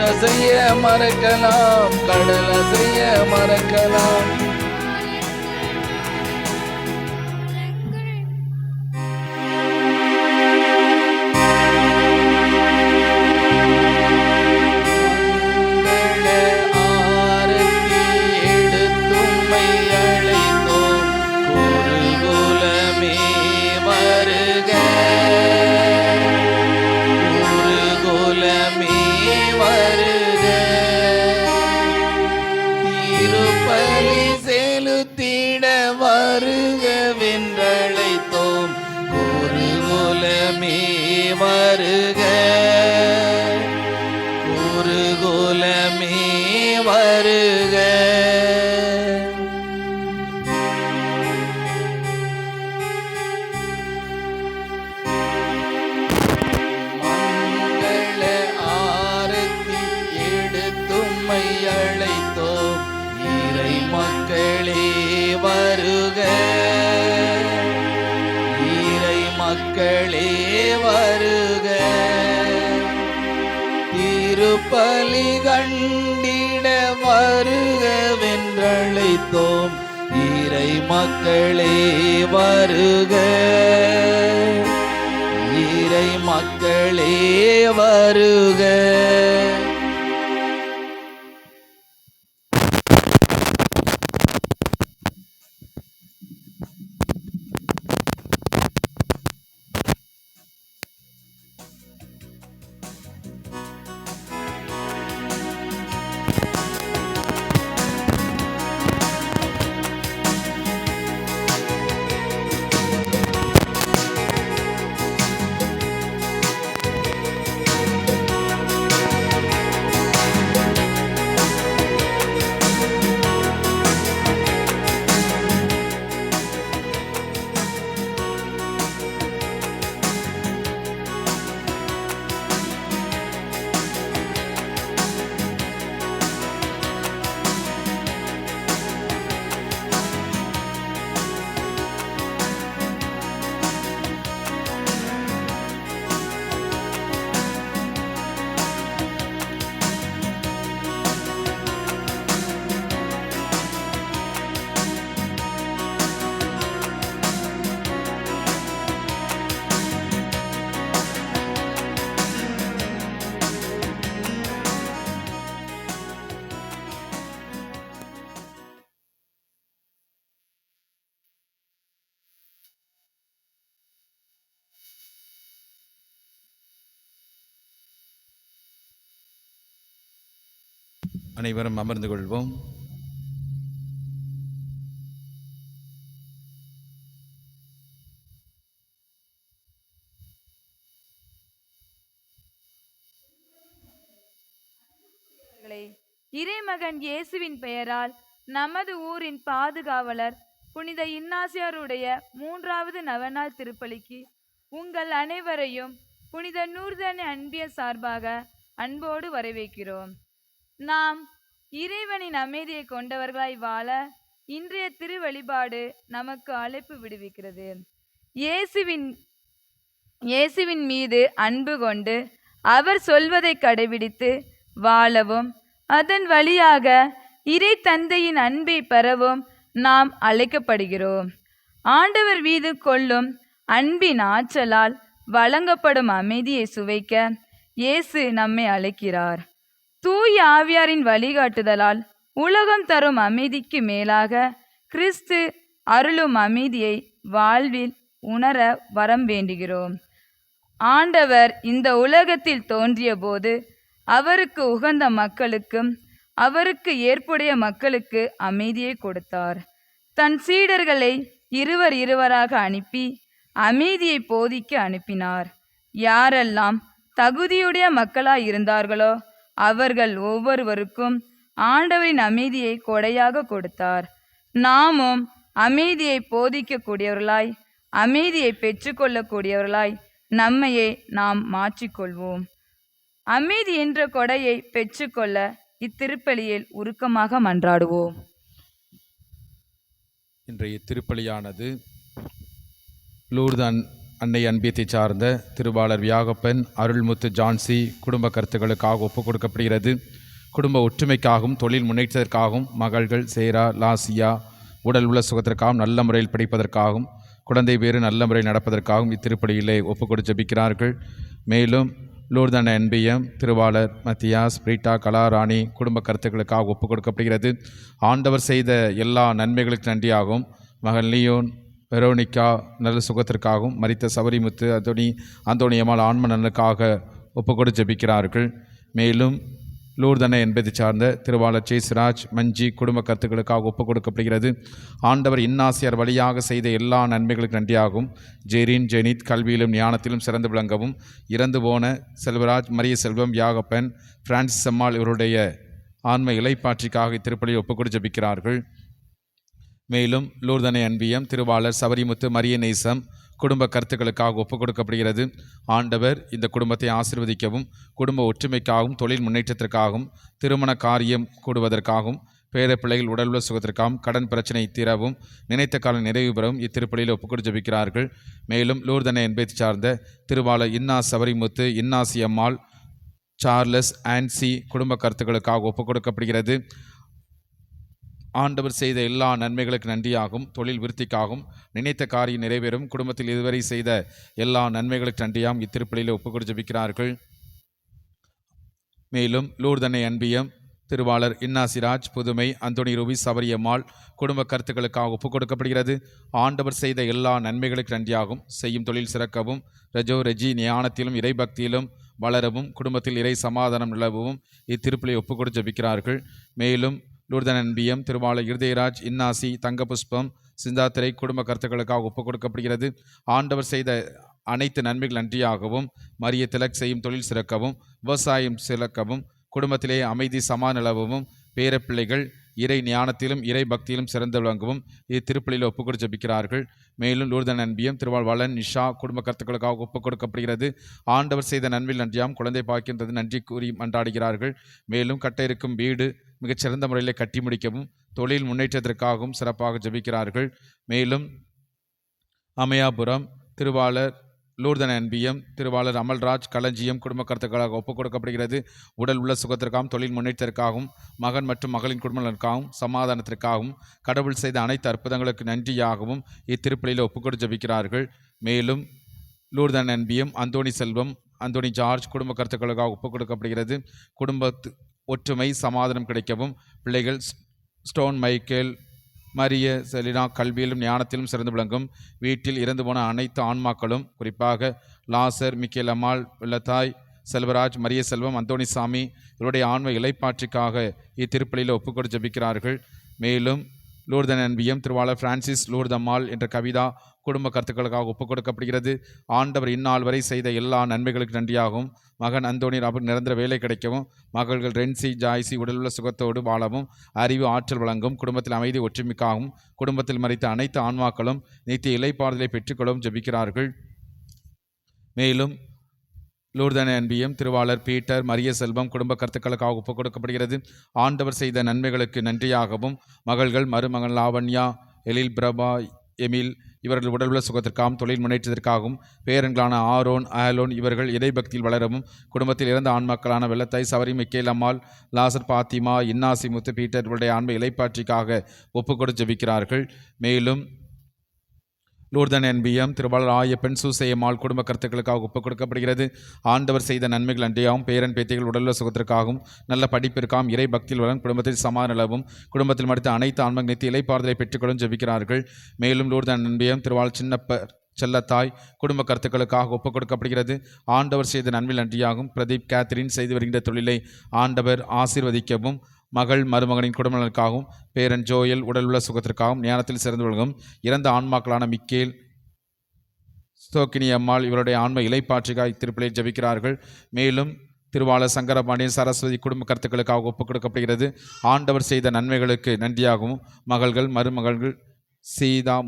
அசைய மறக்கலாம், கடல் அசைய மறக்கலாம். வருகவென்றழைத்தோம், குருகுலமே வருக, குருகுலமே வருக. மங்கள ஆரத்தி எடுத்தும்மை அழைத்தோம், இறை மக்களே வருக, இறை மக்களே வருக. திருப்பலி கண்டிட வருகவென்றழைத்தோம், இறை மக்களே வருக, இறை மக்களே வருக. அனைவரும் அமர்ந்து கொள்வோம். இறைமகன் இயேசுவின் பெயரால் நமது ஊரின் பாதுகாவலர் புனித இன்னாசியாருடைய 3வது நவநாள் திருப்பலிக்கு உங்கள் அனைவரையும் புனித நூர்தன் அன்பிய சார்பாக அன்போடு வரவேற்கிறோம். நாம் இறைவனின் அமைதியை கொண்டவர்களாய் வாழ இன்றைய திரு வழிபாடு நமக்கு அழைப்பு விடுவிக்கிறது. இயேசுவின் மீது அன்பு கொண்டு அவர் சொல்வதை கடைபிடித்து வாழவும் அதன் வழியாக இறை தந்தையின் அன்பை பெறவும் நாம் அழைக்கப்படுகிறோம். ஆண்டவர் மீது கொள்ளும் அன்பின் ஆற்றலால் வழங்கப்படும் அமைதியை சுவைக்க இயேசு நம்மை அழைக்கிறார். தூய ஆவியாரின் வழிகாட்டுதலால் உலகம் தரும் அமைதிக்கு மேலாக கிறிஸ்து அருளும் அமைதியை வாழ்வில் உணர வரம் வேண்டுகிறோம். ஆண்டவர் இந்த உலகத்தில் தோன்றிய போது அவருக்கு உகந்த மக்களுக்கும் அவருக்கு ஏற்புடைய மக்களுக்கு அமைதியை கொடுத்தார். தன் சீடர்களை இருவராக அனுப்பி அமைதியை போதிக்க அனுப்பினார். யாரெல்லாம் தகுதியுடைய மக்களாய் இருந்தார்களோ அவர்கள் ஒவ்வொருவருக்கும் ஆண்டவரின் அமைதியை கொடையாக கொடுத்தார். நாமும் அமைதியை போதிக்கக்கூடியவர்களாய் அமைதியை பெற்றுக்கொள்ளக்கூடியவர்களாய் நம்மையே நாம் மாற்றிக்கொள்வோம். அமைதி என்ற கொடையை பெற்றுக்கொள்ள இத்திருப்பலியில் உருக்கமாக மன்றாடுவோம். இன்றைய திருப்பலியானது லூர்தான் அன்னை அன்பியத்தை சார்ந்த திருவாளர் வியாகப்பன் அருள்முத்து ஜான்சி குடும்ப கருத்துக்களுக்காக ஒப்புக் கொடுக்கப்படுகிறது. குடும்ப ஒற்றுமைக்காகவும் தொழில் முன்னேற்றத்திற்காகவும் மகள்கள் சேரா லாசியா உடல் உள்ள சுகத்திற்காகவும் நல்ல முறையில் படிப்பதற்காகவும் குழந்தை பேறு நல்ல முறையில் நடப்பதற்காகவும் இத்திருப்பலியிலே ஒப்புக் கொடுத்து ஜெபிக்கிறார்கள். மேலும் லூர்தன் என்பிஎம் திருவாளர் மத்தியாஸ் பிரீட்டா கலாராணி குடும்ப கருத்துக்களுக்காக ஒப்புக் கொடுக்கப்படுகிறது. ஆண்டவர் செய்த எல்லா நன்மைகளுக்கு நன்றியாகவும் மகன் லியோன் வெரோனிகா நல்ல சுகத்திற்காகவும் மரித்த சபரிமுத்து அந்தோணியம்மாள் ஆன்ம நலனுக்காக ஒப்புக் கொடுத்து ஜெபிக்கிறார்கள். மேலும் லூர்தனை என்பதை சார்ந்த திருவாளர் சேஸ்ராஜ் மஞ்சி குடும்ப கருத்துக்களுக்காக ஒப்புக் கொடுக்கப்படுகிறது. ஆண்டவர் இன்னாசியார் வழியாக செய்த எல்லா நன்மைகளுக்கு நன்றியாகவும் ஜெரின் ஜெனித் கல்வியிலும் ஞானத்திலும் சிறந்து விளங்கவும் இறந்து போன செல்வராஜ் மரிய செல்வம் யாகப்பன் பிரான்சிஸ் அம்மாள் இவருடைய ஆன்ம இலைப்பாற்றிக்காக இத்திருப்பலியில் ஒப்புக் கொடுத்து ஜெபிக்கிறார்கள். மேலும் லூர்தனை அன்பியம் திருவாளர் சபரிமுத்து மரிய நேசம் குடும்ப கருத்துக்களுக்காக ஒப்புக் கொடுக்கப்படுகிறது. ஆண்டவர் இந்த குடும்பத்தை ஆசீர்வதிக்கவும் குடும்ப ஒற்றுமைக்காகவும் தொழில் முன்னேற்றத்திற்காகவும் திருமண காரியம் கூடுவதற்காகவும் பேர பிள்ளைகள் உடலுள்ள சுகத்திற்காகவும் கடன் பிரச்சனை தீரவும் நினைத்த காலம் நிறைவு பெறவும் இத்திருப்பலியில் ஒப்புக்கொடு ஜெபிக்கிறார்கள். மேலும் லூர்தனை என்பதை சார்ந்த திருவாளர் இன்னா சபரிமுத்து இன்னாசி அம்மாள் சார்லஸ் ஆன்சி குடும்ப கருத்துக்களுக்காக ஒப்புக் கொடுக்கப்படுகிறது. ஆண்டவர் செய்த எல்லா நன்மைகளுக்கு நன்றியாகும் தொழில் விருத்திக்காகவும் நினைத்த காரியம் நிறைவேறும் குடும்பத்தில் இதுவரை செய்த எல்லா நன்மைகளுக்கு நன்றியாகவும் இத்திருப்பலியில் ஒப்புக்கொடு ஜெபிக்கிறார்கள். மேலும் லூர்தனை அன்பியம் திருவாளர் இன்னாசிராஜ் புதுமை அந்தோணி ரூபி சபரியம்மாள் குடும்ப கருத்துக்களுக்காக ஒப்புக் கொடுக்கப்படுகிறது. ஆண்டவர் செய்த எல்லா நன்மைகளுக்கு நன்றியாகும் செய்யும் தொழில் சிறக்கவும் ரெஜி ஞானத்திலும் இறைபக்தியிலும் வளரவும் குடும்பத்தில் இறை சமாதானம் நிலவும் இத்திருப்பலியை ஒப்புக்கொடு ஜெபிக்கிறார்கள். மேலும் லூர்தன் அன்பியம் திருவாளர் இருதயராஜ் இன்னாசி தங்க புஷ்பம் சிந்தாத்திரை குடும்ப கருத்துக்களுக்காக ஒப்புக் கொடுக்கப்படுகிறது. ஆண்டவர் செய்த அனைத்து நன்மைகள் நன்றியாகவும் மரிய திலக் செய்யும் தொழில் சிறக்கவும் விவசாயம் சிறக்கவும் குடும்பத்திலே அமைதி நிலவும் பேரப்பிள்ளைகள் இறை ஞானத்திலும் இறை பக்தியிலும் சிறந்து விளங்கவும் இத்திருப்பலியில் ஒப்புக்கொடு ஜெபிக்கிறார்கள். மேலும் லூர்தன் அன்பியம் திருவாள் வளன் நிஷா குடும்ப கருத்துக்களுக்காக ஒப்புக் கொடுக்கப்படுகிறது. ஆண்டவர் செய்த நன்மையில் நன்றியாம் குழந்தை பாக்கின்றது நன்றி கூறி மன்றாடுகிறார்கள். மேலும் கட்ட இருக்கும் வீடு மிகச்சிறந்த முறையில் கட்டி முடிக்கவும் தொழில் முன்னேற்றத்திற்காகவும் சிறப்பாக ஜெபிக்கிறார்கள். மேலும் அமயாபுரம் திருவாளர் லூர்தன் அன்பியம் திருவாளர் அமல்ராஜ் களஞ்சியம் குடும்ப கருத்துக்களாக ஒப்புக் கொடுக்கப்படுகிறது. உடல் உள்ள சுகத்திற்காகவும் தொழில் முன்னேற்றத்திற்காகவும் மகன் மற்றும் மகளின் குடும்பங்களுக்காகவும் சமாதானத்திற்காகவும் கடவுள் செய்த அனைத்து அற்புதங்களுக்கு நன்றியாகவும் இத்திருப்பலியில் ஒப்புக்கொடு ஜெபிக்கிறார்கள். மேலும் லூர்தன் அன்பியம் அந்தோணி செல்வம் அந்தோணி ஜார்ஜ் குடும்ப கருத்துக்களுக்காக ஒப்புக் கொடுக்கப்படுகிறது. குடும்பத்து ஒற்றுமை சமாதானம் கிடைக்கவும் பிள்ளைகள் ஸ்டோன் மைக்கேல் மரிய செலினா கல்வியிலும் ஞானத்திலும் சிறந்து விளங்கும் வீட்டில் இறந்து போன அனைத்து ஆன்மாக்களும் குறிப்பாக லாசர் மிக்கேல் அம்மாள் வெள்ளத்தாய் செல்வராஜ் மரிய செல்வம் அந்தோணிசாமி இவருடைய ஆன்ம இலைப்பாற்றிக்காக இத்திருப்பலியில் ஒப்புக்கொடு ஜெபிக்கிறார்கள். மேலும் லூர்தன் அன்பியம் திருவாளர் பிரான்சிஸ் லூர்தம்மாள் என்ற கவிதா குடும்ப கருத்துக்களுக்காக ஒப்புக் கொடுக்கப்படுகிறது. ஆண்டவர் இந்நாள் வரை செய்த எல்லா நன்மைகளுக்கு நன்றியாகவும் மகன் அந்தோணி ராபர்ட் நிரந்தர வேலை கிடைக்கவும் மகள்கள் ரென்சி ஜாய்சி உடலுள்ள சுகத்தோடு வாழவும் அறிவு ஆற்றல் வழங்கும் குடும்பத்தில் அமைதி ஒற்றுமைக்காகவும் குடும்பத்தில் மறித்த அனைத்து ஆன்மாக்களும் நித்திய இலைப்பாறுதலை பெற்றுக்கொள்ளவும் ஜெபிக்கிறார்கள். மேலும் லூர்தன் அன்பியம் திருவாளர் பீட்டர் மரிய செல்வம் குடும்ப கருத்துக்களுக்காக ஒப்புக் கொடுக்கப்படுகிறது. ஆண்டவர் செய்த நன்மைகளுக்கு நன்றியாகவும் மகள்கள் மருமகன் லாவண்யா எலில் பிரபா எமில் இவர்கள் உடலுள்ள சுகத்திற்காகவும் தொழில் முன்னேற்றத்திற்காகவும் பேரன்களான ஆரோன் ஆலோன் இவர்கள் இறைபக்தியில் வளரவும் குடும்பத்தில் இறந்த ஆன்மாக்களான வெள்ளத்தாய் சவரி மிக்கேல் அம்மாள் லாசர் பாத்திமா இன்னாசி முத்து பீட்டர் இவருடைய ஆன்ம இலைப்பாற்றிக்காக ஒப்புக்கொடு ஜெபிக்கிறார்கள். மேலும் லூர்தன் என்பியம் திருவாளர் ஆயப்பன் சூசையம்மாள் குடும்ப கருத்துக்களுக்காக ஒப்புக் கொடுக்கப்படுகிறது. ஆண்டவர் செய்த நன்மைகள் நன்றியாகவும் பேரன் பேத்திகள் உடலுள்ள சுகத்திற்காகவும் நல்ல படிப்பிற்காகவும் இறை பக்தியில் வளரும் குடும்பத்தில் சமாதானமும் குடும்பத்தில் மடித்த அனைத்து ஆன்ம நித்திய இலைப்பாறுதலை பெற்றுக்கொள்ளும் ஜெபிக்கிறார்கள். மேலும் லூர்தன் என்பியம் திருவாளர் சின்னப்ப செல்லத்தாய் குடும்ப கருத்துக்களுக்காக ஒப்புக் கொடுக்கப்படுகிறது. ஆண்டவர் செய்த நன்மையில் நன்றியாகவும் பிரதீப் கேத்ரின் செய்து வருகின்ற தொழிலை ஆண்டவர் ஆசீர்வதிக்கவும் மகள் மருமகனின் குடும்பங்களுக்காகவும் பேரன் ஜோயல் உடலுள்ள சுகத்திற்காகவும் ஞானத்தில் சிறந்து விளங்கும் இறந்த ஆன்மாக்களான மிக்கேல் ஸ்தோக்கினி அம்மாள் இவருடைய ஆன்ம இலைப்பாற்றிக்காக இத்திருப்பலியில் ஜெபிக்கிறார்கள். மேலும் திருவாளர் சங்கரபாண்டியன் சரஸ்வதி குடும்ப கருத்துக்களுக்காக ஒப்புக் கொடுக்கப்படுகிறது. ஆண்டவர் செய்த நன்மைகளுக்கு நன்றியாகவும் மகள்கள் மருமகள்கள் சீதா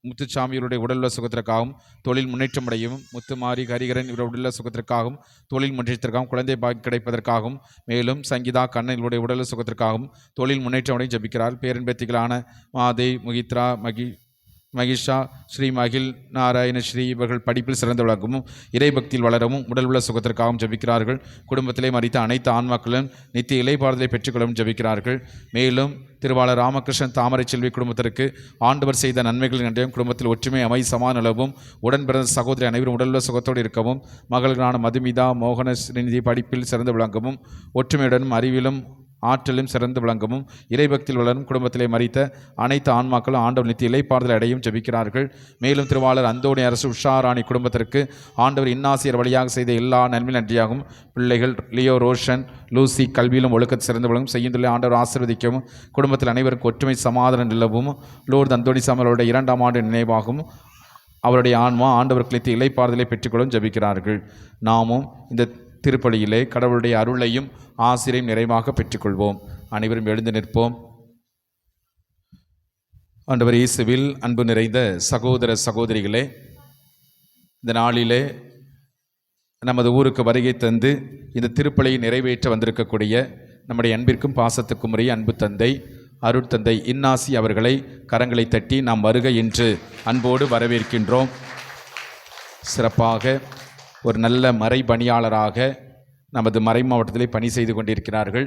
முத்துச்சாமி இவருடைய உடலுள்ள சுகத்திற்காகவும் தொழில் முன்னேற்றம் அடையவும் முத்துமாரி ஹரிகரன் இவருடைய உடலுள்ள சுகத்திற்காகவும் தொழில் முன்னேற்றத்திற்காகவும் குழந்தை பாக்கி கிடைப்பதற்காகவும் மேலும் சங்கீதா கண்ணன் இவருடைய உடலுள்ள சுகத்திற்காகவும் தொழில் முன்னேற்றம் அடையும் ஜெபிக்கிறார். பேரன்பேத்திகளான மாதே முகித்ரா மகிஷா, ஸ்ரீ மகிழ், நாராயண ஸ்ரீ இவர்கள் படிப்பில் சிறந்து விளங்கவும் இறைபக்தியில் வளரவும் உடல் உள்ள சுகத்திற்காகவும் ஜெபிக்கிறார்கள். குடும்பத்திலே மறித்த அனைத்து ஆன்மாக்களும் நித்திய இலைப்பாறுதலை பெற்றுக்கொள்ளவும் ஜெபிக்கிறார்கள். மேலும் திருவாளர் ராமகிருஷ்ணன் தாமரை செல்வி குடும்பத்திற்கு ஆண்டவர் செய்த நன்மைகளின் நன்றியும் குடும்பத்தில் ஒற்றுமை சமாதான நிலவும் உடன் பிறந்த சகோதரி அனைவரும் உடலுள்ள சுகத்தோடு இருக்கவும் மகள்களான மதுமிதா, மோகன ஸ்ரீநிதி படிப்பில் சிறந்து விளங்கவும் ஒற்றுமையுடனும் அறிவிலும் ஆற்றலும் சிறந்து விளங்கவும் இறைபக்தியில் வளரும் குடும்பத்திலே மறித்த அனைத்து ஆன்மாக்களும் ஆண்டவர் நித்திய இலைப்பாறுதல் அடையும் ஜெபிக்கிறார்கள். மேலும் திருவாளர் அந்தோணி அரசு உஷாராணி குடும்பத்திற்கு ஆண்டவர் இன்னாசியர் வழியாக செய்த எல்லா நன்மை நன்றியாகவும் பிள்ளைகள் லியோ, ரோஷன், லூசி கல்வியிலும் ஒழுக்கத்தில் சிறந்து விளங்கும் செய்யுந்துள்ள ஆண்டவர் ஆசீர்வதிக்கவும் குடும்பத்தில் அனைவருக்கும் ஒற்றுமை சமாதானம் நிலவும் லோர்து அந்தோணி சாமலோட 2ஆம் ஆண்டு நினைவாகவும் அவருடைய ஆன்மா ஆண்டவர் நித்திய இலைப்பாறுதலை பெற்றுக்கொள்ளும் ஜெபிக்கிறார்கள். நாமும் இந்த திருப்பலியிலே கடவுளுடைய அருளையும் ஆசிரியையும் நிறைவாக பெற்றுக்கொள்வோம். அனைவரும் எழுந்து நிற்போம். ஆண்டவர் இயேசுவில் அன்பு நிறைந்த சகோதர சகோதரிகளே, இந்த நாளிலே நமது ஊருக்கு வருகை தந்து இந்த திருப்பலியை நிறைவேற்ற வந்திருக்கக்கூடிய நம்முடைய அன்பிற்கும் பாசத்துக்கும் உரிய அன்பு தந்தை அருட்தந்தை இன்னாசி அவர்களை கரங்களை தட்டி நாம் வருக என்று அன்போடு வரவேற்கின்றோம். சிறப்பாக ஒரு நல்ல மறை பணியாளராக நமது மறை மாவட்டத்திலே பணி செய்து கொண்டிருக்கிறார்கள்.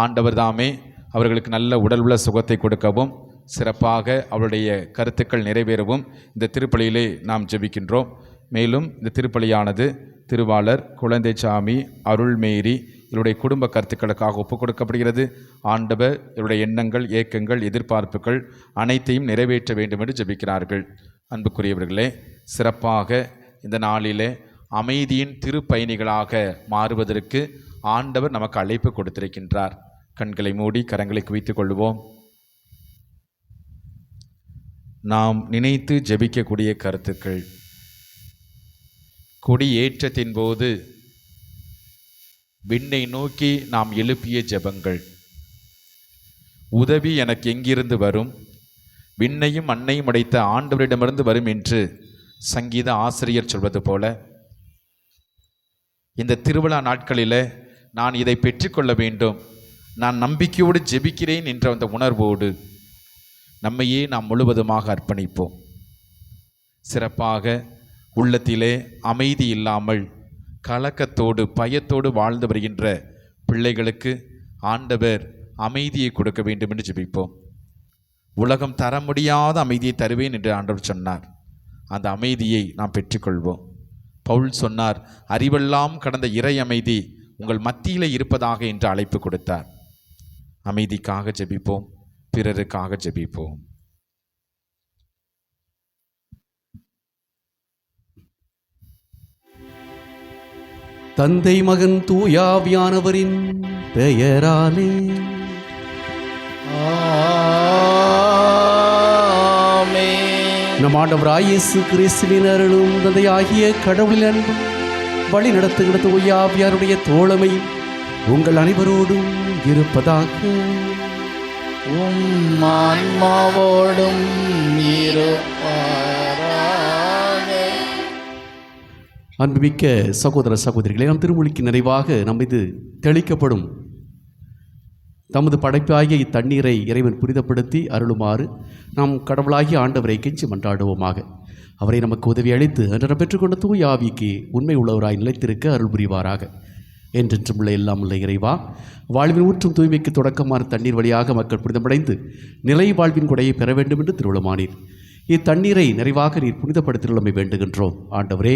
ஆண்டவர் தாமே அவர்களுக்கு நல்ல உடல் உள்ள சுகத்தை கொடுக்கவும் சிறப்பாக அவருடைய கருத்துக்கள் நிறைவேறவும் இந்த திருப்பலியிலே நாம் ஜெபிக்கின்றோம். மேலும் இந்த திருப்பலியானது திருவாளர் குழந்தைசாமி, அருள்மேரி இவருடைய குடும்ப கருத்துக்களுக்காக ஒப்புக் கொடுக்கப்படுகிறது. ஆண்டவர் இவருடைய எண்ணங்கள், ஏக்கங்கள், எதிர்பார்ப்புகள் அனைத்தையும் நிறைவேற்ற வேண்டும் என்று ஜெபிக்கிறார்கள். அன்புக்குரியவர்களே, சிறப்பாக இந்த நாளிலே அமைதியின் திருப்பயணிகளாக மாறுவதற்கு ஆண்டவர் நமக்கு அழைப்பு கொடுத்திருக்கின்றார். கண்களை மூடி கரங்களை குவித்துக் கொள்வோம். நாம் நினைத்து ஜெபிக்கக்கூடிய கருத்துக்கள். கொடியேற்றத்தின் போது விண்ணை நோக்கி நாம் எழுப்பிய ஜெபங்கள். உதவி எனக்கு எங்கிருந்து வரும்? விண்ணையும் மண்ணையும் அடைத்த ஆண்டவரிடமிருந்து வரும் என்று சங்கீத ஆசிரியர் சொல்வது போல இந்த திருவிழா நாட்களில் நான் இதை பெற்றுக்கொள்ள வேண்டும், நான் நம்பிக்கையோடு ஜெபிக்கிறேன் என்ற அந்த உணர்வோடு நம்மையே நாம் முழுவதுமாக அர்ப்பணிப்போம். சிறப்பாக உள்ளத்திலே அமைதி இல்லாமல் கலக்கத்தோடு பயத்தோடு வாழ்ந்து வருகின்ற பிள்ளைகளுக்கு ஆண்டவர் அமைதியை கொடுக்க வேண்டும் என்று ஜெபிப்போம். உலகம் தர முடியாத அமைதியை தருவேன் என்று ஆண்டவர் சொன்னார். அந்த அமைதியை நாம் பெற்றுக்கொள்வோம். பவுல் சொன்னார், அறிவெல்லாம் கடந்த இறை அமைதி உங்கள் மத்தியிலே இருப்பதாக என்று அழைப்பு கொடுத்தார். அமைதிக்காக ஜெபிப்போம், பிறருக்காக ஜெபிப்போம். தந்தை, மகன், தூயாவியானவரின் பெயராலே நம் ஆண்டவராகிய இயேசு கிறிஸ்துவின் அருளும் தந்தையாகிய கடவுளின் அன்பும் வழி நடத்துகிற தூயாவியாருடைய தோழமையும் உங்கள் அனைவரோடும் இருப்பதாக. ஆன்மாவோடும் இருப்பாராக. அன்புமிக்க சகோதர சகோதரிகளே, நம் திருமொழிக்கு நிறைவாக நம் இது தெளிக்கப்படும் தமது படைப்பாகிய இத்தண்ணீரை இறைவன் புனிதப்படுத்தி அருளுமாறு நாம் கடவுளாகிய ஆண்டவரை கெஞ்சி மன்றாடுவோமாக. அவரை நமக்கு உதவி அளித்து அன்று பெற்றுக்கொண்ட தூய ஆவிக்கு உண்மை உள்ளவராய் நிலைத்திருக்க அருள் புரிவாராக. என்றென்றும் உள்ள எல்லாம் உள்ள இறைவா, வாழ்வின் ஊற்றும் தூய்மைக்கு தொடக்கமான தண்ணீர் வழியாக மக்கள் புனிதமடைந்து நிலை வாழ்வின் கொடையை பெற வேண்டும் என்று திருவுளமானீர். இத்தண்ணீரை நிறைவாக நீர் புனிதப்படுத்தியுள்ளமை வேண்டுகின்றோம். ஆண்டவரே,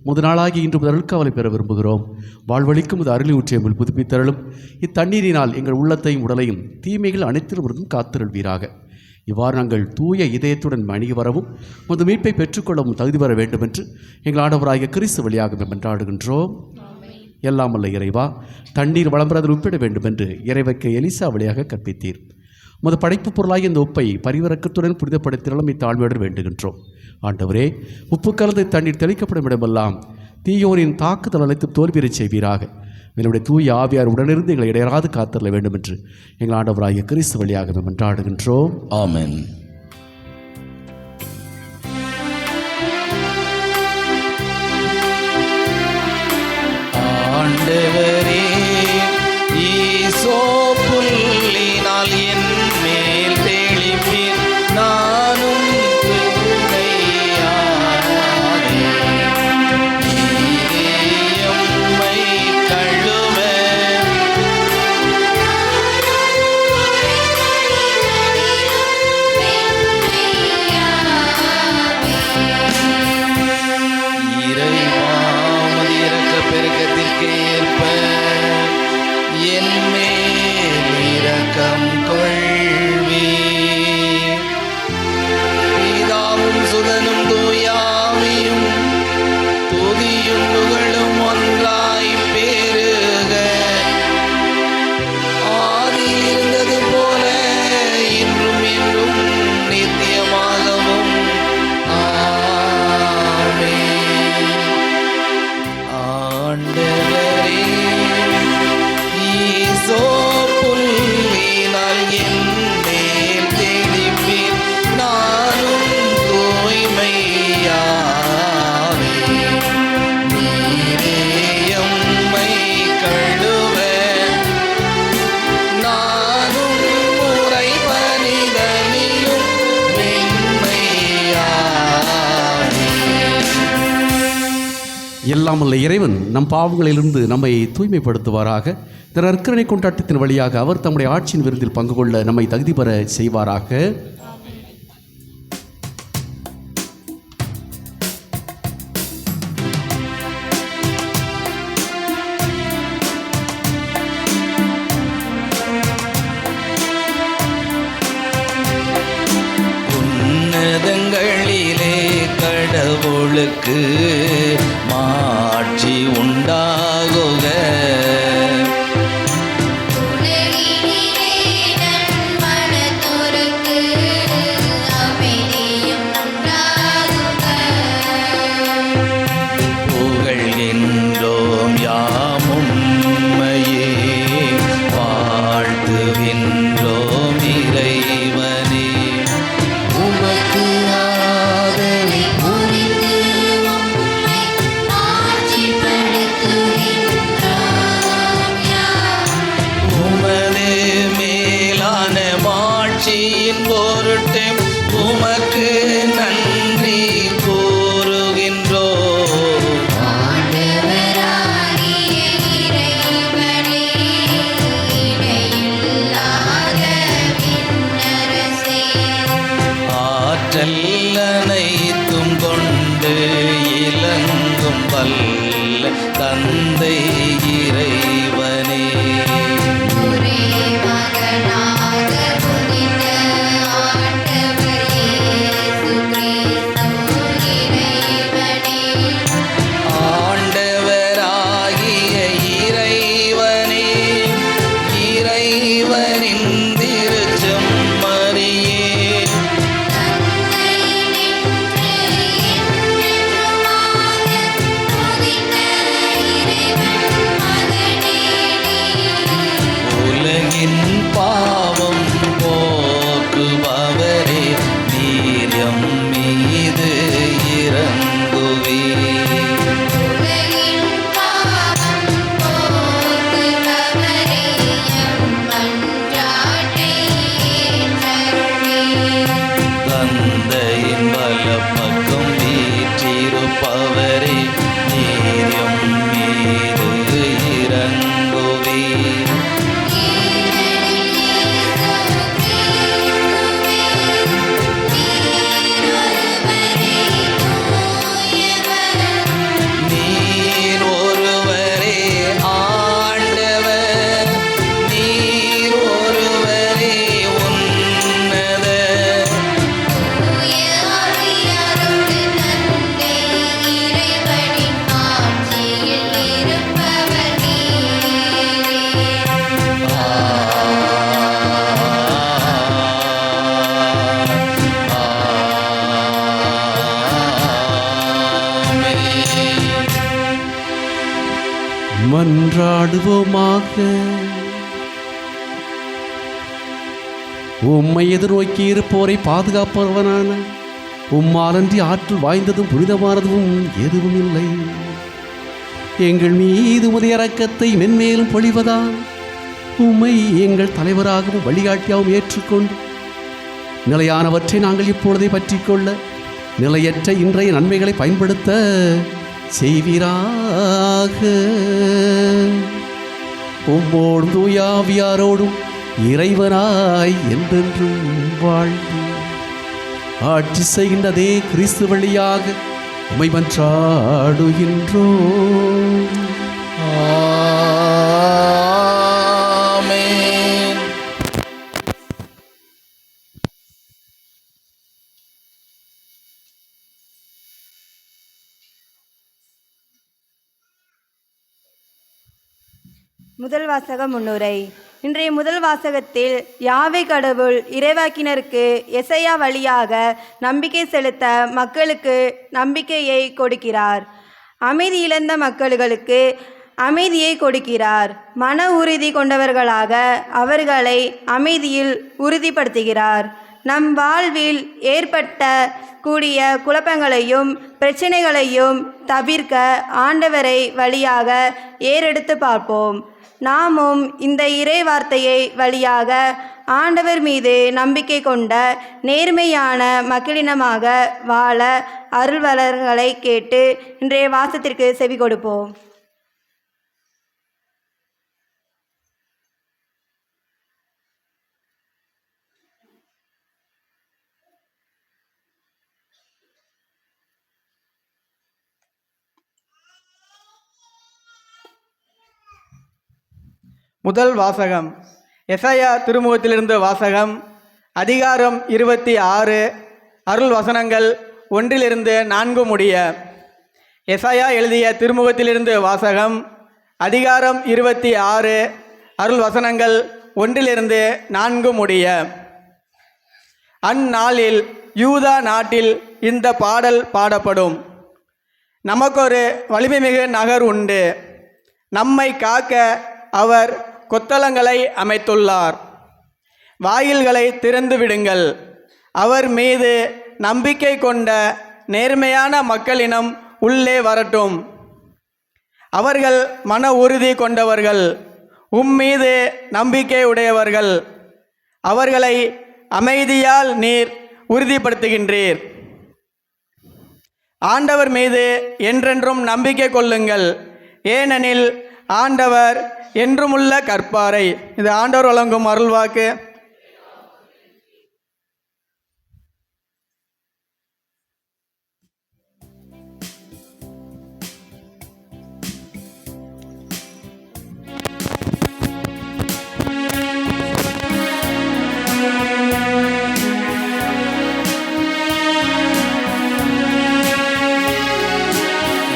முதநாளாகி இன்று முதற்காவலை பெற விரும்புகிறோம். வாழ்வழிக்கும் இது அருளி ஊற்றியமில் புதுப்பித்தருளும். இத்தண்ணீரினால் எங்கள் உள்ளத்தையும் உடலையும் தீமைகள் அனைத்திலுமிருந்தும் காத்திருள்வீராக. இவ்வாறு நாங்கள் தூய இதயத்துடன் மணிய வரவும் முது மீட்பை பெற்றுக்கொள்ளவும் தகுதி வர வேண்டும் என்று எங்கள் ஆண்டவராகிய கிறிஸ்து வழியாக மன்றாடுகின்றோம். எல்லாம் அல்ல இறைவா, தண்ணீர் வளம்பெறாது உப்பிட வேண்டும் என்று இறைவற்கு எலிசா வழியாக கற்பித்தீர். உமது படைப்பு பொருளாக இந்த உப்பை பரிவரக்கத்துடன் புனிதப்படுத்தினாலும் இத்தாழ்மையுடன் வேண்டுகின்றோம். ஆண்டவரே, உப்பு கலந்து தண்ணீர் தெளிக்கப்படும் இடமெல்லாம் தீயோரின் தாக்குதல் அனைத்து தோல்வியறச் செய்வீராக. என்னுடைய தூய ஆவியார் உடனிருந்து எங்களை இடையராது காத்தரல வேண்டும் என்று எங்கள் ஆண்டவராகிய கிறிஸ்து வழியாக மன்றாடுகின்றோம். ஆமென். ஆண்டவரே, ஈசோ புல்லினால் என் மேல் தெளிப்பீர், நானும் என் மேல் இரக்கம் கொள்வீர். பிதாவும் சுதனும் தூயாவியும் துதியும் புகழும் ஒன்றாய் பெருக. ஆதியில் இருந்தது போல இன்றும் என்றும் நித்தியமாகவும். ஆமென். ஆண்டவரே, ஈசோப்புல்லினால் என் மேல் தெளிப்பீர். நானும் தூய்மையாவேன். நீரே எம்மை கழுவ. நானும் முறை பணிதலிலும் வெண்மையாவேன். எல்லாம் வல்ல இறைவன் நம் பாவங்களிலிருந்து நம்மை தூய்மைப்படுத்துவாராக. இந்த நற்கருணை கொண்டாட்டத்தின் வழியாக அவர் தம்முடைய ஆட்சியின் விருந்தில் பங்கு கொள்ள நம்மை தகுதி பெற செய்வாராக. உன்னதங்களிலே கடவுளுக்கு மாட்சி உண்டாகுக. புகழ்கின்றோம் யாமும்மையே, வாழ்த்துகின்றோம் இறைவனே. உமக்கு ஆதரவு புரிந்து உமது மேலான மாட்சியின் பொருட்டு உமக்கு நன்றி கூறுகின்றோம். ஆற்றல் அனைத்தும் கொண்டு இலங்கும் வல்ல தந்தை இறைவனே. ஆண்டவராகிய இறைவனே, இறைவனின் திருச்செம்மறியே, உலகின் பாவம் போக்குபவரே, நீர் எம் மீது இறங்குவீர். தந்தையின் வலப்பக்கம் வீற்றிருப்பவரே, நீர் எம் மீது இறங்குவீர். நீர் ஒருவரே ஆண்டவர், நீர் ஒருவரே உன்னதர். மன்றாடுவோமாக. உம்மை எதிர்நோக்கி இருப்போரை பாதுகாப்பவனான உம்மாலன்றி ஆற்றல் வாய்ந்ததும் புனிதமானதும் எதுவும் இல்லை. எங்கள் மீது உமது இரக்கத்தை மென்மேலும் பொழிவதால் உம்மை எங்கள் தலைவராகவும் வழிகாட்டியாகவும் ஏற்றுக்கொண்டு நிலையானவற்றை நாங்கள் இப்பொழுதே பற்றிக்கொள்ள நிலையற்ற இன்றைய நன்மைகளை பயன்படுத்த செய்வீராக. உம்மோடும் தூயாவியாரோடும் இறைவனாய் என்றென்றும் வாழ்ந்து ஆட்சி செய்கின்ற அதே கிறிஸ்து வழியாக உம்மை மன்றாடுகின்றோம். ஆமென். முதல் வாசக முன்னுரை. இன்றைய முதல் வாசகத்தில் யாவே கடவுள் இறைவாக்கினருக்கு எசையா வழியாக நம்பிக்கை செலுத்த மக்களுக்கு நம்பிக்கையை கொடுக்கிறார். அமைதி இழந்த மக்களுக்கு அமைதியை கொடுக்கிறார். மன உறுதி கொண்டவர்களாக அவர்களை அமைதியில் உறுதிப்படுத்துகிறார். நம் வாழ்வில் ஏற்பட்ட கூடிய குழப்பங்களையும் பிரச்சனைகளையும் தவிர்க்க ஆண்டவரை வழியாக ஏறெடுத்து பார்ப்போம். நாமும் இந்த இறை வார்த்தையை வழியாக ஆண்டவர் மீது நம்பிக்கை கொண்ட நேர்மையான மக்களினமாக வாழ அருள்வளர்களை கேட்டு இன்றைய வாசத்திற்கு செவி கொடுப்போம். முதல் வாசகம். எசாயா திருமுகத்திலிருந்து வாசகம். அதிகாரம் 26, அருள் வசனங்கள் 1-4 முடிய. எசாயா எழுதிய திருமுகத்திலிருந்து வாசகம். அதிகாரம் 26, அருள் வசனங்கள் 1-4 முடிய. அந்நாளில் யூதா நாட்டில் இந்த பாடல் பாடப்படும். நமக்கொரு வலிமைமிகு நகர் உண்டு, நம்மை காக்க அவர் கொத்தளங்களை அமைத்துள்ளார். வாயில்களை திறந்து விடுங்கள், அவர் மீது நம்பிக்கை கொண்ட நேர்மையான மக்களினம் உள்ளே வரட்டும். அவர்கள் மன உறுதி கொண்டவர்கள், உம்மீது நம்பிக்கை உடையவர்கள். அவர்களை அமைதியால் நீர் உறுதிப்படுத்துகின்றீர். ஆண்டவர் மீது என்றென்றும் நம்பிக்கை கொள்ளுங்கள், ஏனெனில் ஆண்டவர் என்றுமுள்ள கற்பாரை. இது ஆண்டவர் வழங்கும் அருள்வாக்கு.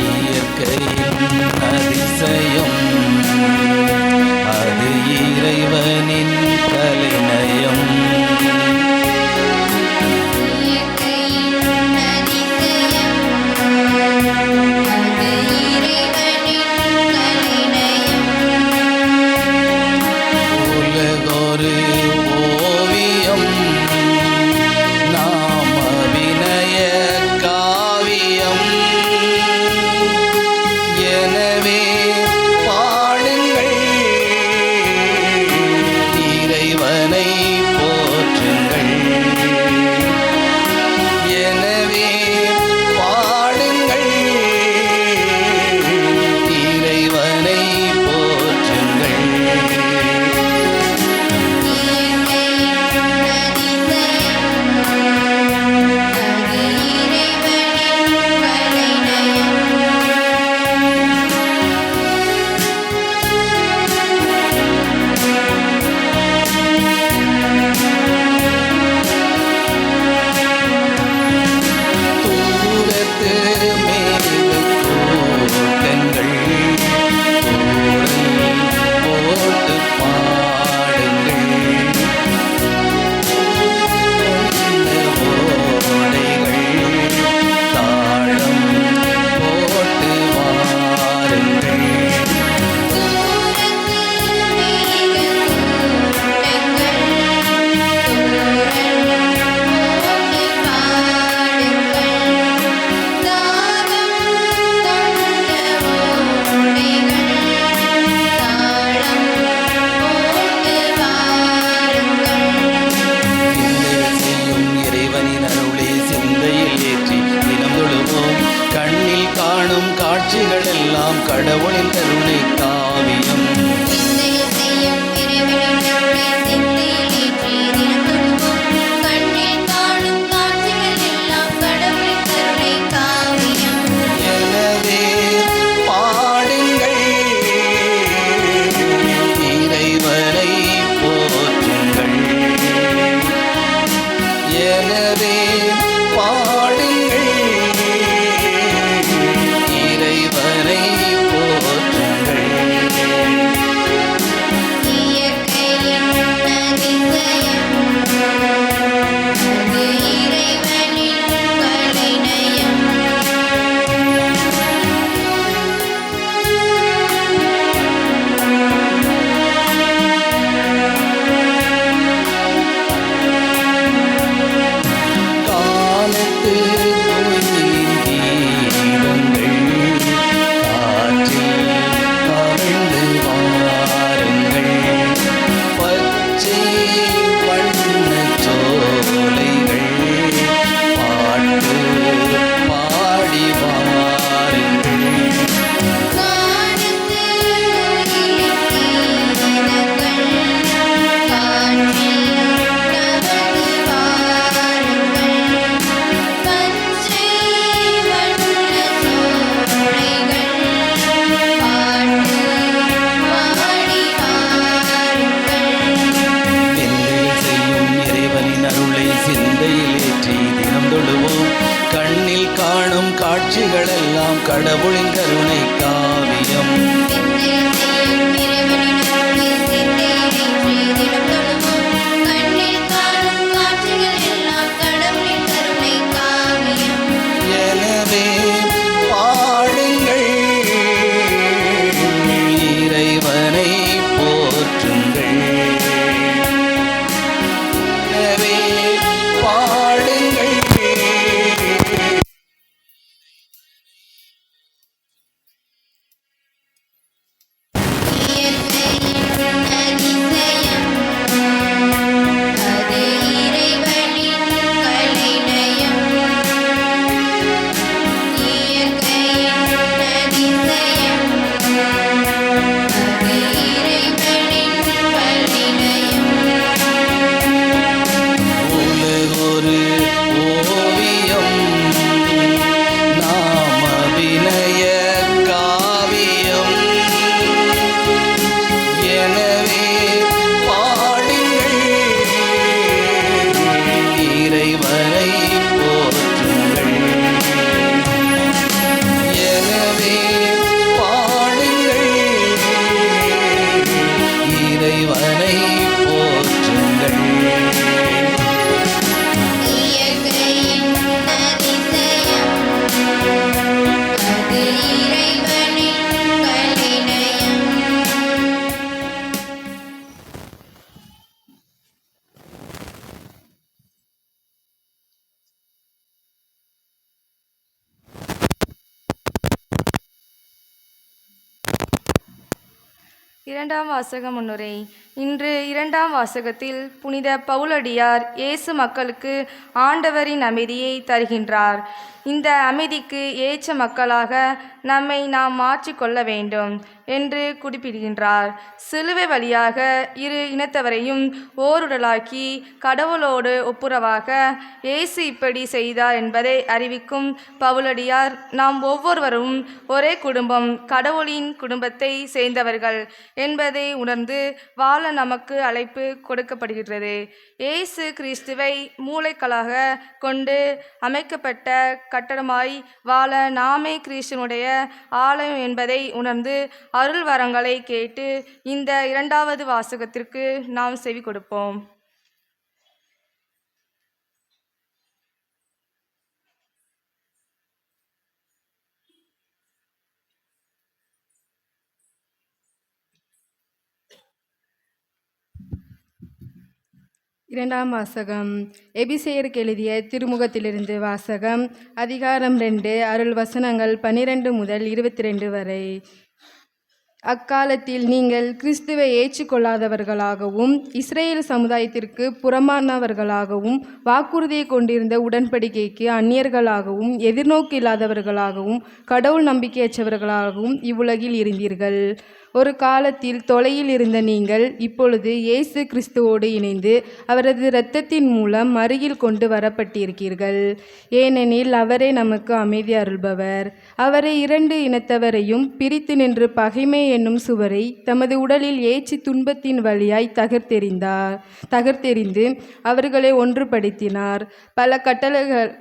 இயற்கையின் அதிசயம், அது இறைவனின் கலைஞர். கடவுளின் கருணை காவியம். எனவே பாடுங்கள், இறைவனை போற்றுங்கள். எனவே பாடுங்கள். உலகொரு ஓவியம், நாம் அபிநய காவியம். எனவே பாடுங்கள், இறைவனை போற்றுங்கள். எனவே பாடுங்கள், இறைவனை போற்றுங்கள். இரண்டாம் வாசக முன்னுரை. இன்று இரண்டாம் வாசகத்தில் புனித பவுலடியார் இயேசு மக்களுக்கு ஆண்டவரின் அமைதியை தருகின்றார். இந்த அமைதிக்கு ஏற்ற மக்களாக நம்மை நாம் மாற்றிக்கொள்ள வேண்டும் என்று குறிப்பிடுகின்றார். சிலுவை வழியாக இரு இனத்தவரையும் ஓருடலாக்கி கடவுளோடு ஒப்புரவாக இயேசு இப்படி செய்தார் என்பதை அறிவிக்கும் பவுலடியார், நாம் ஒவ்வொருவரும் ஒரே குடும்பம், கடவுளின் குடும்பத்தை சேர்ந்தவர்கள் என்பதை உணர்ந்து வாழ நமக்கு அழைப்பு கொடுக்கப்படுகின்றது. இயேசு கிறிஸ்துவை மூளைக்கல்லாக கொண்டு அமைக்கப்பட்ட கட்டடமாய் வாழ நாமே கிறிஸ்துவனுடைய ஆலயம் என்பதை உணர்ந்து அருள் வரங்களை கேட்டு இந்த இரண்டாவது வாசகத்திற்கு நாம் செவி கொடுப்போம். இரண்டாம் வாசகம். எபிசேயருக்கு எழுதிய திருமுகத்திலிருந்து வாசகம். அதிகாரம் 2, அருள் வசனங்கள் 12 முதல் 22 வரை. அக்காலத்தில் நீங்கள் கிறிஸ்துவை ஏற்றுக்கொள்ளாதவர்களாகவும் இஸ்ரேல் சமுதாயத்திற்கு புறம்பானவர்களாகவும் வாக்குறுதியை கொண்டிருந்த உடன்படிக்கைக்கு அந்நியர்களாகவும் எதிர்நோக்கு இல்லாதவர்களாகவும் கடவுள் நம்பிக்கையற்றவர்களாகவும் இவ்வுலகில் இருந்தீர்கள். ஒரு காலத்தில் தொலையில் இருந்த நீங்கள் இப்பொழுது இயேசு கிறிஸ்துவோடு இணைந்து அவரது இரத்தத்தின் மூலம் அருகில் கொண்டு வரப்பட்டிருக்கீர்கள். ஏனெனில் அவரே நமக்கு அமைதி அருள்பவர். அவரை இரண்டு இனத்தவரையும் பிரித்து நின்று பகைமை என்னும் சுவரை தமது உடலில் ஏற்றி துன்பத்தின் வழியாய் தகர்த்தெறிந்து அவர்களை ஒன்றுபடுத்தினார். பல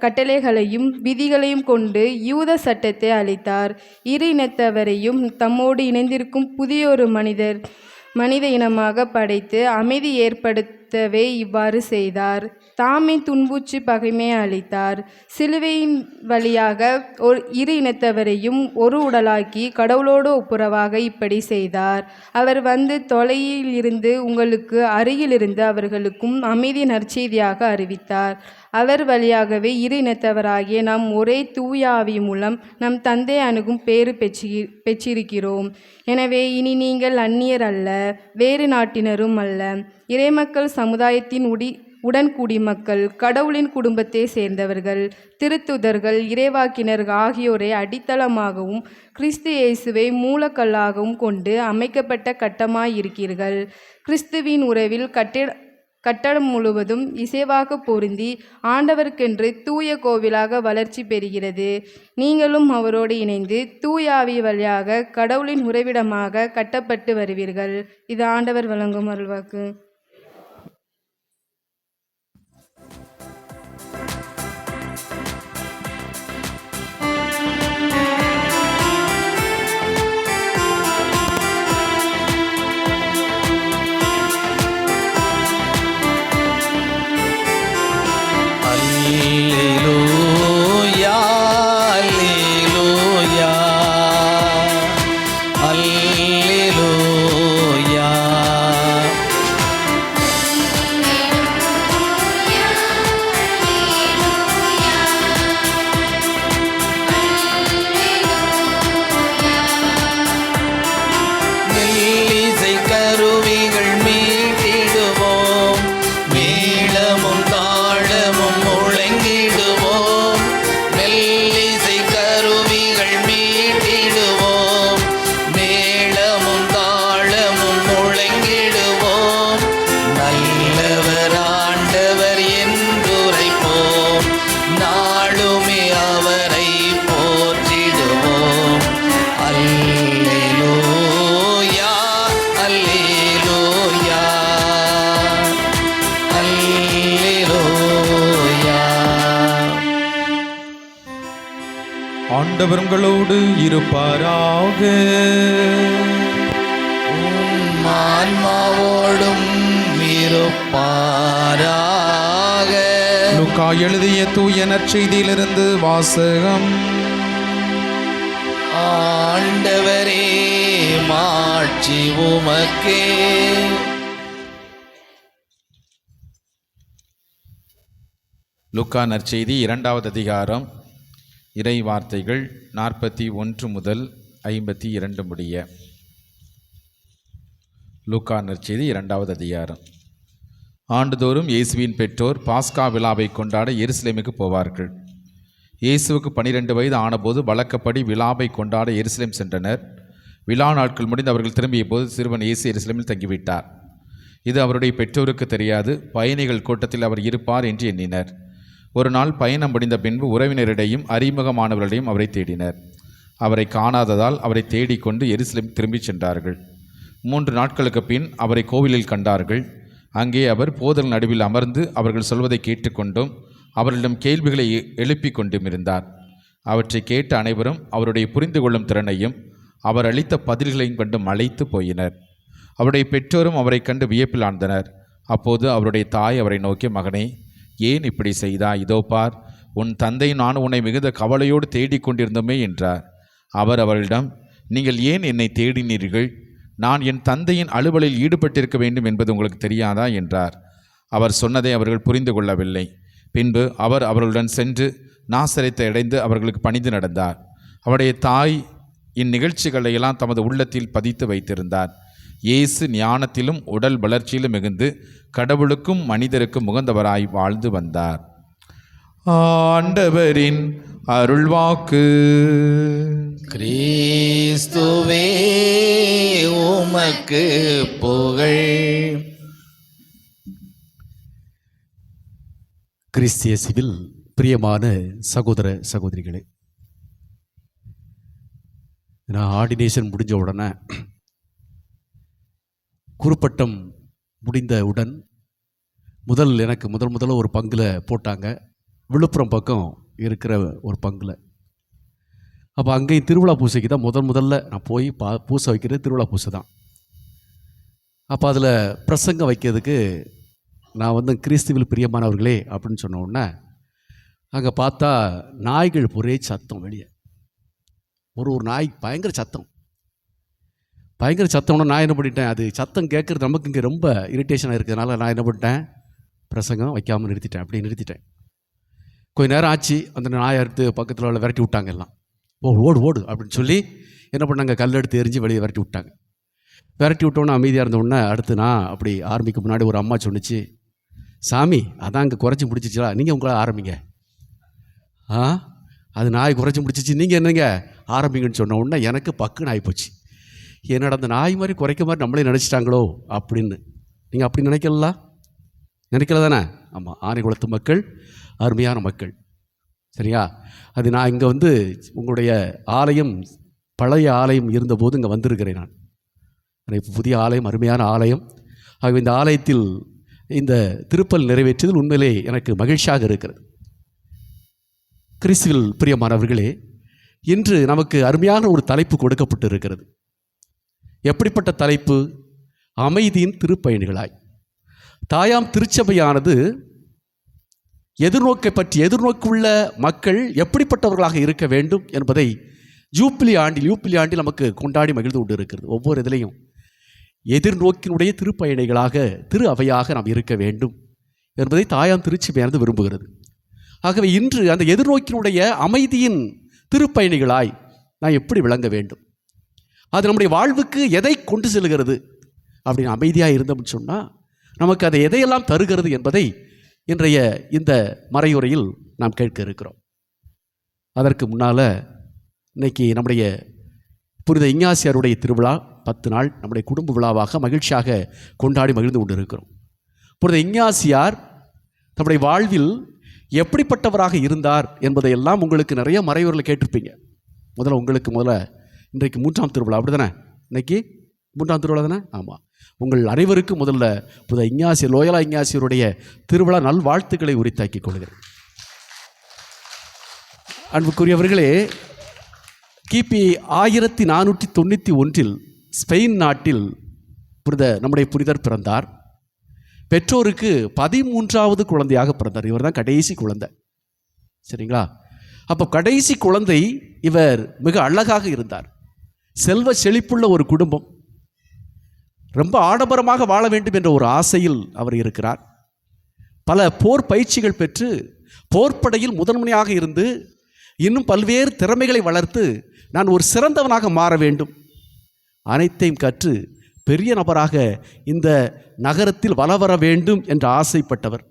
கட்டளைகளையும் விதிகளையும் கொண்டு யூத சட்டத்தை அளித்தார். இரு இனத்தவரையும் தம்மோடு இணைந்திருக்கும் புதியொரு மனித இனமாக படைத்து அமைதி ஏற்படுத்தவே இவ்வாறு செய்தார். தாமே துன்புற்று பகைமையை அளித்தார். சிலுவையின் வழியாக இரு இனத்தவரையும் ஒரு உடலாக்கி கடவுளோடு ஒப்புரவாக இப்படி செய்தார். அவர் வந்து தொலையில் இருந்து உங்களுக்கு அருகிலிருந்து அவர்களுக்கும் அமைதி நற்செய்தியாக அறிவித்தார். அவர் வழியாகவே இரு இனத்தவராகிய நாம் ஒரே தூய ஆவி மூலம் நம் தந்தை அணுகும் பேறு பெற்றிருக்கிறோம். எனவே இனி நீங்கள் அந்நியர் அல்ல, வேறு நாட்டினரும் அல்ல, இறைமக்கள் சமுதாயத்தின் உடன்குடிமக்கள், கடவுளின் குடும்பத்தை சேர்ந்தவர்கள், திருத்துதர்கள், இறைவாக்கினர்கள் ஆகியோரை அடித்தளமாகவும் கிறிஸ்து இயேசுவை மூலக்கல்லாகவும் கொண்டு அமைக்கப்பட்ட கட்டமாயிருக்கிறீர்கள். கிறிஸ்துவின் உறவில் கட்டடம் முழுவதும் இசைவாக பொருந்தி ஆண்டவருக்கென்று தூய கோவிலாக வளர்ச்சி பெறுகிறது. நீங்களும் அவரோடு இணைந்து தூய ஆவி வழியாக கடவுளின் உறைவிடமாக கட்டப்பட்டு வருவீர்கள். இது ஆண்டவர் வழங்கும் அருள்வாக்கு. ஆண்டவர் உங்களோடு இருப்பாராக. உம் ஆன்மாவோடும் இருப்பாராக. லூக்கா எழுதிய தூய நற்செய்தியிலிருந்து வாசகம். ஆண்டவரே மாட்சி உமக்கே. லூக்கா நற்செய்தி 2வது அதிகாரம், இறை வார்த்தைகள் 41 முதல் 52 முடிய. லூக்கா நற்செய்தி 2வது அதிகாரம். ஆண்டுதோறும் இயேசுவின் பெற்றோர் பாஸ்கா விழாவை கொண்டாட எருசலேமுக்கு போவார்கள். இயேசுவுக்கு 12 வயது ஆனபோது வழக்கப்படி விழாவை கொண்டாட எருசலேம் சென்றனர். விழா நாட்கள் முடிந்து அவர்கள் திரும்பிய போது சிறுவன் இயேசு எருசலேமில் தங்கிவிட்டார். இது அவருடைய பெற்றோருக்கு தெரியாது. பயணிகள் கூட்டத்தில் அவர் இருப்பார் என்று எண்ணினர். ஒரு நாள் பயணம் முடிந்த பின்பு உறவினரிடையும் அறிமுகமானவர்களிடையும் அவரை தேடினர். அவரை காணாததால் அவரை தேடிக்கொண்டு எருசலேம் திரும்பிச் சென்றார்கள். 3 நாட்களுக்கு பின் அவரை கோவிலில் கண்டார்கள். அங்கே அவர் போதல் நடுவில் அமர்ந்து அவர்கள் சொல்வதை கேட்டுக்கொண்டும் அவர்களிடம் கேள்விகளை எழுப்பி கொண்டும் இருந்தார். அவற்றை கேட்ட அனைவரும் அவருடைய புரிந்து கொள்ளும் திறனையும் அவர் அளித்த பதில்களையும் கண்டு மலைத்து போயினர். அவருடைய பெற்றோரும் அவரை கண்டு வியப்பில் ஆழ்ந்தனர். அப்போது அவருடைய தாய் அவரை நோக்கி, மகனே, ஏன் இப்படி செய்தாய்? இதோ பார், உன் தந்தை நான் உன்னை மிகுந்த கவலையோடு தேடிக்கொண்டிருந்தோமே என்றார். அவர் அவர்களிடம், நீங்கள் ஏன் என்னை தேடினீர்கள்? நான் என் தந்தையின் அலுவலில் ஈடுபட்டிருக்க வேண்டும் என்பது உங்களுக்கு தெரியாதா என்றார். அவர் சொன்னதை அவர்கள் புரிந்து கொள்ளவில்லை. பின்பு அவர் அவர்களுடன் சென்று நாசரேத்தை அடைந்து அவர்களுக்கு பணிந்து நடந்தார். அவருடைய தாய் இந்நிகழ்ச்சிகளை எல்லாம் தமது உள்ளத்தில் பதித்து வைத்திருந்தார். இயேசு ஞானத்திலும் உடல் வளர்ச்சியிலும் மிகுந்து கடவுளுக்கும் மனிதருக்கும் உகந்தவராய் வாழ்ந்து வந்தார். ஆண்டவரின் அருள்வாக்கு. கிறிஸ்துவே உமக்கு புகழ். கிறிஸ்தியேசுவில் பிரியமான சகோதர சகோதரிகளே, நான் ஆர்டினேஷன் முடிஞ்ச உடனே, குருப்பட்டம் முடிந்தவுடன் எனக்கு முதல்ல ஒரு பங்கில் போட்டாங்க, விழுப்புரம் பக்கம் இருக்கிற ஒரு பங்கில். அப்போ அங்கேயும் திருவிழா பூசைக்கு தான் முதல்ல நான் போய் பூசை வைக்கிறது திருவிழா பூசை தான். அப்போ அதில் பிரசங்கம் வைக்கிறதுக்கு நான் கிறிஸ்துவில் பிரியமானவர்களே அப்படின்னு சொன்ன உடனே அங்கே பார்த்தா நாய்கள் ஒரே சத்தம். வெளியே ஒரு நாய் பயங்கர சத்தம்னா நான் என்ன பண்ணிட்டேன், அது சத்தம் கேட்குறது நமக்கு இங்கே ரொம்ப இரிட்டேஷனாக இருக்கிறதுனால நான் என்ன பண்ணிட்டேன், பிரசங்கம் வைக்காமல் நிறுத்திட்டேன். கொஞ்ச நேரம் ஆச்சு, அந்த நாயை எடுத்து பக்கத்தில் உள்ள விரட்டி விட்டாங்க. எல்லாம் ஓடு அப்படின்னு சொல்லி என்ன பண்ணாங்க, கல் எடுத்து எரிஞ்சு வெளியே விரட்டி விட்டாங்க. விரட்டி விட்டோன்னே அமைதியாக இருந்தோடனே அடுத்து நான் அப்படி ஆரம்பிக்க முன்னாடி ஒரு அம்மா சொன்னிச்சு, சாமி அதான் அங்கே குறைச்சி முடிச்சிச்சா, நீங்கள் உங்களை ஆரம்பிங்க. அது நாய் குறைச்சி முடிச்சிச்சு, நீங்கள் என்னங்க ஆரம்பிங்கன்னு சொன்ன உடனே எனக்கு பக்குன்னு ஆகிப்போச்சு. என்னோட அந்த நாய் மாதிரி குறைக்க மாதிரி நம்மளே நினச்சிட்டாங்களோ அப்படின்னு. நீங்கள் அப்படி நினைக்கல தானே? ஆமாம், ஆனைக்குளத்து மக்கள் அருமையான மக்கள், சரியா? அது நான் இங்கே உங்களுடைய ஆலயம், பழைய ஆலயம் இருந்தபோது இங்கே வந்திருக்கிறேன். நான் இப்போ புதிய ஆலயம், அருமையான ஆலயம். ஆகவே இந்த ஆலயத்தில் இந்த திருப்பல் நிறைவேற்றுதல் உண்மையிலே எனக்கு மகிழ்ச்சியாக இருக்கிறது. கிறிஸ்துவில் பிரியமானவர்களே, இன்று நமக்கு அருமையான ஒரு தலைப்பு கொடுக்கப்பட்டு இருக்கிறது. எப்படிப்பட்ட தலைப்பு? அமைதியின் திருப்பயணிகளாய். தாயாம் திருச்சபையானது எதிர்நோக்குள்ள மக்கள் எப்படிப்பட்டவர்களாக இருக்க வேண்டும் என்பதை யூப்பிலி ஆண்டில் நமக்கு கொண்டாடி மகிழ்ந்து கொண்டு இருக்கிறது. ஒவ்வொரு இதிலையும் எதிர்நோக்கினுடைய திருப்பயணிகளாக, திரு அவையாக நாம் இருக்க வேண்டும் என்பதை தாயாம் திருச்சபையானது விரும்புகிறது. ஆகவே இன்று அந்த எதிர்நோக்கினுடைய அமைதியின் திருப்பயணிகளாய் நாம் எப்படி விளங்க வேண்டும், அது நம்முடைய வாழ்வுக்கு எதை கொண்டு செல்கிறது அப்படின்னு அமைதியாக இருந்தோம்னு சொன்னால் நமக்கு அதை எதையெல்லாம் தருகிறது என்பதை இன்றைய இந்த மறையுரையில் நாம் கேட்க இருக்கிறோம். அதற்கு முன்னால் இன்னைக்கு நம்முடைய புனித இஞ்ஞாசியாருடைய திருவிழா 10 நாள் நம்முடைய குடும்ப விழாவாக மகிழ்ச்சியாக கொண்டாடி மகிழ்ந்து கொண்டு இருக்கிறோம். புனித இஞ்ஞாசியார் நம்முடைய வாழ்வில் எப்படிப்பட்டவராக இருந்தார் என்பதையெல்லாம் உங்களுக்கு நிறைய மறையுரையில் கேட்டிருப்பீங்க. முதல்ல இன்றைக்கு 3ஆம் திருவிழா, அப்படி தானே? இன்னைக்கு 3ஆம் திருவிழா தானே? ஆமாம். உங்கள் அனைவருக்கும் முதல்ல புனித இஞ்ஞாசியார், லோயலா இஞ்ஞாசியாருடைய திருவிழா நல்வாழ்த்துக்களை உரித்தாக்கிக் கொள்கிறேன். அன்புக்குரியவர்களே, கிபி 1491 ஸ்பெயின் நாட்டில் நம்முடைய புனிதர் பிறந்தார். பெற்றோருக்கு 13வது குழந்தையாக பிறந்தார். இவர் தான் கடைசி குழந்தை. சரிங்களா? அப்போ கடைசி குழந்தை இவர் மிக அழகாக இருந்தார். செல்வ செழிப்புள்ள ஒரு குடும்பம், ரொம்ப ஆடம்பரமாக வாழ வேண்டும் என்ற ஒரு ஆசையில் அவர் இருக்கிறார். பல போர் பயிற்சிகள் பெற்று போர்ப்படையில் முதன்மையாக இருந்து இன்னும் பல்வேறு திறமைகளை வளர்த்து நான் ஒரு சிறந்தவனாக மாற வேண்டும், அனைத்தையும் கற்று பெரிய நபராக இந்த நகரத்தில் வலம் வர வேண்டும் என்று ஆசைப்பட்டவர்.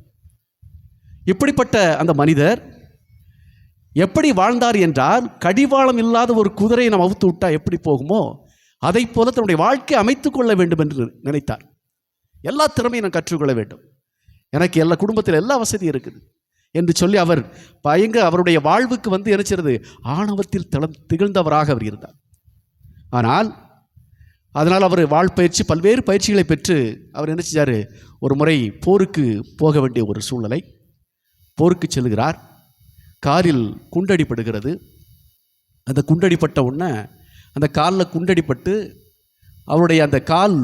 இப்படிப்பட்ட அந்த மனிதர் எப்படி வாழ்ந்தார் என்றால், கடிவாளம் இல்லாத ஒரு குதிரையை நாம் அவுத்து விட்டால் எப்படி போகுமோ அதை போல தன்னுடைய வாழ்க்கையை அமைத்து கொள்ள வேண்டும் என்று நினைத்தார். எல்லா திறமையும் நான் கற்றுக்கொள்ள வேண்டும், எனக்கு எல்லா குடும்பத்தில் எல்லா வசதியும் இருக்குது என்று சொல்லி அவர் அவருடைய வாழ்வுக்கு நினைச்சிருது ஆணவத்தில் திகழ்ந்தவராக அவர் இருந்தார். ஆனால் அதனால் அவர் வாழ்பயிற்சி பல்வேறு பயிற்சிகளை பெற்று அவர் என்ன செஞ்சார், ஒரு முறை போருக்கு போக வேண்டிய ஒரு சூழ்நிலை. போருக்கு செல்கிறார். காலில் குண்டடிப்படுகிறது. அந்த குண்டடிப்பட்ட உடனே அந்த காலில் குண்டடிப்பட்டு அவருடைய அந்த கால்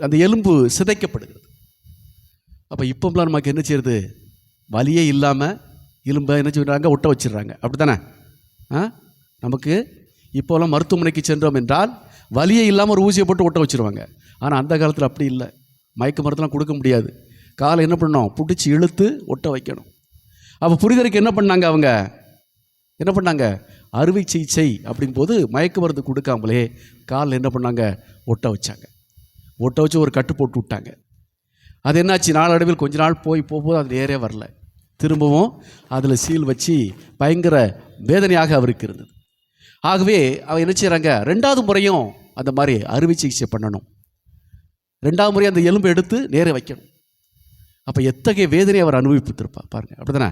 அந்த எலும்பு சிதைக்கப்படுகிறது. அப்போ இப்போம்லாம் நமக்கு என்ன செய்யுது, வலியே இல்லாமல் எலும்பை என்ன செய்கிறாங்க, ஒட்ட வச்சிடுறாங்க. அப்படி தானே? நமக்கு இப்போலாம் மருத்துவமனைக்கு சென்றோம் என்றால் வலியே இல்லாமல் ஒரு ஊசியை போட்டு ஒட்ட வச்சுருவாங்க. ஆனால் அந்த காலத்தில் அப்படி இல்லை. மயக்க மருத்துவம் கொடுக்க முடியாது. காலை என்ன பண்ணணும், பிடிச்சி இழுத்து ஒட்ட வைக்கணும். அப்போ புரிதலுக்கு என்ன பண்ணாங்க, அவங்க என்ன பண்ணாங்க, அறுவை சிகிச்சை அப்படிங்கும்போது மயக்க மருந்து கொடுக்காமலே காலில் என்ன பண்ணாங்க, ஒட்ட வச்சாங்க. ஒட்ட வச்சு ஒரு கட்டு போட்டு விட்டாங்க. அது என்னாச்சு, நாளடைவில் கொஞ்ச நாள் போகும்போது அது நேரே வரல. திரும்பவும் அதில் சீல் வச்சு பயங்கர வேதனையாக அவருக்கு இருந்தது. ஆகவே அவர் என்ன செய்கிறாங்க, 2வது முறையும் அந்த மாதிரி அறுவை சிகிச்சை பண்ணணும். 2வது முறை அந்த எலும்பை எடுத்து நேரே வைக்கணும். அப்போ எத்தகைய வேதனை அவர் அனுபவித்திருப்பார் பாருங்கள். அப்படி தானே?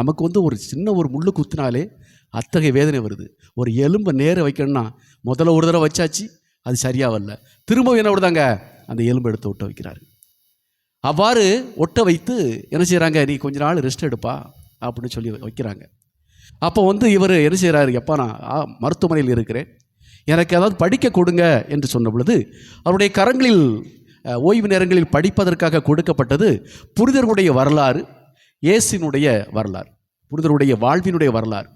நமக்கு ஒரு சின்ன ஒரு முள்ளு குத்தினாலே அத்தகைய வேதனை வருது. ஒரு எலும்பை நேர வைக்கணும்னா முதல்ல ஒரு தடவை வச்சாச்சு, அது சரியாக வரல, திரும்பவும் என்ன விடுதாங்க, அந்த எலும்பை எடுத்து ஒட்ட வைக்கிறாரு. அவ்வாறு ஒட்ட வைத்து என்ன செய்கிறாங்க, நீ கொஞ்ச நாள் ரெஸ்ட் எடுப்பா அப்படின்னு சொல்லி வைக்கிறாங்க. அப்போ இவர் என்ன செய்கிறாரு, எப்போ நான் மருத்துவமனையில் இருக்கிறேன், எனக்கு ஏதாவது படிக்க கொடுங்க என்று சொன்ன பொழுது அவருடைய கரங்களில் ஓய்வு நேரங்களில் படிப்பதற்காக கொடுக்கப்பட்டது புனிதர்களுடைய வரலாறு, இயேசுவினுடைய வரலாறு, புனிதருடைய வாழ்வினுடைய வரலாறு,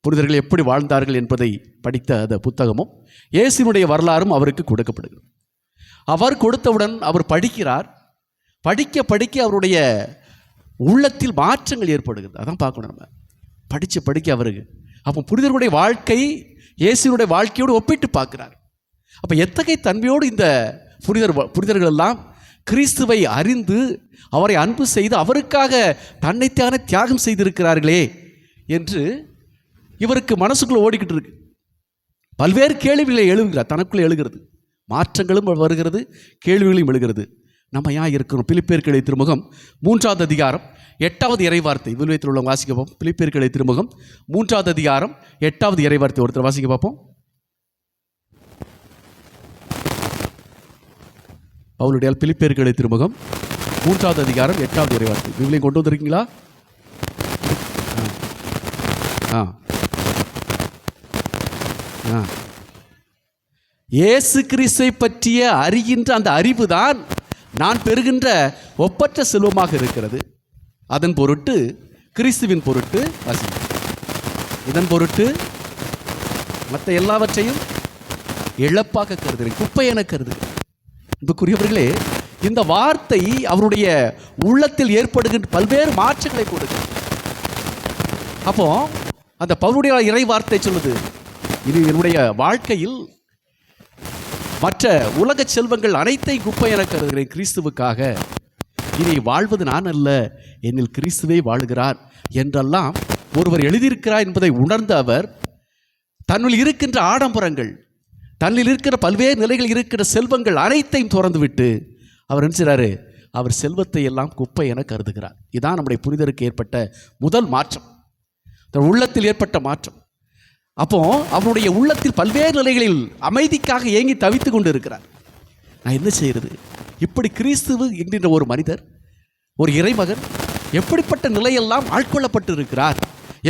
புனிதர்கள் எப்படி வாழ்ந்தார்கள் என்பதை படித்த அந்த புத்தகமும் இயேசுவினுடைய வரலாறும் அவருக்கு கொடுக்கப்படுகிறது. அவர் கொடுத்தவுடன் அவர் படிக்கிறார். படிக்க படிக்க அவருடைய உள்ளத்தில் மாற்றங்கள் ஏற்படுகிறது. அதான் பார்க்கணும் நம்ம, படிக்க அவருக்கு. அப்போ புனிதர்களுடைய வாழ்க்கை இயேசுவினுடைய வாழ்க்கையோடு ஒப்பிட்டு பார்க்கிறார். அப்போ எத்தகைய தன்மையோடு இந்த புனிதர்கள் எல்லாம் கிறிஸ்துவை அறிந்து அவரை அன்பு செய்து அவருக்காக தன்னைத்தானே தியாகம் செய்திருக்கிறார்களே என்று இவருக்கு மனசுக்குள்ளே ஓடிக்கிட்டு இருக்கு. பல்வேறு கேள்விகளை எழுதுகிறார், தனக்குள்ளே எழுகிறது. மாற்றங்களும் வருகிறது, கேள்விகளையும் எழுகிறது. நம்ம ஏன் இருக்கிறோம்? பிலிப்பியர்களை திருமுகம் 3வது அதிகாரம் 8வது இறைவார்த்தை வில்வத்தில் உள்ள வாசிக்க பார்ப்போம். பிலிப்பியர்களை திருமுகம் 3வது அதிகாரம் 8வது இறைவார்த்தை ஒருத்தர் வாசிக்க பார்ப்போம். பவுலுடைய பிலிப்பியர்களை திருமுகம் 3வது அதிகாரம் 8வது இறைவார்த்தை விவிலியம் கொண்டு வந்திருக்கீங்களா? இயேசு கிறிஸ்துவை பற்றிய அறிகின்ற அந்த அறிவு தான் நான் பெறுகின்ற ஒப்பற்ற செல்வமாக இருக்கிறது. அதன் பொருட்டு கிறிஸ்துவின் பொருட்டு இதன் பொருட்டு மற்ற எல்லாவற்றையும் இழப்பாக கருதுகிறேன், குப்பை என கருதுகிறேன். அன்புக்குரியவர்களே, இந்த வார்த்தை அவருடைய உள்ளத்தில் ஏற்படுகின்ற பல்வேறு மாற்றங்களை கொடுக்கிறது. அப்போ அந்த பவுலுடைய இறை வார்த்தை சொல்லுது, இது என்னுடைய வாழ்க்கையில் மற்ற உலக செல்வங்கள் அனைத்தையும் குப்பை என கருதுகிறேன் கிறிஸ்துவுக்காக. இனி வாழ்வது நான் அல்ல, என்னில் கிறிஸ்துவே வாழுகிறார் என்றெல்லாம் ஒருவர் எழுதியிருக்கிறார் என்பதை உணர்ந்த அவர் தன்னில் இருக்கின்ற ஆடம்பரங்கள், தன்னில் இருக்கிற பல்வேறு நிலைகள் இருக்கிற செல்வங்கள் அனைத்தையும் திறந்து விட்டு அவர் நினைச்சாரு, அவர் செல்வத்தை எல்லாம் குப்பை என கருதுகிறார். இதுதான் நம்முடைய புனிதருக்கு ஏற்பட்ட முதல் மாற்றம், உள்ளத்தில் ஏற்பட்ட மாற்றம். அப்போ அவருடைய உள்ளத்தில் பல்வேறு நிலைகளில் அமைதிக்காக ஏங்கி தவித்து கொண்டு இருக்கிறார். நான் என்ன செய்கிறது? இப்படி கிறிஸ்துவு என்கின்ற ஒரு மனிதர், ஒரு இறைமகன் எப்படிப்பட்ட நிலையெல்லாம் ஆட்கொள்ளப்பட்டு இருக்கிறார்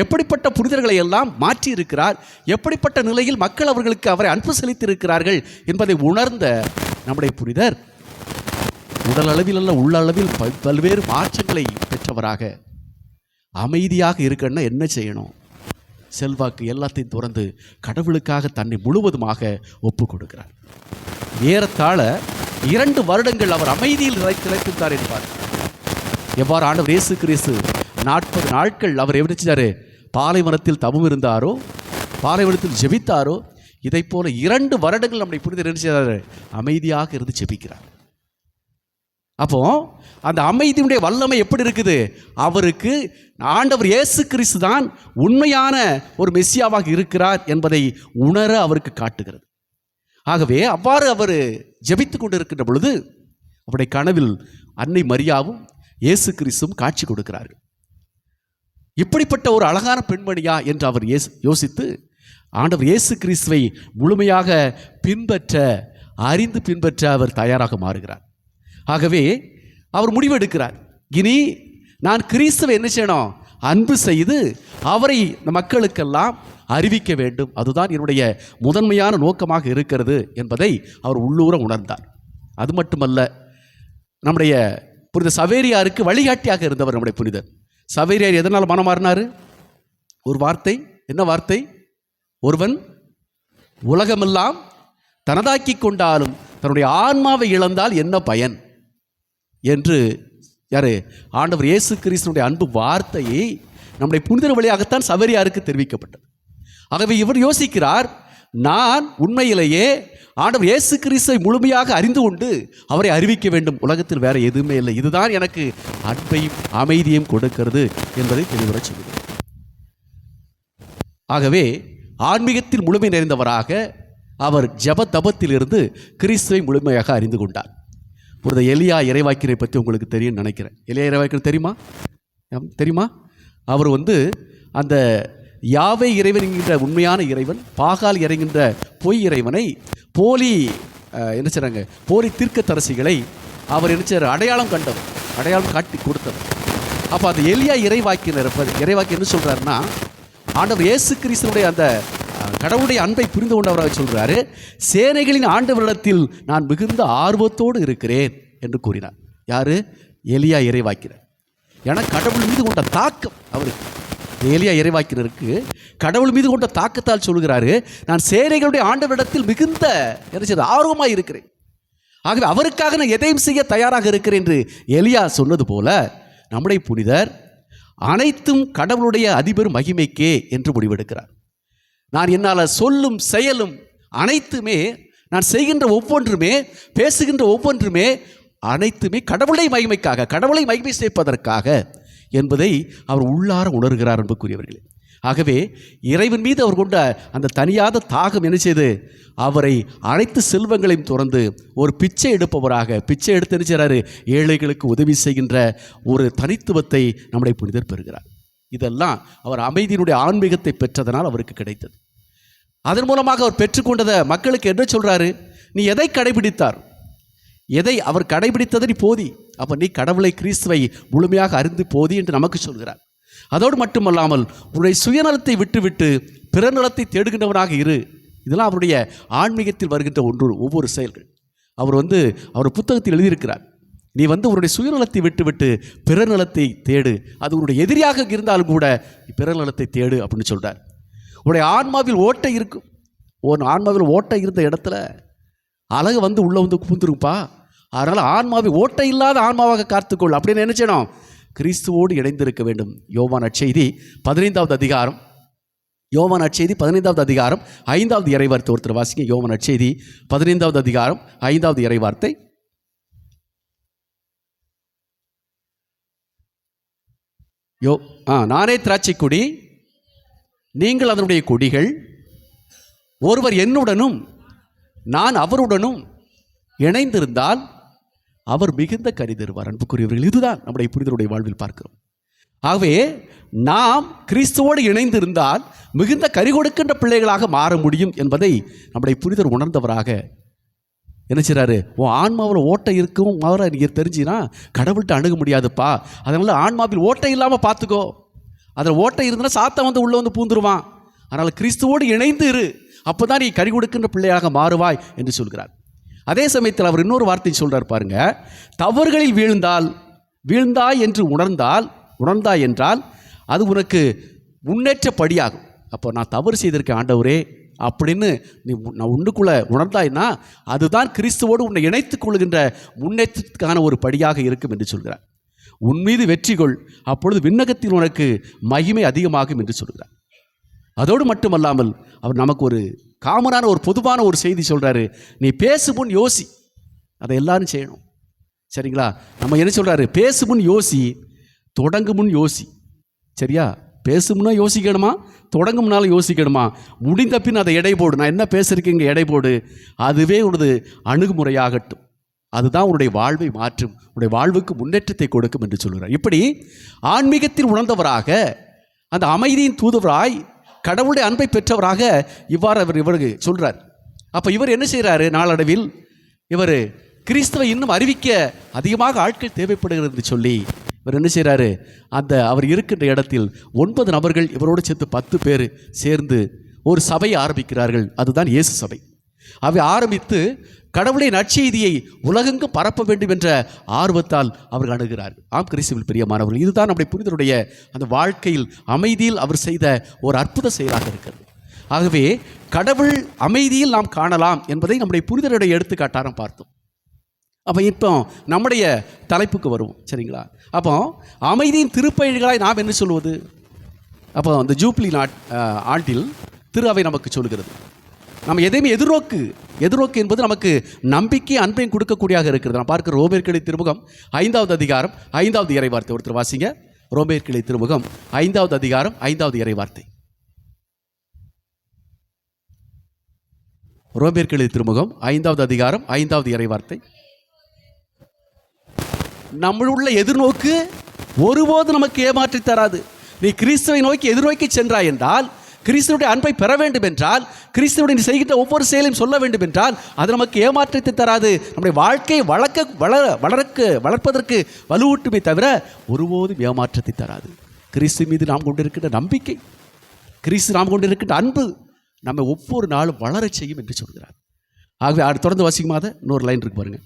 எப்படிப்பட்ட புனிதர்களை எல்லாம் மாற்றி இருக்கிறார், எப்படிப்பட்ட நிலையில் மக்கள் அவர்களுக்கு அவரை அன்பு செலுத்தியிருக்கிறார்கள் என்பதை உணர்ந்த நம்முடைய புனிதர் உடல் அளவில் அல்ல உள்ளளவில் பல்வேறு மாற்றங்களை பெற்றவராக அமைதியாக இருக்கணும்னா என்ன செய்யணும்? செல்வாக்கு எல்லாத்தையும் துறந்து கடவுளுக்காக தன்னை முழுவதுமாக ஒப்பு கொடுக்கிறார். ஏறத்தாழ 2 வருடங்கள் அவர் அமைதியில் திளைத்திருந்தார் என்பார். எவ்வாறு ஆண்டவர் இயேசு கிறிஸ்து 40 நாட்கள் அவர் எப்படி செஞ்சாரு? பாலைவனத்தில் தவம் இருந்தாரோ, பாலைவனத்தில் ஜெபித்தாரோ, இதை போல 2 வருடங்கள் நம்முடைய புனிதர் என்ன செய்தார்? அமைதியாக இருந்து ஜெபிக்கிறார். அப்போ அந்த அமைதியுடைய வல்லமை எப்படி இருக்குது? அவருக்கு ஆண்டவர் இயேசு கிறிஸ்து தான் உண்மையான ஒரு மெசியாவாக இருக்கிறார் என்பதை உணர அவருக்கு காட்டுகிறது. ஆகவே அவ்வாறு அவர் ஜெபித்து கொண்டு இருக்கின்ற பொழுது அவருடைய கனவில் அன்னை மரியாவும் இயேசு கிறிஸ்துவும் காட்சி கொடுக்கிறார்கள். இப்படிப்பட்ட ஒரு அழகான பெண்மணியா என்று அவர் யோசித்து ஆண்டவர் இயேசு கிறிஸ்துவை முழுமையாக அறிந்து பின்பற்ற அவர் தயாராக மாறுகிறார். ஆகவே அவர் முடிவெடுக்கிறார், இனி நான் கிறிஸ்துவை என்ன செய்யணும்? அன்பு செய்து அவரை இந்த மக்களுக்கெல்லாம் அறிவிக்க வேண்டும். அதுதான் என்னுடைய முதன்மையான நோக்கமாக இருக்கிறது என்பதை அவர் உள்ளூர உணர்ந்தார். அது மட்டுமல்ல, நம்முடைய புனித சவேரியாருக்கு வழிகாட்டியாக இருந்தவர் நம்முடைய புனிதர் சவேரியார். எதனால் மனம் மாறினார்? ஒரு வார்த்தை. என்ன வார்த்தை? ஒருவன் உலகமெல்லாம் தனதாக்கி கொண்டாலும் தன்னுடைய ஆன்மாவை இழந்தால் என்ன பயன் என்று யாரு? ஆண்டவர் இயேசு கிறிஸ்துவினுடைய அன்பு வார்த்தையை நம்முடைய புனிதர் வழியாகத்தான் சவேரியாருக்கு தெரிவிக்கப்பட்டது. ஆகவே இவர் யோசிக்கிறார், நான் உண்மையிலேயே ஆண்டவர் இயேசு கிறிஸ்துவை முழுமையாக அறிந்து கொண்டு அவரை அறிவிக்க வேண்டும். உலகத்தில் வேற எதுவுமே இல்லை. இதுதான் எனக்கு அன்பையும் அமைதியையும் கொடுக்கிறது என்பதை தெளிவுற சொல்லுகிறார். ஆகவே ஆன்மீகத்தில் முழுமை நிறைந்தவராக அவர் ஜப தபத்திலிருந்து கிறிஸ்துவை முழுமையாக அறிந்து கொண்டார். புனித எலியா இறைவாக்கினை பற்றி உங்களுக்கு தெரியும் நினைக்கிறேன். எலியா இறைவாக்கினர் தெரியுமா? அவர் அந்த யாவே இறைவன் என்கின்ற உண்மையான இறைவன், பாகால் இறைகின்ற பொய் இறைவனை, போலி என்ன செய்றாங்க, போலி தீர்க்கதரிசிகளை அவர் என்ன செய்றார்? அடையாளம் காட்டி கொடுத்தவர். அப்போ அந்த எலியா இறைவாக்கினர் என்ன சொல்கிறாருன்னா, ஆண்டவர் இயேசு கிறிஸ்துனுடைய அந்த கடவுளுடைய அன்பை புரிந்து கொண்டவராக சொல்கிறாரு, சேனைகளின் ஆண்டவரிடத்தில் நான் மிகுந்த ஆர்வத்தோடு இருக்கிறேன் என்று கூறினார். யாரு? எலியா இறைவாக்கினர். ஏன்னா கடவுள் மீது கொண்ட தாக்கம் அவருக்கு, எலியா இறைவாக்கினருக்கு கடவுள் மீது கொண்ட தாக்கத்தால் சொல்கிறாரு, நான் சேனைகளுடைய ஆண்டவரிடத்தில் மிகுந்த ஆர்வமாக இருக்கிறேன். ஆகவே அவருக்காக நான் எதையும் செய்ய தயாராக இருக்கிறேன் என்று எலியா சொன்னது போல நம்முடைய புனிதர் அனைத்தும் கடவுளுடைய அதிபர் மகிமைக்கே என்று முடிவெடுக்கிறார். நான் என்னால் சொல்லும் செயலும் அனைத்துமே, நான் செய்கின்ற ஒவ்வொன்றுமே, பேசுகின்ற ஒவ்வொன்றுமே அனைத்துமே கடவுளை மகிமைக்காக, கடவுளை மகிமை சேர்ப்பதற்காக என்பதை அவர் உள்ளார உணர்கிறார் என்பதுக்குரியவர்களே. ஆகவே இறைவன் மீது அவர் கொண்ட அந்த தனியாத தாகம் என்ன செய்து அவரை அனைத்து செல்வங்களையும் துறந்து ஒரு பிச்சை எடுப்பவராக, பிச்சை எடுத்து என்ன செய்கிறாரு? ஏழைகளுக்கு உதவி செய்கின்ற ஒரு தனித்துவத்தை நம்முடைய புனிதர் பெறுகிறார். இதெல்லாம் அவர் அமைதியினுடைய ஆன்மீகத்தை பெற்றதனால் அவருக்கு கிடைத்தது. அதன் மூலமாக அவர் பெற்றுக்கொண்டதை மக்களுக்கு என்ன சொல்கிறாரு? நீ எதை கடைபிடித்தார்? எதை அவர் கடைபிடித்ததை நீ போதி. அப்போ நீ கடவுளை, கிறிஸ்துவை முழுமையாக அறிந்து போதி என்று நமக்கு சொல்கிறார். அதோடு மட்டுமல்லாமல் உன்னுடைய சுயநலத்தை விட்டுவிட்டு பிறநலத்தை தேடுகின்றவனாக இரு. இதெல்லாம் அவருடைய ஆன்மீகத்தில் வருகின்ற ஒவ்வொரு செயல்கள். அவர் அவர் புத்தகத்தில் எழுதியிருக்கிறார், நீ உன்னுடைய சுயநலத்தை விட்டுவிட்டு பிறநலத்தை தேடு. அது உன்னுடைய எதிரியாக இருந்தாலும் கூட பிறநலத்தை தேடு அப்படின்னு சொல்கிறார். உன்னுடைய ஆன்மாவில் ஓட்டை இருக்கும். ஆன்மாவில் ஓட்டை இருந்த இடத்துல அழகு உள்ளே புகுந்துருப்பா. அதனால் ஆன்மாவை ஓட்டை இல்லாத ஆன்மாவாக காத்துக்கொள். அப்படின்னு என்ன செய்யணும்? கிறிஸ்துவோடு இணைந்திருக்க வேண்டும். யோவான் நற்செய்தி 15வது அதிகாரம், யோவான் நற்செய்தி 15வது அதிகாரம் 5வது இறைவார்த்தை ஒருத்தர் வாசிங்க. யோவான் நற்செய்தி 15வது அதிகாரம் 5வது இறைவார்த்தை. நானே திராட்சை கொடி, நீங்கள் அதனுடைய கொடிகள். ஒருவர் என்னுடனும் நான் அவருடனும் இணைந்திருந்தால் அவர் மிகுந்த கனி தருவார். அன்புக்குரியவர்கள், இதுதான் நம்முடைய புனிதருடைய வாழ்வில் பார்க்கிறோம். ஆகவே நாம் கிறிஸ்துவோடு இணைந்திருந்தால் மிகுந்த கனி கொடுக்கின்ற பிள்ளைகளாக மாற முடியும் என்பதை நம்முடைய புனிதர் உணர்ந்தவராக என்ன செய்றாரு? ஆன்மாவில் ஓட்டை இருக்கும் மாற நீங்கள் தெரிஞ்சினா கடவுள்கிட்ட அணுக முடியாதுப்பா. அதனால ஆன்மாவில் ஓட்டை இல்லாமல் பார்த்துக்கோ. அதில் ஓட்டை இருந்ததுன்னா சாத்தான் வந்து உள்ளே வந்து பூந்துருவான். அதனால் கிறிஸ்துவோடு இணைந்து இரு, அப்போ தான் நீ கனி கொடுக்கின்ற பிள்ளையாக மாறுவாய் என்று சொல்கிறார். அதே சமயத்தில் அவர் இன்னொரு வார்த்தை சொல்கிறார் பாருங்க, தவறுகளில் வீழ்ந்தாய் என்று உணர்ந்தாய் என்றால் அது உனக்கு முன்னேற்ற படியாகும். அப்போ நான் தவறு செய்திருக்கேன் ஆண்டவரே அப்படின்னு நான் உன்னுக்குள்ளே உணர்ந்தாய்னா அதுதான் கிறிஸ்துவோடு உன்னை இணைத்துக் கொள்கின்ற முன்னேற்றத்துக்கான ஒரு படியாக இருக்கும் என்று சொல்கிறார். உன் மீது வெற்றி கொள், அப்பொழுது விண்ணகத்தில் உனக்கு மகிமை அதிகமாகும் என்று சொல்கிறார். அதோடு மட்டுமல்லாமல் அவர் நமக்கு ஒரு காமனான ஒரு பொதுவான ஒரு செய்தி சொல்கிறாரு, நீ பேசு முன் யோசி. அதை எல்லாரும் செய்யணும், சரிங்களா? நம்ம என்ன சொல்கிறாரு, பேசு முன் யோசி, தொடங்கு முன் யோசி. சரியா? பேசுமுன்னா யோசிக்கணுமா, தொடங்கும்னாலும் யோசிக்கணுமா, முடிந்த பின் அதை எடை போடு. நான் என்ன பேசுறேங்க எடை போடு, அதுவே உனது அணுகுமுறையாகட்டும். அதுதான் உன்னுடைய வாழ்வை மாற்றும், உன்னுடைய வாழ்வுக்கு முன்னேற்றத்தை கொடுக்கும் என்று சொல்கிறார். இப்படி ஆன்மீகத்தில் உணர்ந்தவராக, அந்த அமைதியின் தூதுவராய், கடவுளுடைய அன்பை பெற்றவராக இவ்வாறு இவருக்கு சொல்கிறார். அப்போ இவர் என்ன செய்கிறாரு, நாளடைவில் இவர் கிறிஸ்துவை இன்னும் அறிவிக்க அதிகமாக ஆட்கள் தேவைப்படுகிறது என்று சொல்லி இவர் என்ன செய்கிறாரு, அவர் இருக்கின்ற இடத்தில் 9 நபர்கள் இவரோடு சேர்த்து 10 பேர் சேர்ந்து ஒரு சபையை ஆரம்பிக்கிறார்கள். அதுதான் இயேசு சபை. அவை ஆரம்பித்து கடவுளை நற்செய்தியை உலகெங்கும் பரப்ப வேண்டும் என்ற ஆர்வத்தால் அவர்கள் அணுகிறார்கள். ஆம் கிறிஸ்துவில் பிரியமானவர்கள், இதுதான் நம்முடைய புனிதருடைய அந்த வாழ்க்கையில் அமைதியில் அவர் செய்த ஒரு அற்புத செயலாக இருக்கிறது. ஆகவே கடவுள் அமைதியில் நாம் காணலாம் என்பதை நம்முடைய புனிதருடைய எடுத்துக்காட்டார பார்த்தோம். அப்போ இப்போ நம்முடைய தலைப்புக்கு வருவோம், சரிங்களா? அப்போ அமைதியின் திருப்பயணிகளாய் நாம் என்ன சொல்வது? அப்போ அந்த ஜூப்ளி ஆண்டில் திரு அவை நமக்கு சொல்கிறது, நம்ம எதையுமே எதிர்நோக்கு என்பது நமக்கு நம்பிக்கை அன்பையும் கொடுக்கக்கூடியதாக இருக்கிறது. நான் பார்க்கிற ரோமேற்கிளை திருமுகம் 5வது அதிகாரம் 5வது இறைவார்த்தை. ஒருத்தர் வாசிங்க, ரோமேற்கிளை திருமுகம் 5வது அதிகாரம் 5வது இறைவார்த்தை. ரோமேற்கிளை திருமுகம் 5வது அதிகாரம் 5வது இறைவார்த்தை. நம்மளுள்ள எதிர்நோக்கு ஒருபோது நமக்கு ஏமாற்றி தராது. நீ கிறிஸ்துவை நோக்கி எதிர்நோக்கி சென்றாய் என்றால், கிறிஸ்துவுடைய அன்பை பெற வேண்டும் என்றால், கிறிஸ்துவுடைய நீ செய்கின்ற ஒவ்வொரு செயலையும் சொல்ல வேண்டும் என்றால் அது நமக்கு ஏமாற்றத்தை தராது. நம்முடைய வாழ்க்கையை வளர்ப்பதற்கு வலுவூட்டுமே தவிர ஒருபோதும் ஏமாற்றத்தை தராது. கிறிஸ்து மீது நாம் கொண்டிருக்கின்ற நம்பிக்கை, கிறிஸ்து நாம் கொண்டிருக்கின்ற அன்பு நம்மை ஒவ்வொரு நாளும் வளரச் செய்யும் என்று சொல்கிறார். ஆகவே தொடர்ந்து வாசிக்குமாத இன்னொரு லைன் இருக்கு பாருங்க,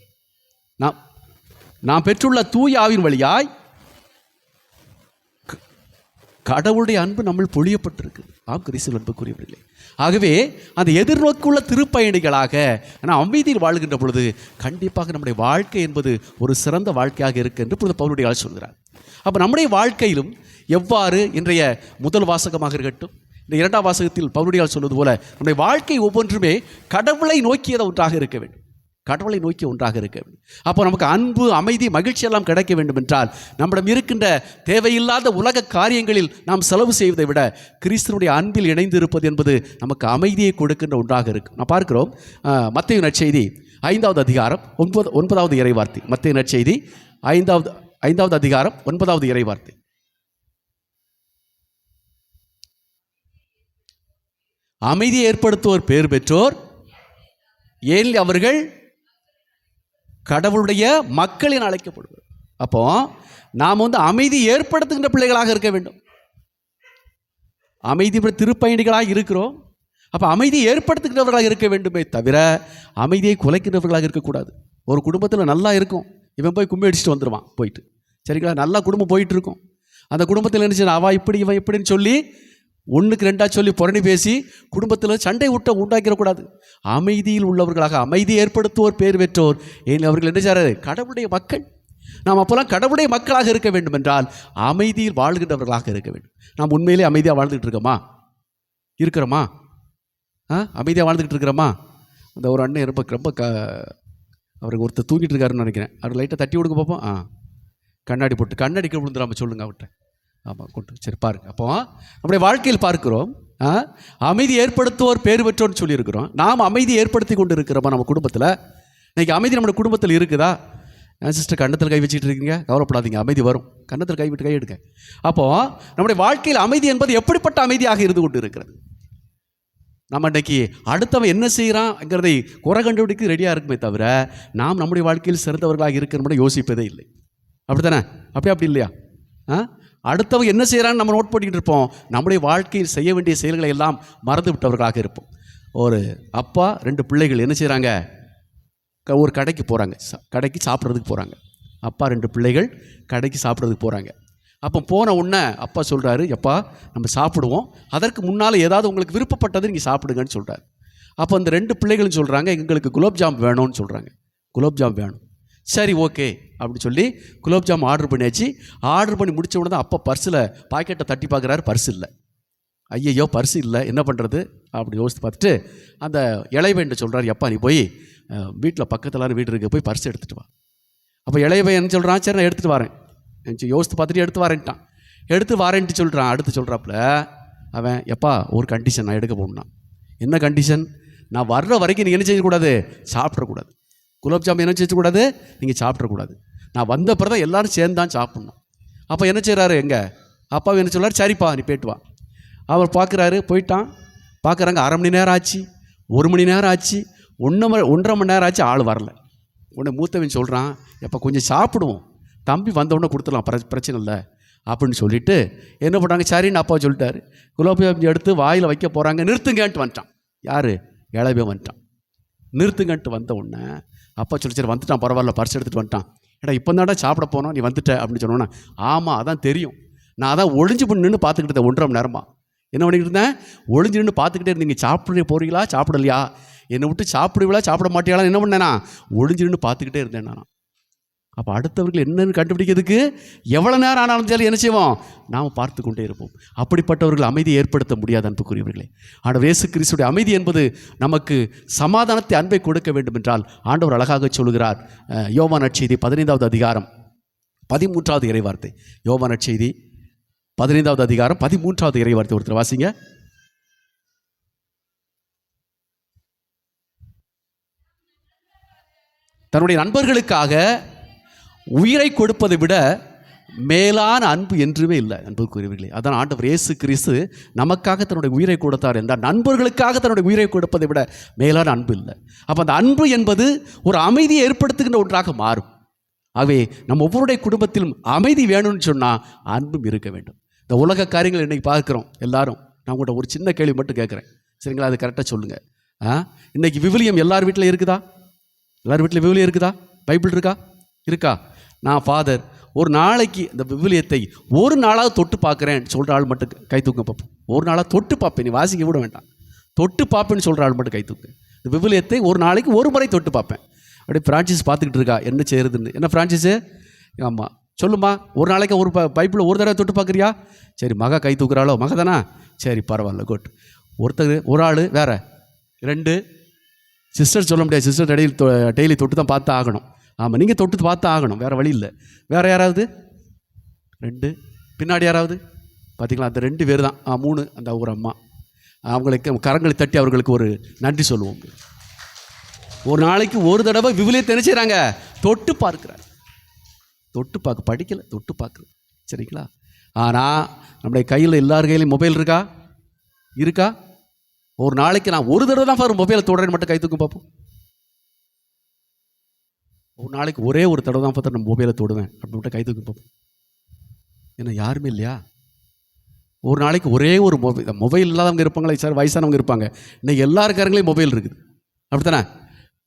நாம் பெற்றுள்ள தூய ஆவியின் வழியாய் கடவுளுடைய அன்பு நம்ம பொழியப்பட்டிருக்கு. ஆம் கிறிஸ்து அன்புக்குரியவர்களே, ஆகவே அந்த எதிர்நோக்குள்ள திருப்பயணிகளாக நாம் அமைதியில் வாழ்கின்ற பொழுது கண்டிப்பாக நம்முடைய வாழ்க்கை என்பது ஒரு சிறந்த வாழ்க்கையாக இருக்கு என்று பொழுது பவுலுடைய ஆள் சொல்கிறார். அப்போ நம்முடைய வாழ்க்கையிலும் எவ்வாறு, இன்றைய முதல் வாசகமாக இருக்கட்டும், இந்த 2ஆம் வாசகத்தில் பவுலுடைய ஆள் சொல்வது போல நம்முடைய வாழ்க்கை ஒவ்வொன்றுமே கடவுளை நோக்கியத ஒன்றாக இருக்க வேண்டும், கடவுளை நோக்கி ஒன்றாக இருக்க வேண்டும். அப்போ நமக்கு அன்பு, அமைதி, மகிழ்ச்சி எல்லாம் கிடைக்க வேண்டும் என்றால் நம்மிடம் இருக்கின்ற தேவையில்லாத உலக காரியங்களில் நாம் செலவு செய்வதை விட கிறிஸ்துவுடைய அன்பில் இணைந்து இருப்பது என்பது நமக்கு அமைதியை கொடுக்கின்ற ஒன்றாக இருக்கும். நான் பார்க்கிறோம் மத்தேயு நற்செய்தி 5வது அதிகாரம் 9வது இறைவார்த்தை. மத்தேயு நற்செய்தி 5வது அதிகாரம் 9வது இறைவார்த்தை. அமைதியை ஏற்படுத்துவோர் பேர் பெற்றோர், ஏன் அவர்கள் கடவுளுடைய மக்களின் அழைக்கப்படுவார். அப்போ நாம் அமைதி ஏற்படுத்துகின்ற பிள்ளைகளாக இருக்க வேண்டும். அமைதி திருப்பயணிகளாக இருக்கிறோம். அப்போ அமைதி ஏற்படுத்துகின்றவர்களாக இருக்க வேண்டுமே தவிர அமைதியை குலைக்கின்றவர்களாக இருக்கக்கூடாது. ஒரு குடும்பத்தில் நல்லா இருக்கும், இவன் போய் கும்பி அடிச்சுட்டு வந்துடுவான் போயிட்டு, சரிங்களா? நல்லா குடும்பம் போயிட்டு இருக்கும். அந்த குடும்பத்தில் என்ன அவா இப்படி இவன் இப்படின்னு சொல்லி 1க்கு 2 சொல்லி புரணி பேசி குடும்பத்தில் சண்டை உண்டாக்கிடக்கூடாது. அமைதியில் உள்ளவர்களாக, அமைதி ஏற்படுத்துவோர் பேர் பெற்றோர், ஏன் அவர்கள் என்ன செய்கிறாரு, கடவுளுடைய மக்கள். நாம் அப்போல்லாம் கடவுளுடைய மக்களாக இருக்க வேண்டும் என்றால் அமைதியில் வாழ்கின்றவர்களாக இருக்க வேண்டும். நாம் உண்மையிலே அமைதியாக வாழ்ந்துக்கிட்டு இருக்கிறோமா? அமைதியாக வாழ்ந்துக்கிட்டு இருக்கிறோமா? அந்த ஒரு அண்ணன் ரொம்ப அவருக்கு ஒருத்தர் தூங்கிட்டு இருக்காருன்னு நினைக்கிறேன். அவர் லைட்டாக தட்டி கொடுக்க பார்ப்போம். கண்ணாடி போட்டு கண்ணாடிக்கு விழுந்துடாமல் சொல்லுங்க அவர்கிட்ட. ஆமாம், கொண்டு சரி பாருங்க. அப்போ நம்முடைய வாழ்க்கையில் பார்க்கிறோம், அமைதி ஏற்படுத்துவோர் பேர் பெற்றோர்னு சொல்லியிருக்கிறோம். நாம் அமைதி ஏற்படுத்தி கொண்டு இருக்கிறோமா நம்ம குடும்பத்தில்? இன்றைக்கி அமைதி நம்முடைய குடும்பத்தில் இருக்குதா? சிஸ்டர் கன்னத்தில் கை வச்சுக்கிட்டு இருக்கீங்க, கவலைப்படாதீங்க, அமைதி வரும். கன்னத்தில் கை விட்டு கை எடுங்க. அப்போது நம்முடைய வாழ்க்கையில் அமைதி என்பது எப்படிப்பட்ட அமைதியாக இருந்து கொண்டு இருக்கிறது? நம்ம இன்றைக்கி அடுத்தவன் என்ன செய்கிறாங்கிறதை குறை கண்டுபிடிக்க ரெடியாக இருக்குமே தவிர நாம் நம்முடைய வாழ்க்கையில் சிறந்தவர்களாக இருக்கிற யோசிப்பதே இல்லை. அப்படி தானே? அப்படி இல்லையா? அடுத்தவங்க என்ன செய்கிறான்னு நம்ம நோட் பண்ணிக்கிட்டு இருப்போம். நம்முடைய வாழ்க்கையில் செய்ய வேண்டிய செயல்களை எல்லாம் மறந்து விட்டவர்களாக இருப்போம். ஒரு அப்பா 2 பிள்ளைகள் என்ன செய்கிறாங்க, ஒரு கடைக்கு போகிறாங்க, கடைக்கு சாப்பிட்றதுக்கு போகிறாங்க. அப்பா 2 பிள்ளைகள் கடைக்கு சாப்பிட்றதுக்கு போகிறாங்க. அப்போ போன உடனே அப்பா சொல்கிறாரு, எப்பா நம்ம சாப்பிடுவோம், அதற்கு முன்னால் ஏதாவது உங்களுக்கு விருப்பப்பட்டது நீங்கள் சாப்பிடுங்கன்னு சொல்கிறார். அப்போ அந்த 2 பிள்ளைகளும் சொல்கிறாங்க, எங்களுக்கு குலோப்ஜாம் வேணும்னு சொல்கிறாங்க. குலோப்ஜாம் வேணும், சரி ஓகே அப்படின்னு சொல்லி குலோப்ஜாம் ஆர்டர் பண்ணியாச்சு. ஆர்டர் பண்ணி முடித்த உடனே அப்பா பர்ஸில் பாக்கெட்டை தட்டி பார்க்குறாரு, பர்ஸ் இல்லை. ஐயையோ பர்ஸ் இல்லை, என்ன பண்ணுறது அப்படி யோசித்து பார்த்துட்டு அந்த இளையவன்ட்டு சொல்கிறார், எப்பா நீ போய் வீட்டில் பக்கத்தில் வீடு இருக்க போய் பர்ஸ் எடுத்துகிட்டு வா. அப்போ இளையவன் என்ன சொல்கிறான், சரி நான் எடுத்துகிட்டு வரேன், யோசித்து பார்த்துட்டு எடுத்து வரேன்ட்டான். எடுத்து வரேன்ட்டு சொல்கிறான். அடுத்து சொல்கிறாப்புல அவன், எப்பா ஒரு கண்டிஷன் நான் எடுக்க போகணும்னா. என்ன கண்டிஷன், நான் வர்ற வரைக்கும் நீங்கள் என்ன செய்யக்கூடாது, சாப்பிட்றக்கூடாது. குலோப்ஜாம் என்ன செய்யக்கூடாது, நீங்கள் சாப்பிட்றக்கூடாது. நான் வந்த பிறகு தான் எல்லோரும் சேர்ந்து தான் சாப்பிட்ணும். அப்போ என்ன செய்கிறாரு, எங்கள் அப்பாவை என்ன சொல்கிறார், சரிப்பா நீ போய்ட்டு வா. அவர் பார்க்குறாரு, போயிட்டான். பார்க்குறாங்க 1/2 மணி நேரம் ஆச்சு, 1 மணி நேரம் ஆச்சு, 1.5 மணி நேரம் ஆச்சு, ஆள் வரல. உடனே மூத்தவன் சொல்கிறான், எப்போ கொஞ்சம் சாப்பிடுவோம், தம்பி வந்தவுடனே கொடுத்துடலாம், பிரச்சனை இல்லை அப்படின்னு சொல்லிவிட்டு என்ன பண்ணுறாங்க, சரின்னு அப்பா சொல்லிட்டாரு. குலோப்ஜாம் எடுத்து வாயில் வைக்க போகிறாங்க. நிறுத்துங்கன்ட்டு வந்துட்டான். யார், இளையவே வந்துட்டான். நிறுத்துங்கன்ட்டு வந்த உடனே அப்பா சொல்லி, சரி வந்துட்டான் பரவாயில்ல, பர்ஸ் எடுத்துகிட்டு வந்துட்டான். ஏடா இப்போ தான்டா சாப்பிட போனோம், நீ வந்துட்ட அப்படின்னு சொன்னோன்னே, ஆமாம் அதான் தெரியும், நான் அதான் ஒளிஞ்சு பண்ணி நின்று பார்த்துக்கிட்டு இருந்தேன் 1.5 மணி நேரமாக. என்ன பண்ணிக்கிட்டு இருந்தேன், ஒளிஞ்சு நின்று பார்த்துக்கிட்டே இருந்தீங்க, சாப்பிட போகிறீங்களா சாப்பிடலையா, என்னை விட்டு சாப்பிடுவீங்களா சாப்பிட மாட்டீங்களா, என்ன பண்ணேனா ஒளிஞ்சு நின்று பார்த்துக்கிட்டே இருந்தேன் நான். அப்போ அடுத்தவர்கள் என்னென்னு கண்டுபிடிக்கிறதுக்கு எவ்வளோ நேரம் ஆனாலும் சரி என்ன செய்வோம், நாம் பார்த்து கொண்டே இருப்போம். அப்படிப்பட்டவர்கள் அமைதியை ஏற்படுத்த முடியாது அன்புக்குரியவர்களே. ஆண்டவர் இயேசு கிறிஸ்துடைய அமைதி என்பது நமக்கு சமாதானத்தை, அன்பை கொடுக்க வேண்டும் என்றால் ஆண்டவர் அழகாக சொல்கிறார். யோவான் நற்செய்தி 15வது அதிகாரம் 13வது இறைவார்த்தை. யோவான் நற்செய்தி 15வது அதிகாரம் 13வது இறைவார்த்தை ஒருத்தர் வாசிங்க. தன்னுடைய நண்பர்களுக்காக உயிரை கொடுப்பதை விட மேலான அன்பு என்றுமே இல்லை அன்புக்குரியவர்களே. அதான் ஆண்டவர் இயேசு கிறிஸ்து நமக்காக தன்னுடைய உயிரை கொடுத்தார் என்றால் நண்பர்களுக்காக தன்னுடைய உயிரை கொடுப்பதை விட மேலான அன்பு இல்லை. அப்போ அந்த அன்பு என்பது ஒரு அமைதியை ஏற்படுத்துகின்ற ஒன்றாக மாறும். ஆகவே நம்ம ஒவ்வொருடைய குடும்பத்திலும் அமைதி வேணும்னு சொன்னால் அன்பும் இருக்க வேண்டும். இந்த உலக காரியங்கள் இன்றைக்கி பார்க்குறோம் எல்லாரும். நான் உங்கள்கிட்ட ஒரு சின்ன கேள்வி மட்டும் கேட்குறேன், சரிங்களா, அது கரெக்டாக சொல்லுங்கள். இன்றைக்கி விவிலியம் எல்லார் வீட்டில் இருக்குதா? எல்லார் வீட்டில் விவிலியம் இருக்குதா? பைபிள் இருக்கா? நான் ஃபாதர் ஒரு நாளைக்கு இந்த விவிலியத்தை ஒரு நாளாவது தொட்டு பார்க்குறேன் சொல்கிற ஆள் மட்டும் கை தூக்க பார்ப்போம். ஒரு நாளாக தொட்டு பார்ப்பேன், நீ வாசிக்க விட வேண்டாம், தொட்டு பார்ப்பேன்னு சொல்கிற ஆள் மட்டும் கை தூக்கு. இந்த விவிலியத்தை ஒரு நாளைக்கு ஒரு முறை தொட்டு பார்ப்பேன். அப்படியே ஃப்ரான்சிஸ் பார்த்துக்கிட்டு இருக்கா என்ன செய்கிறதுன்னு. என்ன ஃப்ரான்சிஸு? ஆமாம் சொல்லுமா, ஒரு நாளைக்கு ஒரு பைபிளை ஒரு தடவை தொட்டு பார்க்குறியா? சரி, மக கை தூக்குறாளோ, மக தானா? சரி பரவாயில்ல, குட். ஒரு ஆள் வேறு 2 சிஸ்டர் சொல்ல முடியாது, சிஸ்டர் டெய்லி தொட்டு தான் பார்த்து ஆகணும். ஆமாம், நீங்கள் தொட்டு பார்த்து ஆகணும், வேறு வழி இல்லை. வேறு யாராவது 2 பின்னாடி யாராவது பார்த்தீங்களா? அந்த 2 பேர் தான். 3 அந்த ஒரு அம்மா. அவங்களுக்கு கரங்களை தட்டி அவர்களுக்கு ஒரு நன்றி சொல்லுவோம். ஒரு நாளைக்கு ஒரு தடவை விவிலியத்தை என்ன செய்கிறாங்க? தொட்டு பார்க்குறாரு. தொட்டு பார்க்க படிக்கலை, தொட்டு பார்க்குறது, சரிங்களா? ஆனால் நம்முடைய கையில் எல்லார் கையிலையும் மொபைல் இருக்கா? ஒரு நாளைக்கு நான் ஒரு தடவை தான் பாரு மொபைலை தொடரேன்னு மட்டும் கை தூக்கும் பார்ப்போம். ஒரு நாளைக்கு ஒரே ஒரு தடவை தான் பார்த்து நான் மொபைலை தொடுவேன் அப்படி மட்டும் கை தூக்கி பார்ப்போம். ஏன்னா யாருமே இல்லையா? ஒரு நாளைக்கு ஒரே ஒரு மொபைல் இல்லாதவங்க இருப்பாங்களே சார், வயசானவங்க இருப்பாங்க. இன்னைக்கு எல்லாருக்காரங்களையும் மொபைல் இருக்குது, அப்படித்தானே?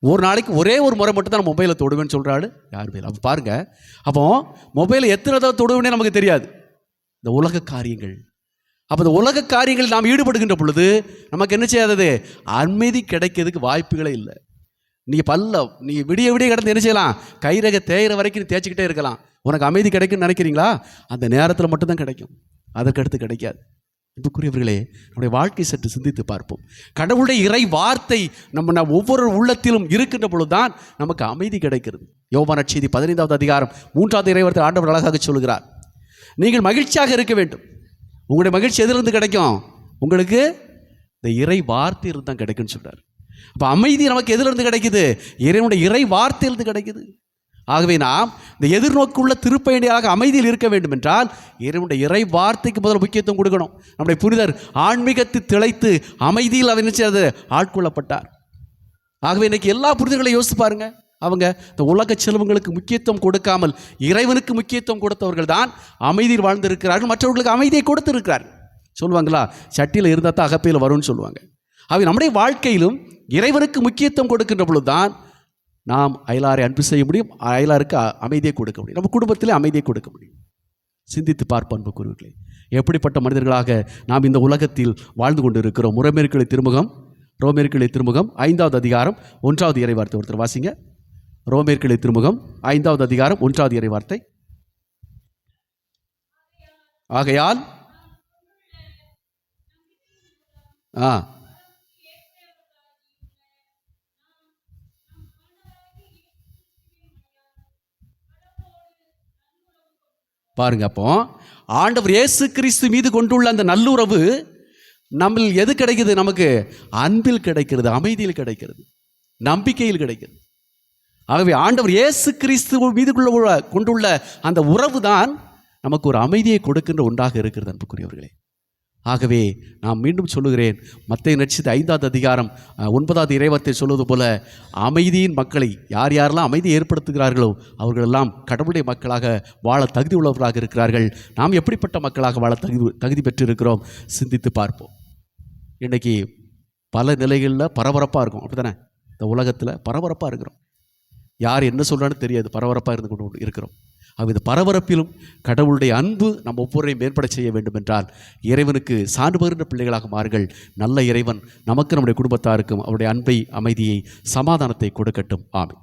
ஒரு நாளைக்கு ஒரே ஒரு முறை மட்டும் தான் நான் மொபைலை தொடுவேன்னு சொல்கிறாள் யாருமே இல்லை. அப்போ பாருங்கள், அப்போ மொபைலை எத்தனை தடவை தொடுவேனே நமக்கு தெரியாது. இந்த உலக காரியங்கள், அப்போ இந்த உலக காரியங்களில் நாம் ஈடுபடுகின்ற பொழுது நமக்கு என்ன செய்யாதது? அமைதி கிடைக்கிறதுக்கு வாய்ப்புகளே இல்லை. நீ விடிய கிடந்து என்ன செய்யலாம்? கைரக தேயிற வரைக்கும் நீ தேய்ச்சிக்கிட்டே இருக்கலாம். உனக்கு அமைதி கிடைக்கும்னு நினைக்கிறீங்களா? அந்த நேரத்தில் மட்டும்தான் கிடைக்கும், அதற்கடுத்து கிடைக்காது. அன்புக்குரியவர்களே, நம்முடைய வாழ்க்கை சற்று சிந்தித்து பார்ப்போம். கடவுளுடைய இறை வார்த்தை நம்ம ஒவ்வொரு உள்ளத்திலும் இருக்கின்ற பொழுதுதான் நமக்கு அமைதி கிடைக்கிறது. யோவான் நற்செய்தி 15வது அதிகாரம் 3வது இறைவார்த்தை ஆண்டவர் அழகாக சொல்கிறார், நீங்கள் மகிழ்ச்சியாக இருக்க வேண்டும். உங்களுடைய மகிழ்ச்சி எதிலிருந்து கிடைக்கும்? உங்களுக்கு இந்த இறை வார்த்தையிலிருந்து தான் கிடைக்குன்னு சொல்கிறார். அப்போ அமைதி நமக்கு எதிலிருந்து கிடைக்குது? இறைவனுடைய இறை வார்த்தையிலிருந்து கிடைக்குது. ஆகவே நாம் இந்த எதிர்நோக்குள்ள திருப்பயணியாக அமைதியில் இருக்க வேண்டும் என்றால் இறைவனுடைய இறை வார்த்தைக்கு முதல்ல முக்கியத்துவம் கொடுக்கணும். நம்முடைய புனிதர் ஆன்மீகத்தில் திளைத்து அமைதியில் அவர் நினைச்சது ஆட்கொள்ளப்பட்டார். ஆகவே இன்னைக்கு எல்லா புனிதர்களையும் யோசித்து பாருங்க, அவங்க இந்த உலக செல்வங்களுக்கு முக்கியத்துவம் கொடுக்காமல் இறைவனுக்கு முக்கியத்துவம் கொடுத்தவர்கள் தான் அமைதியில் வாழ்ந்திருக்கிறார்கள், மற்றவர்களுக்கு அமைதியை கொடுத்திருக்கிறார்கள். சொல்லுவாங்களா, சட்டியில் இருந்தால் தான் அகப்பையில் வரும்னு சொல்லுவாங்க. அவை நம்முடைய வாழ்க்கையிலும் இறைவனுக்கு முக்கியத்துவம் கொடுக்கின்ற பொழுது தான் நாம் அயலாரை அன்பு செய்ய முடியும், அயலாருக்கு அமைதியை கொடுக்க முடியும், நம்ம குடும்பத்திலே அமைதியை கொடுக்க முடியும். சிந்தித்து பார்ப்போம் அன்புக்குரியவர்களே, எப்படிப்பட்ட மனிதர்களாக நாம் இந்த உலகத்தில் வாழ்ந்து கொண்டு இருக்கிறோம். ரோமேற்கிழை திருமுகம் 5வது அதிகாரம் 1வது இறைவார்த்தை. ஒருத்தர் வாசிங்க. ரோமேற்கிழை திருமுகம் 5வது அதிகாரம் 1வது இறைவார்த்தை. ஆகையால் பாருங்க, அப்போ ஆண்டவர் இயேசு கிறிஸ்து மீது கொண்டுள்ள அந்த நல்லுறவு நம்ம எது கிடைக்குது? நமக்கு அன்பில் கிடைக்கிறது, அமைதியில் கிடைக்கிறது, நம்பிக்கையில் கிடைக்கிறது. ஆகவே ஆண்டவர் இயேசு கிறிஸ்து மீது கொண்டுள்ள அந்த உறவு தான் நமக்கு ஒரு அமைதியை கொடுக்கின்ற ஒன்றாக இருக்கிறது அன்புக்குரியவர்களே. ஆகவே நான் மீண்டும் சொல்லுகிறேன், மத்தேயு நற்செய்தி 5வது அதிகாரம் 9வது இறைவார்த்தை சொல்வது போல அமைதியின் மக்களை யார் யாரெல்லாம் அமைதியை ஏற்படுத்துகிறார்களோ அவர்களெல்லாம் கடவுளுடைய மக்களாக வாழ தகுதி உள்ளவர்களாக இருக்கிறார்கள். நாம் எப்படிப்பட்ட மக்களாக வாழ தகுதி பெற்றிருக்கிறோம் சிந்தித்து பார்ப்போம். இன்றைக்கி பல நிலைகளில் பரபரப்பாக இருக்கும், அப்படி தானே? இந்த உலகத்தில் பரபரப்பாக இருக்கிறோம், யார் என்ன சொல்கிறான்னு தெரியாது, பரபரப்பாக இருந்து கொண்டு இருக்கிறோம். இந்த பரபரப்பிலும் கடவுளுடைய அன்பு நம்ம ஒவ்வொருவரையும் மேம்பட செய்ய வேண்டும் என்றால் இறைவனுக்கு சான்று பகிர்ந்த பிள்ளைகளாக மாறுங்கள். நல்ல இறைவன் நமக்கு, நம்முடைய குடும்பத்தாருக்கும் அவருடைய அன்பை, அமைதியை, சமாதானத்தை கொடுக்கட்டும். ஆமென்.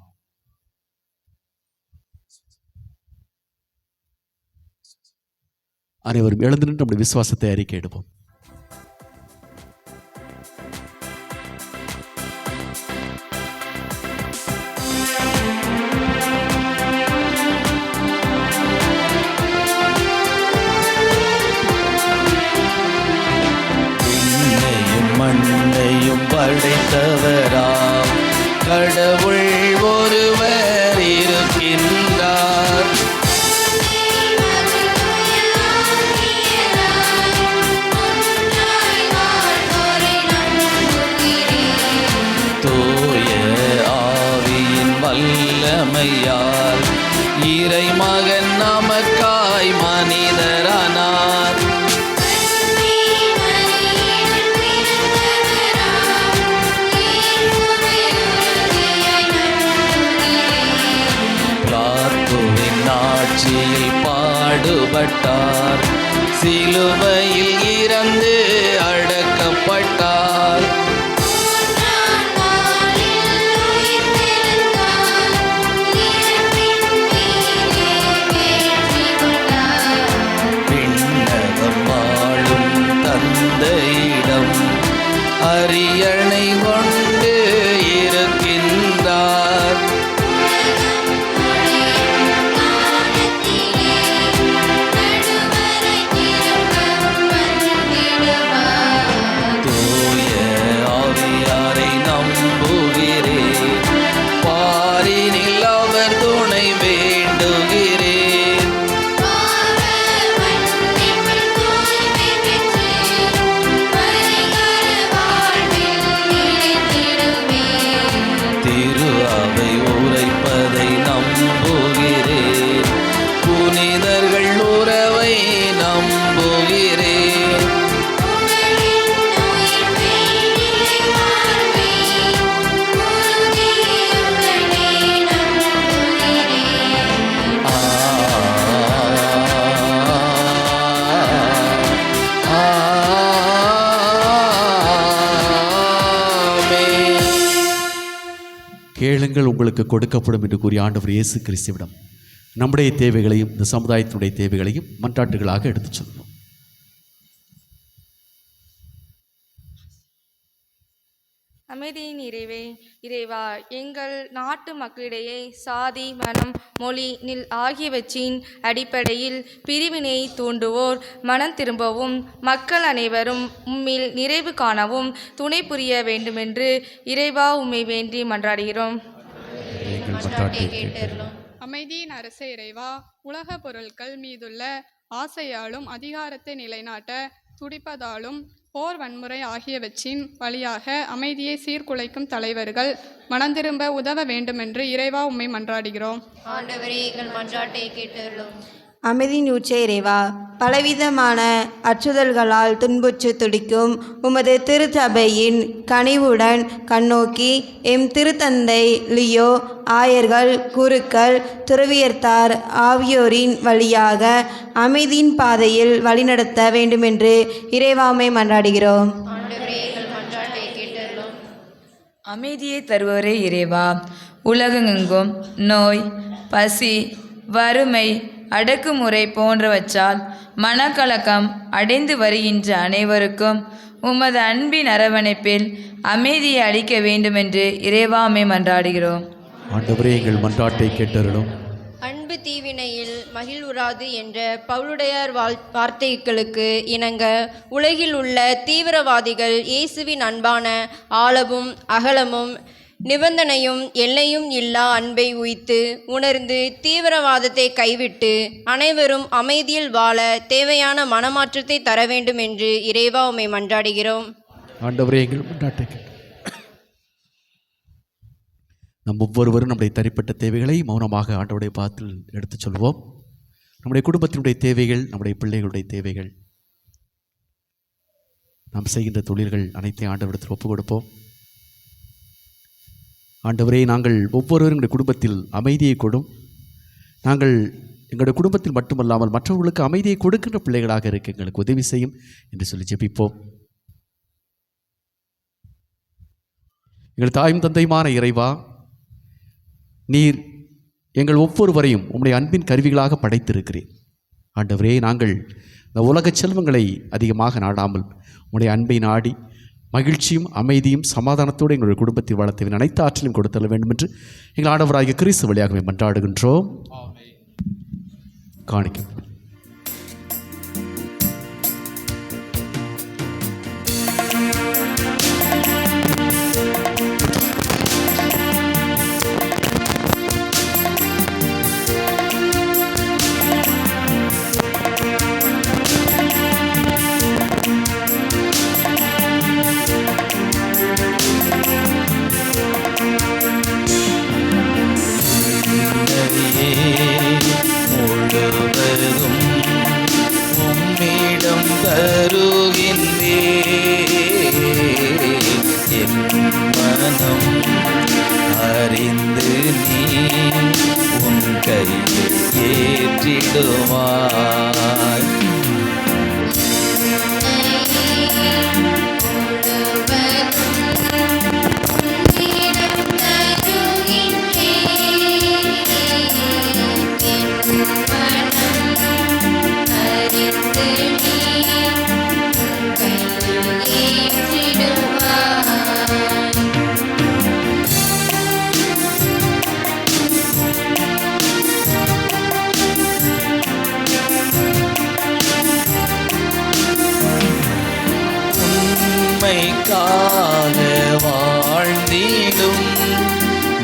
அனைவரும் எழுந்து நின்று நம்முடைய விசுவாசத்தை அறிக்கையிடுவோம். மண்ணையும் படைத்தவராம் கடவுள் ஒருவர் இருக்கின்றார். தூய ஆவியின் வல்லமையால் இறைமகன் நமக்காய் மனிதரானார். ஆட்சியில் பாடுபட்டார், சிலுவையில் இறந்து அடக்கப்பட்டார். விண்ணகம் வாழும் தந்தையிடம் அரியணை கொண்டு இருக்கின்றார். கேளுங்கள் உங்களுக்கு கொடுக்கப்படும் என்று கூறிய ஆண்டவர் இயேசு கிறிஸ்துவிடம் நம்முடைய தேவைகளையும் இந்த சமுதாயத்தினுடைய தேவைகளையும் மன்றாட்டுகளாக எடுத்துச் சொல்வோம். அமைதியின் இறைவா, எங்கள் நாட்டு மக்களிடையே சாதி, மனம், மொழி, நில் ஆகியவற்றின் அடிப்படையில் பிரிவினை தூண்டுவோர் மனம் திரும்பவும் மக்கள் அனைவரும் உம்மில் நிறைவு காணவும் துணை புரிய வேண்டுமென்று இறைவா உம்மை வேண்டி மன்றாடுகிறோம். அமைதியின் அரசே இறைவா, உலக பொருட்கள் மீதுள்ள ஆசையாலும் அதிகாரத்தை நிலைநாட்ட துடிப்பதாலும் போர் வன்முறை ஆகியவற்றின் வழியாக அமைதியை சீர்குலைக்கும் தலைவர்கள் மனந்திரும்ப உதவ வேண்டுமென்று இறைவா உம்மை மன்றாடுகிறோம். ஆண்டவரே, எங்கள் மன்றாட்டை கேட்டருளும். அமைதியின் ஊற்றே இறைவா, பலவிதமான அச்சுதல்களால் துன்புற்று துடிக்கும் உமது திருச்சபையின் கனிவுடன் கண்ணோக்கி எம் திருத்தந்தை லியோ, ஆயர்கள், குருக்கள், துறவியர்த்தார் ஆகியோரின் வழியாக அமைதியின் பாதையில் வழிநடத்த வேண்டுமென்று இறைவாமை மன்றாடுகிறோம். ஆண்டவரே, எங்கள் மன்றாட்டை கேட்டருளும். அமைதியை தருவரே இறைவா, உலகெங்கும் நோய், பசி, வறுமை, அடக்குமுறை போன்றவற்றால் மனக்கலக்கம் அடைந்து வருகின்ற அனைவருக்கும் உமது அன்பின் அரவணைப்பில் அமைதியை அளிக்க வேண்டுமென்று இறைவாமை மன்றாடுகிறோம். ஆண்டவரே, எங்கள் மன்றாட்டை கேட்டருளும். அன்பு தீவினையில் மகிழ்வுறாது என்ற பவுலுடையார் வார்த்தைகளுக்கு இணங்க உலகில் உள்ள தீவிரவாதிகள் இயேசுவின் அன்பான ஆழமும் அகலமும் நிபந்தனையும் எல்லையும் இல்லா அன்பை உய்த்து உணர்ந்து தீவிரவாதத்தை கைவிட்டு அனைவரும் அமைதியில் வாழ தேவையான மனமாற்றத்தை தர வேண்டும் என்று இறைவா உம்மை மன்றாடுகிறோம். ஆண்டவரே, எங்கள் மன்றாட்டை நம் ஒவ்வொருவரும் நம்முடைய தனிப்பட்ட தேவைகளை மௌனமாக ஆண்டவருடைய பாதத்தில் எடுத்துச் சொல்வோம். நம்முடைய குடும்பத்தினுடைய தேவைகள், நம்முடைய பிள்ளைகளுடைய தேவைகள், நாம் செய்கின்ற தொழில்கள் அனைத்தையும் ஆண்டவரிடத்தில் ஒப்புக் கொடுப்போம். ஆண்டவரே, நாங்கள் ஒவ்வொருவரும் எங்களுடைய குடும்பத்தில் அமைதியை கொடும். நாங்கள் எங்களுடைய குடும்பத்தில் மட்டுமல்லாமல் மற்றவர்களுக்கு அமைதியை கொடுக்கின்ற பிள்ளைகளாக இருக்க எங்களுக்கு உதவி செய்யும் என்று சொல்லி ஜெபிப்போம். எங்கள் தாயும் தந்தையுமான இறைவா, நீர் எங்கள் ஒவ்வொருவரையும் உம்முடைய அன்பின் கருவிகளாக படைத்திருக்கிறேன். ஆண்டவரே, நாங்கள் இந்த உலக செல்வங்களை அதிகமாக நாடாமல் உம்முடைய அன்பை நாடி மகிழ்ச்சியும் அமைதியும் சமாதானத்தோடு எங்களுடைய குடும்பத்தில் வளர்த்தவின் அனைத்து ஆற்றலையும் கொடுத்தல வேண்டும் என்று எங்கள் ஆண்டவராகிய கிறிஸ்து வழியாகவே மன்றாடுகின்றோம். காணிக்க முழுவதும் உம்மிடம் தருகின்றே, என் மனம் அறிந்து நீ உன் கையில் ஏற்றிடுவாய். உம்மைக்காக வாழ்ந்திடும்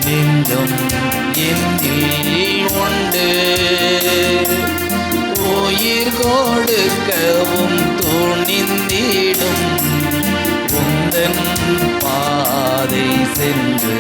நெஞ்சம் என்னில் உண்டு. உயிர் கொடுக்கவும் துணிந்திடும் உந்தன் பாதை சென்று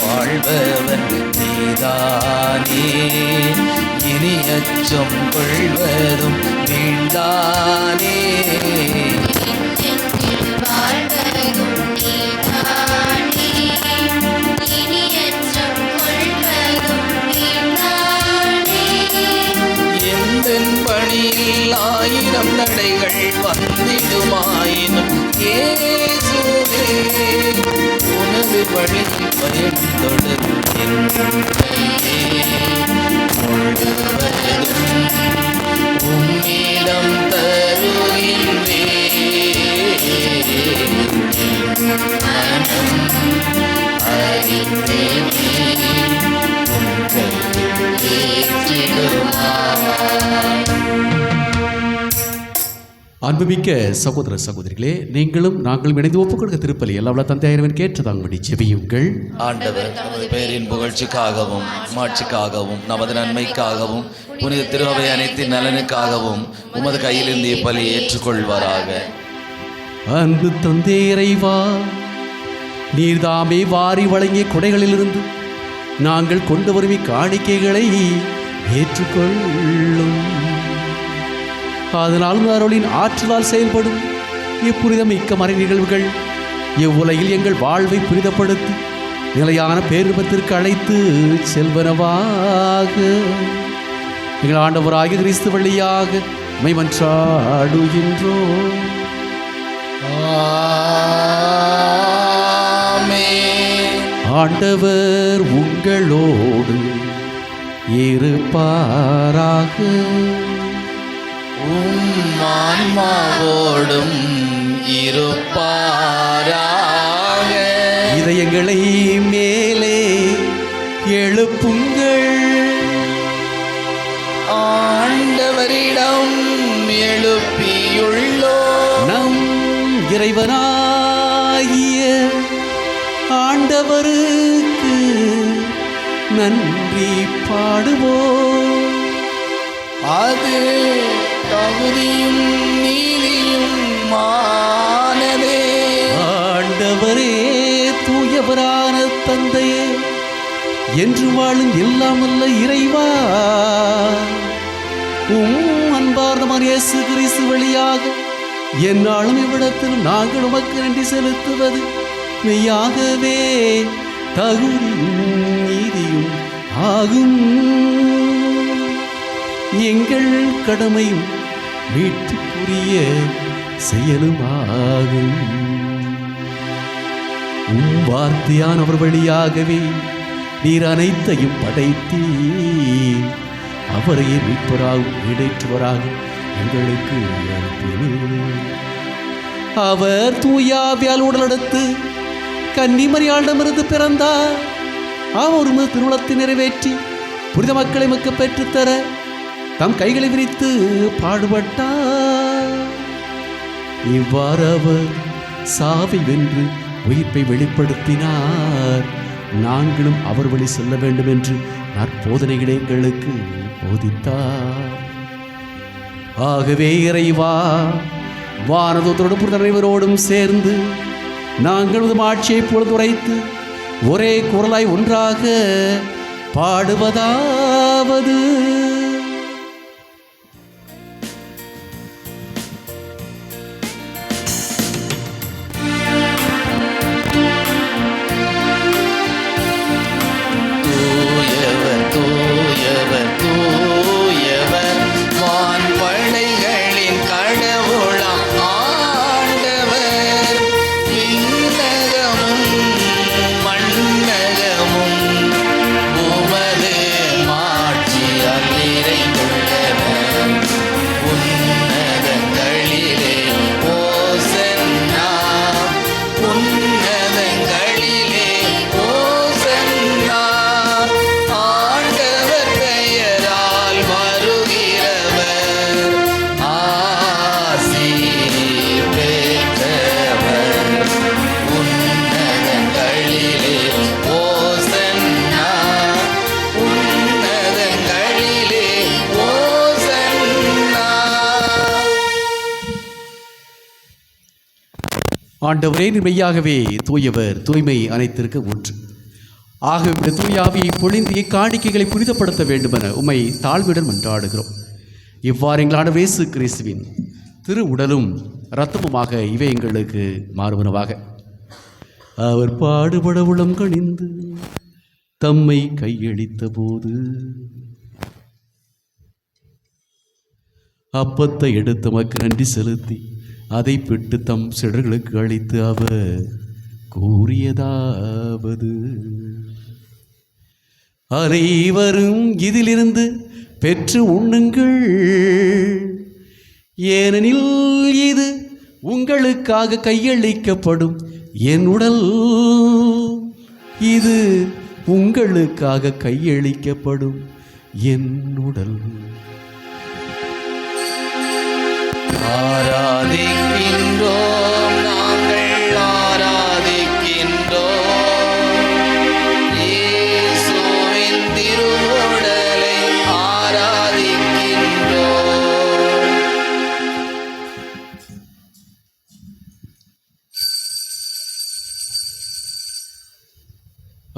வாழ்பவன் நீதானே, இனி அச்சம் கொள்வதும் வீண்டானே. எந்தன் பணியில் 1000 தடைகள் வந்திடுமாயினும் இயேசுவே, உனது வழி பயணம் தொடர்கின்றேன். முழுவதும் உம்மிடம் தருகின்றேன். மனம் அறிந்தேன் அன்புமிக்க சகோதர சகோதரிகளே, நீங்களும் நாங்களும் இணைந்து ஒப்புக் கொடுக்க திருப்பலி எல்லாம் தந்தையாயிரவன் கேட்டதாங்கும்படி ஜெபியுங்கள். ஆண்டவர் நமது பெயரின் புகழ்ச்சிக்காகவும் மாட்சிக்காகவும் நமது நன்மைக்காகவும் புனித திருஅவை அனைத்தின் நலனுக்காகவும் உமது கையிலிருந்து இப்பலி ஏற்றுக்கொள்வாராக. அன்பு தந்தை இறைவா, நீர்தாமே வாரி வழங்கிய கொடைகளிலிருந்து நாங்கள் கொண்டு வரும் காணிக்கைகளை ஏற்றுக்கொள்ளும். அதனால் அருளின் ஆற்றலால் செயல்படும் இப்புனிதம் மிக்க மறை நிகழ்வுகள் இவ்வுலகில் எங்கள் வாழ்வை புனிதப்படுத்தி நிலையான பேரின்பத்திற்கு அழைத்து செல்வனவாக எங்கள் ஆண்டவராகிய கிறிஸ்து வழியாக மன்றாடுகின்றோம். ஆண்டவர் உங்களோடு இருப்பாராக. ஆன்மாவோடும் இருப்பாராக. இதயங்களை மேலே எழுப்புங்கள். ஆண்டவரிடம் எழுப்பியுள்ளோ நம் இறைவனாகிய ஆண்டவருக்கு நன்றி பாடுவோம். அது தகுதியும் நீதியும் மானதே. ஆண்டவரே, தூயவரான தந்தையே, என்று வாழும் எல்லாம் அல்ல இறைவா, அன்பார்ந்த இயேசு கிறிஸ்து வழியாக என்னாலும் இவ்விடத்தில் நாங்கள் உமக்கு நன்றி செலுத்துவது மெய்யாகவே தகுதியும் நீதியும் ஆகும். எங்கள் கடமையும் மீட்புக்குரிய செயலுமாகும். வார்த்தையானவர் வழியாகவே நீர் அனைத்தையும் படைத்தீ, அவரையே மீட்பராகவும் ஈடேற்றுவராக எங்களுக்கு அனுப்பினீர். அவர் தூயாவியால் உடலெடுத்து கன்னிமரியாளிடமிருந்து பிறந்தார். அவர் திருவுளத்தை நிறைவேற்றி புனித மக்களை மக்க பெற்றுத்தர தம் கைகளை விரித்து பாடுபட்டார். இவ்வாறு அவர் சாவை வென்று உயிர்ப்பை வெளிப்படுத்தினார். நாங்களும் அவர் வழி செல்ல வேண்டும் என்று நற்போதனைகளை எங்களுக்கு போதித்தார். ஆகவே இறைவா, வானதூதரோடும் புனிதரோடும் சேர்ந்து நாங்கள் ஆட்சியை பொழுது உரைத்து ஒரே குரலாய் ஒன்றாக பாடுவதாவது: ஆண்டவரே, மெய்யாகவே தூயவர், தூய்மை அனைத்திற்கு ஒன்று. ஆகவே தூயாவியை பொழிந்து காணிக்கைகளை புனிதப்படுத்த வேண்டுமென உம்மை தாழ்வுடன் மன்றாடுகிறோம். இவ்வாறு எங்களான இயேசு கிறிஸ்துவின் திரு உடலும் இரத்தமுமாக இவை எங்களுக்கு மாறுவனவாக. அவர் பாடுபட உளம் கணிந்து தம்மை கையளித்த போது அப்பத்தை எடுத்து மக்கு நன்றி செலுத்தி அதை பிட்டு தம் சிடர்களுக்கு அளித்து அவர் கூறியதாவது: அனைவரும் இதிலிருந்து பெற்று உண்ணுங்கள், ஏனெனில் இது உங்களுக்காக கையளிக்கப்படும் என் உடல். இது உங்களுக்காக கையளிக்கப்படும் என் உடல். ஆராதிக்கின்றோம், நாங்கள் ஆராதிக்கின்றோம். இயேசுவின் திருவுடலை ஆராதிக்கின்றோம்.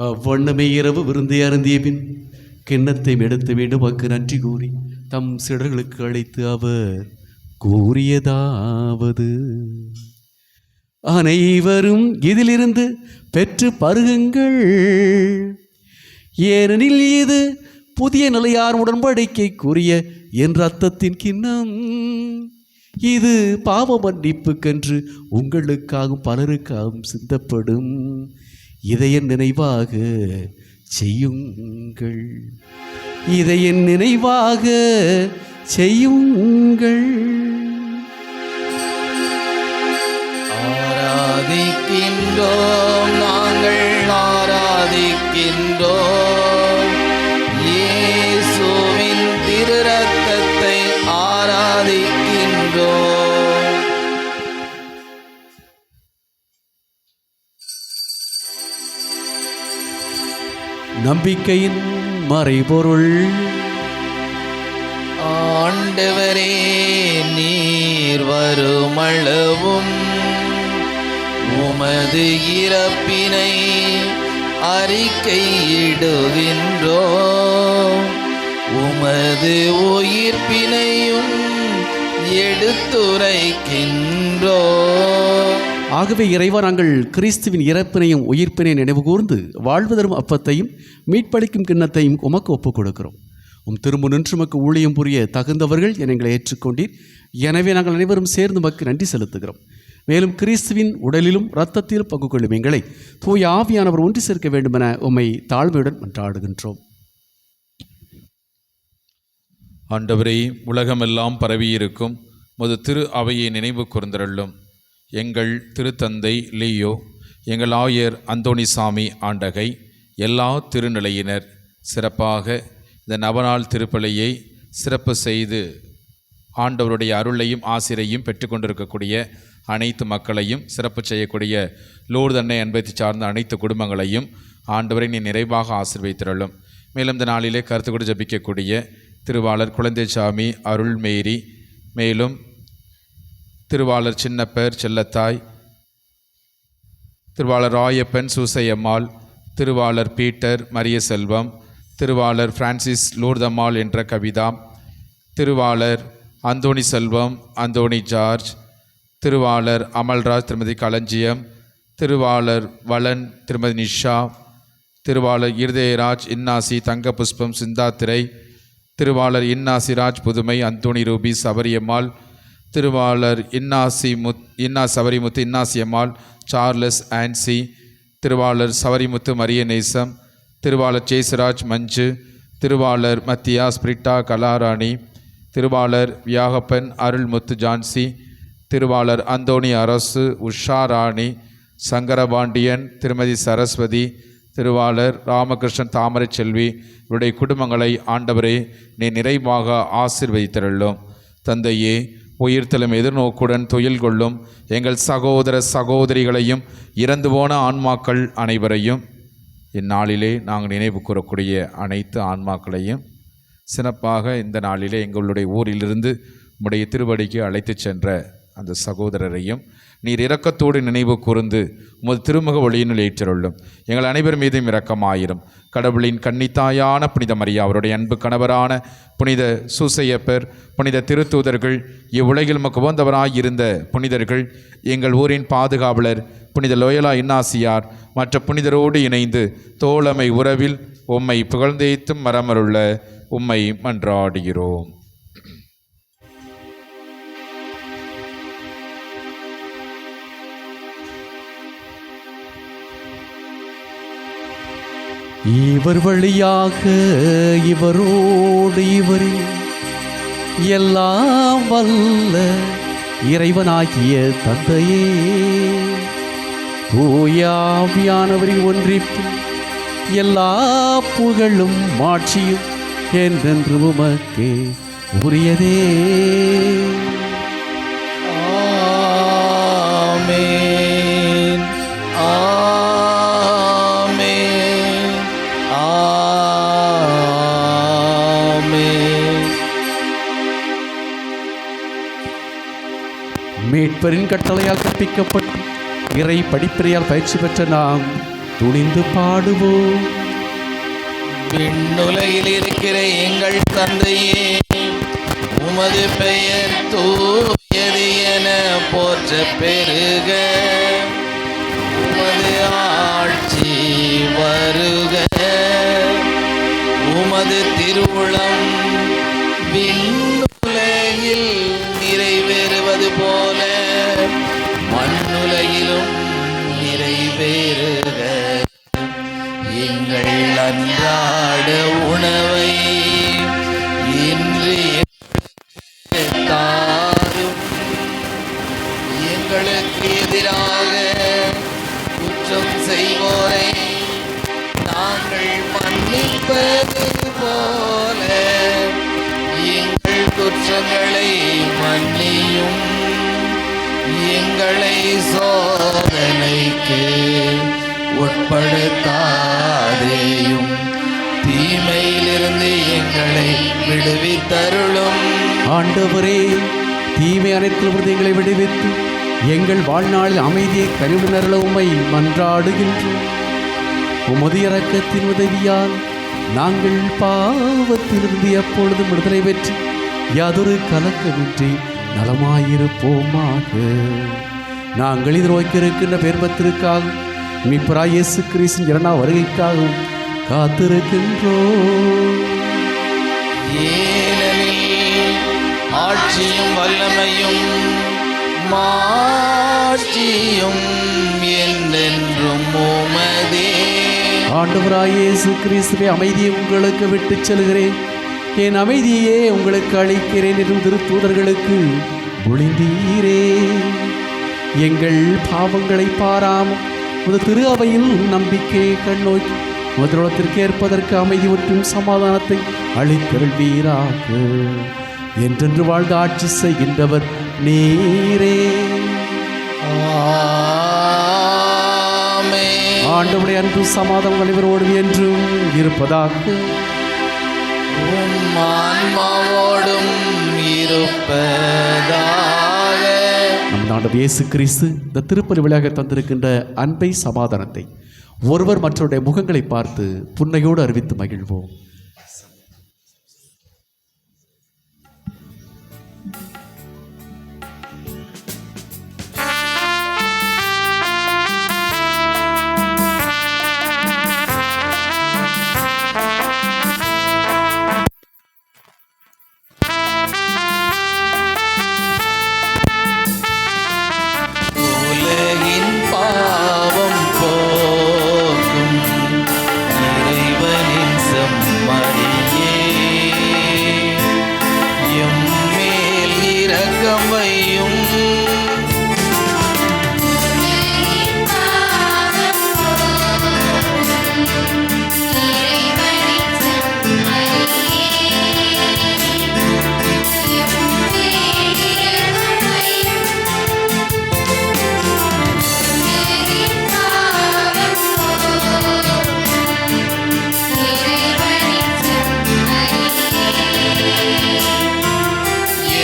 அவ்வண்ணமே இரவு விருந்தை அருந்திய பின் கிண்ணத்தை எடுத்து வேண்டும் அக்கு நன்றி கூறி தம் சிடர்களுக்கு அழைத்து அவர் கூறியதாவது: அனைவரும் இதிலிருந்து பெற்று பருகுங்கள், ஏனெனில் இது புதிய நிலையார் உடன்படிக்கைக்குரிய என் இரத்தத்தின் கிண்ணம். இது பாவ மன்னிப்புக்கென்று உங்களுக்காகவும் பலருக்காகவும் சிந்தப்படும். இதை என் நினைவாக செய்யுங்கள், இதை என் நினைவாக செய்யுங்கள். ஆராதிக்கின்றோம், நாங்கள் ஆராதிக்கின்றோம். இயேசுவின் திரு ரத்தத்தை ஆராதிக்கின்றோம். நம்பிக்கையின் மறைபொருள். ஆண்டவரே, நீர் வருமளவும் உமது இறப்பினை அறிக்கையிடுகின்றோம், உமது உயிர்ப்பினையும் எடுத்துரைக்கின்றோம். ஆகவே இறைவா, நாங்கள் கிறிஸ்துவின் இறப்பினையும் உயிர்ப்பினை நினைவு கூர்ந்து வாழ்வு தரும் அப்பத்தையும் மீட்பளிக்கும் கிண்ணத்தையும் உமக்கு ஒப்புக் கொடுக்கிறோம். திரும்ப நின்று உமக்கு ஊழியம் புரிய தகுந்தவர்கள் என எங்களை ஏற்றுக்கொண்டீர். எனவே நாங்கள் அனைவரும் சேர்ந்து உமக்கு நன்றி செலுத்துகிறோம். மேலும் கிறிஸ்துவின் உடலிலும் இரத்தத்திலும் பங்கு கொள்ளும் எங்களை தூய ஆவியானவர் ஒன்று சேர்க்க வேண்டும் என உம்மை தாழ்மையுடன் மன்றாடுகின்றோம். ஆண்டவரே, உலகமெல்லாம் பரவியிருக்கும் முது திரு அவையை நினைவு கூர்ந்தருளும். எங்கள் திருத்தந்தை லியோ, எங்கள் ஆயர் அந்தோணிசாமி ஆண்டகை, எல்லா திருநிலையினர் சிறப்பாக இந்த நவநாள் திருப்பலியை சிறப்பு செய்து ஆண்டவருடைய அருளையும் ஆசிரையும் பெற்றுக்கொண்டிருக்கக்கூடிய அனைத்து மக்களையும், சிறப்பு செய்யக்கூடிய லூர்து அன்னை அன்பத்தை சார்ந்த அனைத்து குடும்பங்களையும் ஆண்டவரை நீ நிறைவாக ஆசீர்வதித்திரளும். மேலும் இந்த நாளிலே கருத்து கொண்டு ஜபிக்கக்கூடிய திருவாளர் குழந்தைசாமி அருள்மேரி, மேலும் திருவாளர் சின்னப்பர் செல்லத்தாய், திருவாளர் ராயப்பன் சூசையம்மாள், திருவாளர் பீட்டர் மரிய செல்வம், திருவாளர் பிரான்சிஸ் லூர்தம்மாள் என்ற கவிதா, திருவாளர் அந்தோணி செல்வம், அந்தோணி ஜார்ஜ், திருவாளர் அமல்ராஜ் திருமதி களஞ்சியம், திருவாளர் வளன் திருமதி நிஷா, திருவாளர் இருதயராஜ் இன்னாசி தங்க புஷ்பம் சிந்தாத்திரை, திருவாளர் இன்னாசிராஜ் புதுமை அந்தோணி ரூபி சபரியம்மாள், திருவாளர் இன்னா சபரிமுத்து இன்னாசியம்மாள் சார்லஸ் ஆன்சி, திருவாளர் சவரிமுத்து மரிய நேசம், திருவாளர் ஜெய்சராஜ் மஞ்சு, திருவாளர் மத்தியாஸ் பிரிட்டா கலாராணி, திருவாளர் வியாகப்பன் அருள்முத்து ஜான்சி, திருவாளர் அந்தோணி அரசு உஷா ராணி, சங்கரபாண்டியன் திருமதி சரஸ்வதி, திருவாளர் ராமகிருஷ்ணன் தாமரை செல்வி, இவருடைய குடும்பங்களை ஆண்டவரே நீ நிறைவாக ஆசீர்வதித்தருளும். தந்தையே, உயிர்த்தலும் எதிர்நோக்குடன் துயில் கொள்ளும் எங்கள் சகோதர சகோதரிகளையும் இறந்து போன ஆன்மாக்கள் அனைவரையும், இந்நாளிலே நாங்கள் நினைவு கூறக்கூடிய அனைத்து ஆன்மாக்களையும், சிறப்பாக இந்த நாளிலே எங்களுடைய ஊரிலிருந்து உம்முடைய திருவடிக்கு அழைத்து சென்ற அந்த சகோதரரையும் நீர் இரக்கத்தோடு நினைவு கூர்ந்து உமது திருமுக ஒளியினுள் ஏற்றருளும். எங்கள் அனைவர் மீதும் இரக்கமாயிரும். கடவுளின் கன்னித்தாயான புனித மரியா, அவருடைய அன்பு கணவரான புனித சூசையப்பர், புனித திருத்தூதர்கள், இவ்வுலகில் உமக்கு உகந்தவராயிருந்த புனிதர்கள், எங்கள் ஊரின் பாதுகாவலர் புனித லோயலா இன்னாசியார் மற்ற புனிதரோடு இணைந்து தோழமை உறவில் உம்மை புகழ்ந்தேத்தும் மரமருள்ள உம்மை மன்றாடுகிறோம். இவர் வழியாக இவரோடு இவரில் எல்லாம் வல்ல இறைவனாகிய தந்தையே, தூயாவியானவரின் ஒன்றிப்பு எல்லா புகழும் மாட்சியும் என்றென்று உமக்கே உரியதே. மீட்பரின் கட்டளையால் கற்பிக்கப்பட்டு இறை படிப்பினையால் பயிற்சி பெற்ற நாம் துணிந்து பாடுவோம். விண்ணுலகில் இருக்கிற எங்கள் தந்தையே, உமது பெயர் தூயது என போற்ற பெருக, உமது ஆட்சி வருக, உமது திருவுளம் விண்ணுலகில் நிறைவேறுவது போல மண்ணுலகிலும் நிறைவேறுக. எங்கள் அன்றாட உணவை இன்று எங்களுக்கு தாரும். எங்களுக்கு எதிராக குற்றம் செய்வோரை நாங்கள் மன்னிப்பது போல எங்கள் குற்றங்களை மன்னியும். எங்களை சோதனைக்கு உட்படுத்தாதேயும், தீமையிலிருந்து எங்களை விடுவித்தருளும். ஆண்டவரே, தீமை அனைத்திலிருந்து எங்களை விடுவித்து எங்கள் வாழ்நாளில் அமைதியை கனிவுணர்ல உம்மை மன்றாடுகின்றோம். உமது இரக்கத்தின் உதவியால் நாங்கள் பாவத்திலிருந்து எப்பொழுதும் விடுதலை பெற்று யாதொரு கலக்கமின்றி நலமாயிருப்போமாக. நாங்கள் எதிர்நோக்கியிருக்கின்ற பெருமத்திற்காக மீட்பராகிய இயேசு கிறிஸ்துவின் இரண்டாம் வருகைக்காகவும் காத்திருக்கின்றோம். ஏனெனில் ஆட்சியும் வல்லமையும் மாட்சியும் என்றென்றும் உமதே. ஆண்டவராகிய இயேசு கிறிஸ்துவே, அமைதியை உங்களுக்கு விட்டுச் செல்கிறேன், என் அமைதியே உங்களுக்கு அளிக்கிறேன் என்று திருத்தூதர்களுக்கு ஒளிந்தீரே. எங்கள் பாவங்களை பாராமல் ஒரு திரு அவையில் நம்பிக்கையை கண்ணோக்கி முதலத்திற்கு ஏற்பதற்கு அமைதி மற்றும் சமாதானத்தை அளித்தருள்வீராக. என்றென்று வாழ்ந்து ஆட்சி செய்கின்றவர் நீரே. ஆமென். ஆண்டவருடைய அன்பு சமாதானம் அனைவரோடு என்றும் இருப்பதாக. உம் ஆன்மாவோடும் இருப்பதாக. நம் ஆண்டவர் இயேசு கிறிஸ்து இந்த திருப்பலி வழியாக தந்திருக்கின்ற அன்பை சமாதானத்தை ஒருவர் மற்றவருடைய முகங்களை பார்த்து புன்னையோடு அறிவித்து மகிழ்வோம். உலகின் பாவம் போக்கும் இறைவனின் செம்மறியே, எம்மேல் இரக்கம் வையும்.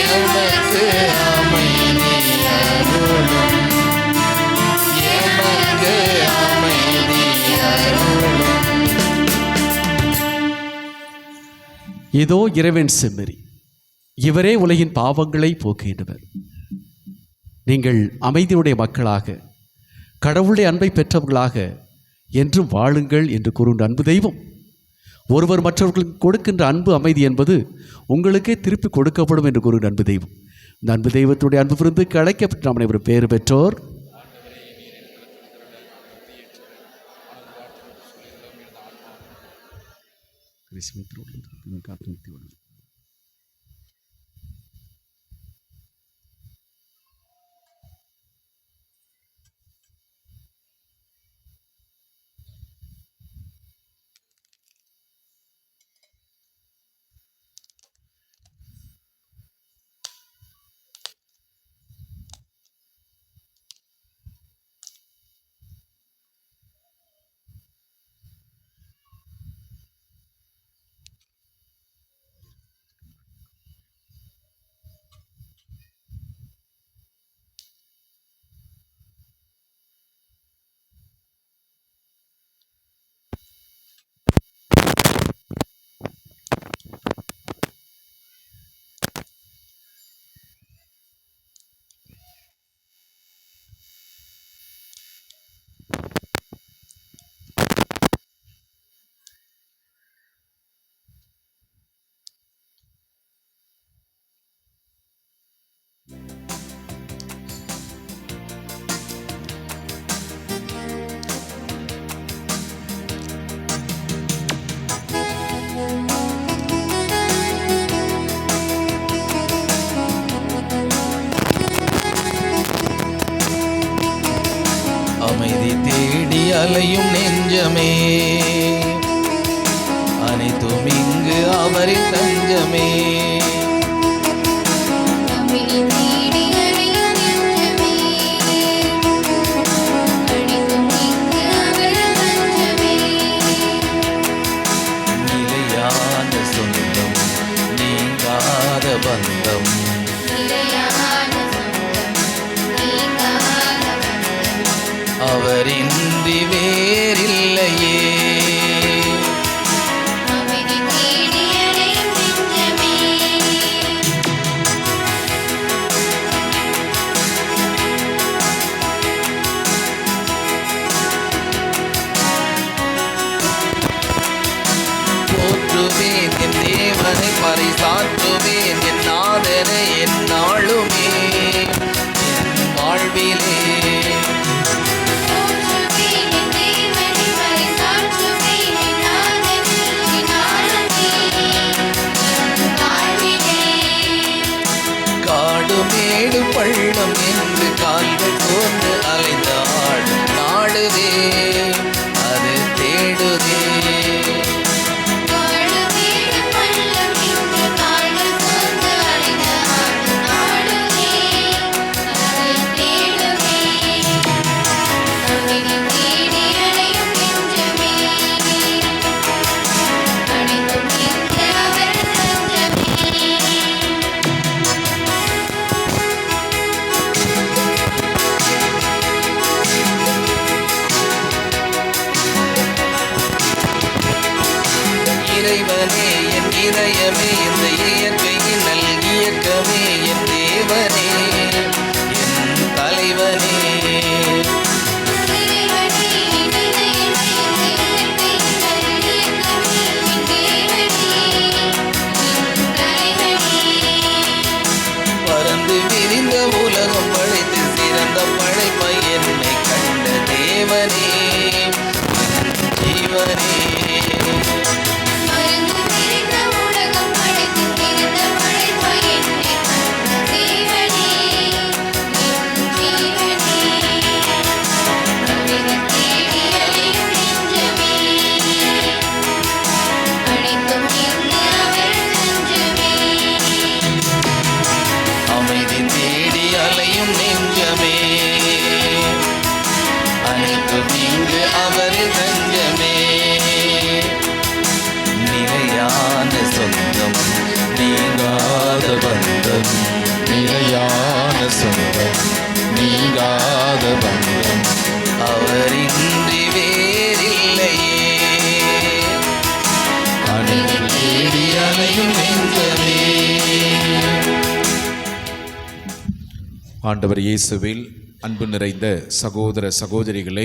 எமக்கு அமைதி அருளும், எமக்கு அமைதி அருளும். இதோ இறைவன் செம்மறி, இவரே உலகின் பாவங்களை போக்குகின்றவர். நீங்கள் அமைதியுடைய மக்களாக, கடவுளுடைய அன்பை பெற்றவர்களாக என்றும் வாழுங்கள் என்று கூறுகின்ற அன்பு தெய்வம். ஒருவர் மற்றவர்களுக்கு கொடுக்கின்ற அன்பு அமைதி என்பது உங்களுக்கே திருப்பி கொடுக்கப்படும் என்று கூறுகின்ற அன்பு தெய்வம். இந்த அன்பு தெய்வத்துடைய அன்பு விருந்துக்கு அழைக்கப்பட்டு நாம் அனைவரும் பேறு பெற்றோர். அமைதி தேடி அலையும் நெஞ்சமே, அனைத்தும் இங்கு அவரின் தஞ்சமே. நிலையான சொந்தம், நீங்காத பந்தம், அவரின்றி வேறில்லையே. போற்றுவேன் என் தேவனை, பறைசாற்றுவேன் என் நாதனை எந்நாளுமே என் வாழ்விலே. காடு மேடு பள்ளம் என்று கால்கள் தோன்று அலைந்தாடும் நாடுவே அது தேடுதே. இறைவனே என் இதயமே, இந்த இயற்கையின் நல்கியக்கமே, என் தேவனே என் தலைவனே. பறந்து விரிந்த உலகம் படைத்து சிறந்த படைப்பை என்னை கண்ட தேவனே என் ஜீவனே. அமைதி தேடி அலையும் நெஞ்சமே, அனைத்தும் இங்கு அவரின் தஞ்சமே. நிலையான சொந்தம், நீங்காத பந்தம், நிலையான சொந்தம், நீங்காத பந்தம், அவரின்றி வேறில்லையே. அனைத்து தேடி அலையும் நெஞ்சமே. ஆண்டவர் இயேசுவில் அன்பு நிறைந்த சகோதர சகோதரிகளே,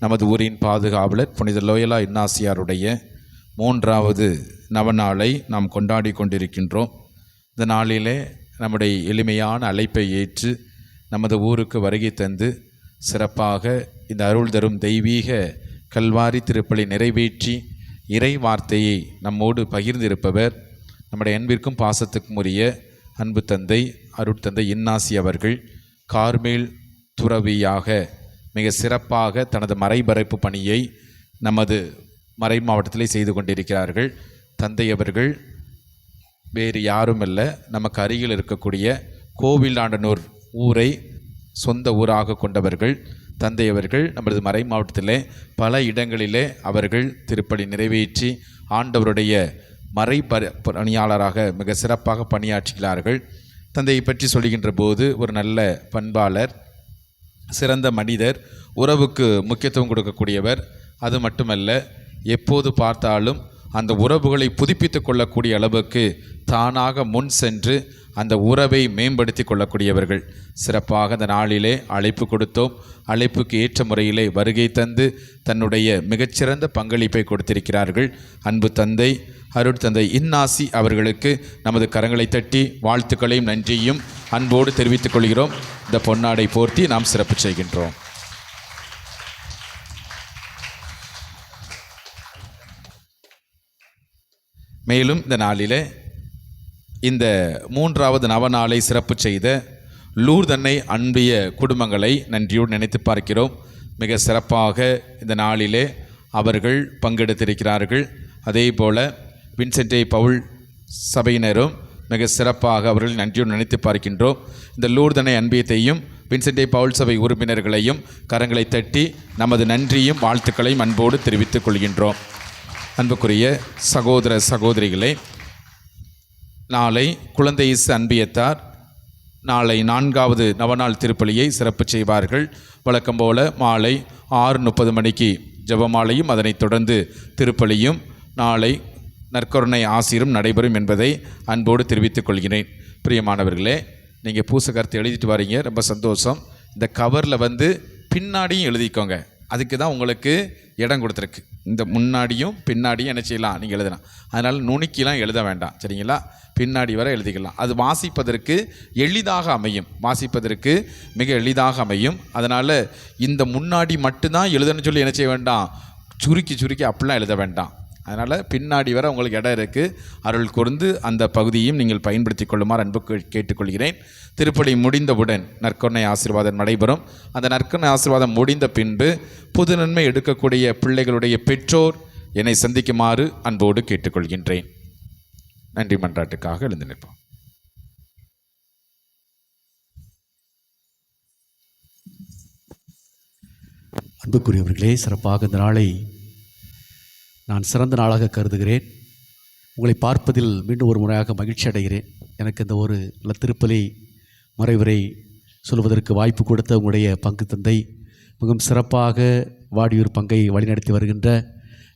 நமது ஊரின் பாதுகாவலர் புனித லோயலா இன்னாசியாருடைய 3வது நவநாளை நாம் கொண்டாடி கொண்டிருக்கின்றோம். இந்த நாளிலே நம்முடைய எளிமையான அழைப்பை ஏற்று நமது ஊருக்கு வருகை தந்து சிறப்பாக இந்த அருள் தரும் தெய்வீக கல்வாரி திருப்பலி நிறைவேற்றி இறை வார்த்தையை நம்மோடு பகிர்ந்திருப்பவர் நம்முடைய அன்பிற்கும் பாசத்துக்கும் உரிய அன்பு தந்தை அருட்தந்தை இன்னாசி அவர்கள். கார்மேல் துறவியாக மிக சிறப்பாக தனது மறைபரப்பு பணியை நமது மறை மாவட்டத்திலே செய்து கொண்டிருக்கிறார்கள். தந்தை அவர்கள் வேறு யாருமல்ல, நமக்கு அருகில் இருக்கக்கூடிய கோவிலாண்டனூர் ஊரை சொந்த ஊராக கொண்டவர்கள். தந்தை அவர்கள் நமது மறை மாவட்டத்திலே பல இடங்களிலே அவர்கள் திருப்பலி நிறைவேற்றி ஆண்டவருடைய மறை பணியாளராக மிக சிறப்பாக பணியாற்றுகிறார்கள். தந்தையை பற்றி சொல்கின்ற போது ஒரு நல்ல பண்பாளர், சிறந்த மனிதர், உறவுக்கு முக்கியத்துவம் கொடுக்கக்கூடியவர். அது மட்டுமல்ல, எப்போது பார்த்தாலும் அந்த உறவுகளை புதுப்பித்து கொள்ளக்கூடிய அளவுக்கு தானாக முன் சென்று அந்த உறவை மேம்படுத்தி கொள்ளக்கூடியவர்கள். சிறப்பாக அந்த நாளிலே அழைப்பு கொடுத்தோம். அழைப்புக்கு ஏற்ற முறையிலே வருகை தந்து தன்னுடைய மிகச்சிறந்த பங்களிப்பை கொடுத்திருக்கிறார்கள். அன்பு தந்தை அருட்தந்தை இன்னாசி அவர்களுக்கு நமது கரங்களை தட்டி வாழ்த்துக்களையும் நன்றியும் அன்போடு தெரிவித்துக் கொள்கிறோம். இந்த பொன்னாடை போர்த்தி நாம் சிறப்பு செய்கின்றோம். மேலும் இந்த நாளிலே இந்த 3வது நவநாளை சிறப்பு செய்த லூர்தன்னை அன்பிய குடும்பங்களை நன்றியோடு நினைத்து பார்க்கிறோம். மிக சிறப்பாக இந்த நாளிலே அவர்கள் பங்கெடுத்திருக்கிறார்கள். அதே போல் வின்சென்ட் பவுல் சபையினரும் மிக சிறப்பாக அவர்கள் நன்றியோடு நினைத்து பார்க்கின்றோம். இந்த லூர்தனை அன்பியத்தையும் வின்சென்ட் பவுல் சபை உறுப்பினர்களையும் கரங்களை தட்டி நமது நன்றியும் வாழ்த்துக்களையும் அன்போடு தெரிவித்துக் கொள்கின்றோம். அன்புக்குரிய சகோதர சகோதரிகளே, நாளை குழந்தை இயேசு அன்பியத்தார் நாளை 4வது நவநாள் திருப்பலியை சிறப்பு செய்வார்கள். வழக்கம் போல மாலை 6:30 மணிக்கு ஜெபமாலையும் அதனைத் தொடர்ந்து திருப்பலியும் நாளை நற்கருணை ஆசீரும் நடைபெறும் என்பதை அன்போடு தெரிவித்துக் கொள்கிறேன். பிரியமானவர்களே, நீங்கள் பூசகர்த்தை எழுதிட்டு வரீங்க, ரொம்ப சந்தோஷம். இந்த கவரில் பின்னாடியும் எழுதிக்கோங்க. அதுக்கு தான் உங்களுக்கு இடம் கொடுத்துருக்கு. இந்த முன்னாடியும் பின்னாடியும் என்ன செய்யலாம், நீங்கள் எழுதலாம். அதனால் நுணுக்கிலாம் எழுத வேண்டாம், சரிங்களா? பின்னாடி வரை எழுதிக்கலாம். அது வாசிப்பதற்கு எளிதாக அமையும், வாசிப்பதற்கு மிக எளிதாக அமையும். அதனால் இந்த முன்னாடி மட்டும்தான் எழுதணும்னு சொல்லி என்ன செய்ய வேண்டாம், சுருக்கி அப்படிலாம் எழுத வேண்டாம். அதனால் பின்னாடி வரை உங்களுக்கு இடம் இருக்குது. அருள் கூர்ந்து அந்த பகுதியையும் நீங்கள் பயன்படுத்தி கொள்ளுமாறு அன்பு கேட்டுக்கொள்கிறேன். திருப்பலி முடிந்தவுடன் நற்கருணை ஆசீர்வாதம் நடைபெறும். அந்த நற்கருணை ஆசீர்வாதம் முடிந்த பின்பு புது நன்மை எடுக்கக்கூடிய பிள்ளைகளுடைய பெற்றோர் என்னை சந்திக்குமாறு அன்போடு கேட்டுக்கொள்கின்றேன். நன்றி மன்றாட்டுக்காக எழுந்து நிற்போம். அன்புக்குரியவர்களே, சிறப்பாக இந்த நாளை நான் சிறந்த நாளாக கருதுகிறேன். உங்களை பார்ப்பதில் மீண்டும் ஒரு முறையாக மகிழ்ச்சி அடைகிறேன். எனக்கு இந்த ஒரு நல்ல திருப்பலி மறைவுரை சொல்வதற்கு வாய்ப்பு கொடுத்த உங்களுடைய பங்கு தந்தை, மிகவும் சிறப்பாக வாடியூர் பங்கை வழிநடத்தி வருகின்ற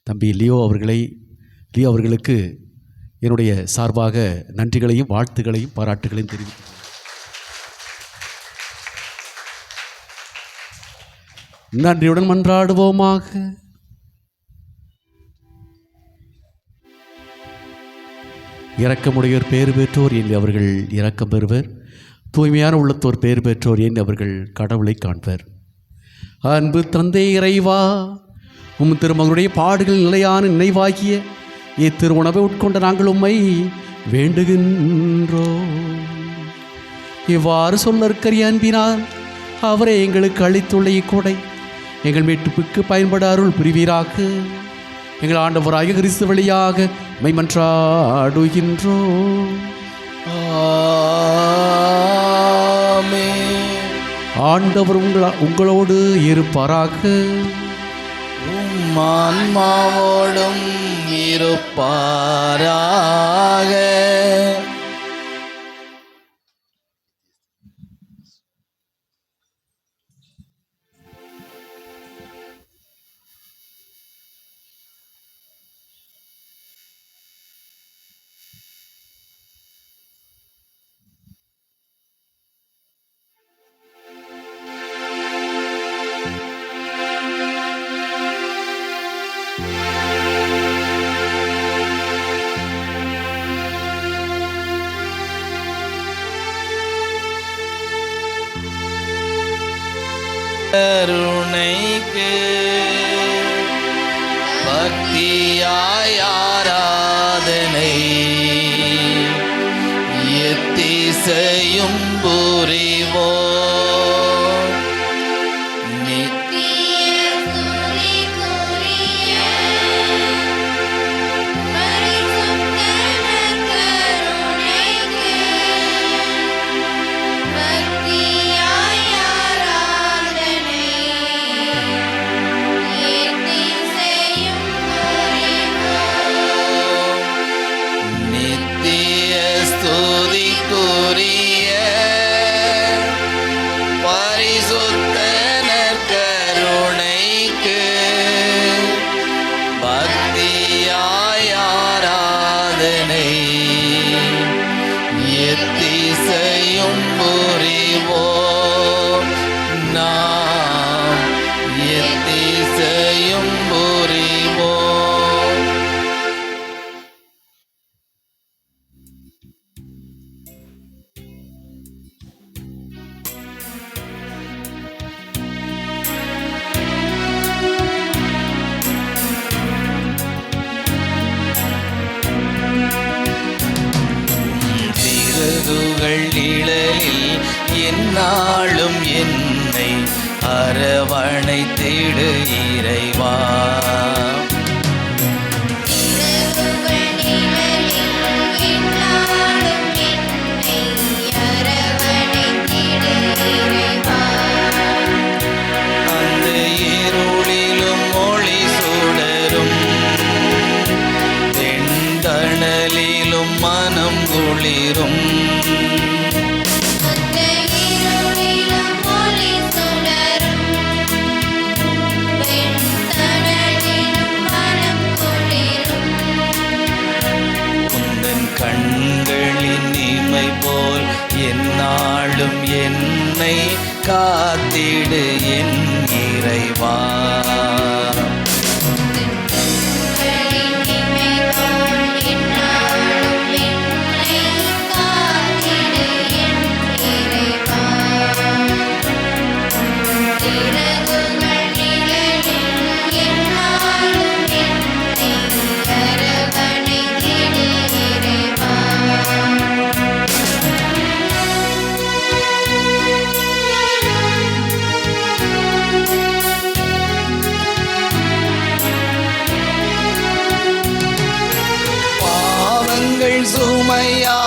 தம்பி லியோ அவர்களுக்கு என்னுடைய சார்பாக நன்றிகளையும் வாழ்த்துக்களையும் பாராட்டுகளையும் தெரிவிக்கிறேன். நன்றியுடன் மன்றாடுவோமாக. இரக்கமுடையோர் பேறு பெற்றோர் என் அவர்கள் இரக்கம் பெறுவர். தூய்மையான உள்ளத்தோர் பேறு பெற்றோர் என் அவர்கள் கடவுளை காண்பர். அன்பு தந்தை இறைவா, உம் திருமகனுடைய பாடுகள் நிலையான நினைவாகிய இத்திருவுணவை உட்கொண்ட நாங்கள் உம்மை வேண்டுகின்றோம். இவ்வாறு சொல்லற்கரிய அன்பினால் அவரை எங்களுக்கு அளித்துள்ள இக்கொடை எங்கள் மீட்புக்கு பயன்பட அருள் புரிவீராக. எங்கள் ஆண்டவராகிய கிறிஸ்து வழியாக மெய்மன்றாடுகின்றோம். ஆண்டவர் உங்களோடு இருப்பாராக. ஆன்மாவோடும் இருப்பாராக. கருணைக்கு பக்தியாய் ஆராதனை எத்திசையும் புரிவோம். நிழலில் எந்நாளும் என்னை அரவணைத்திடு இறைவா. அந்த இருளிலும் ஒளி சுடரும், வெண்தணலிலும் மனம் குளிரும், கண்களின் இமை போல் எந்நாளும் என்னை காத்திடு என் இறைவா.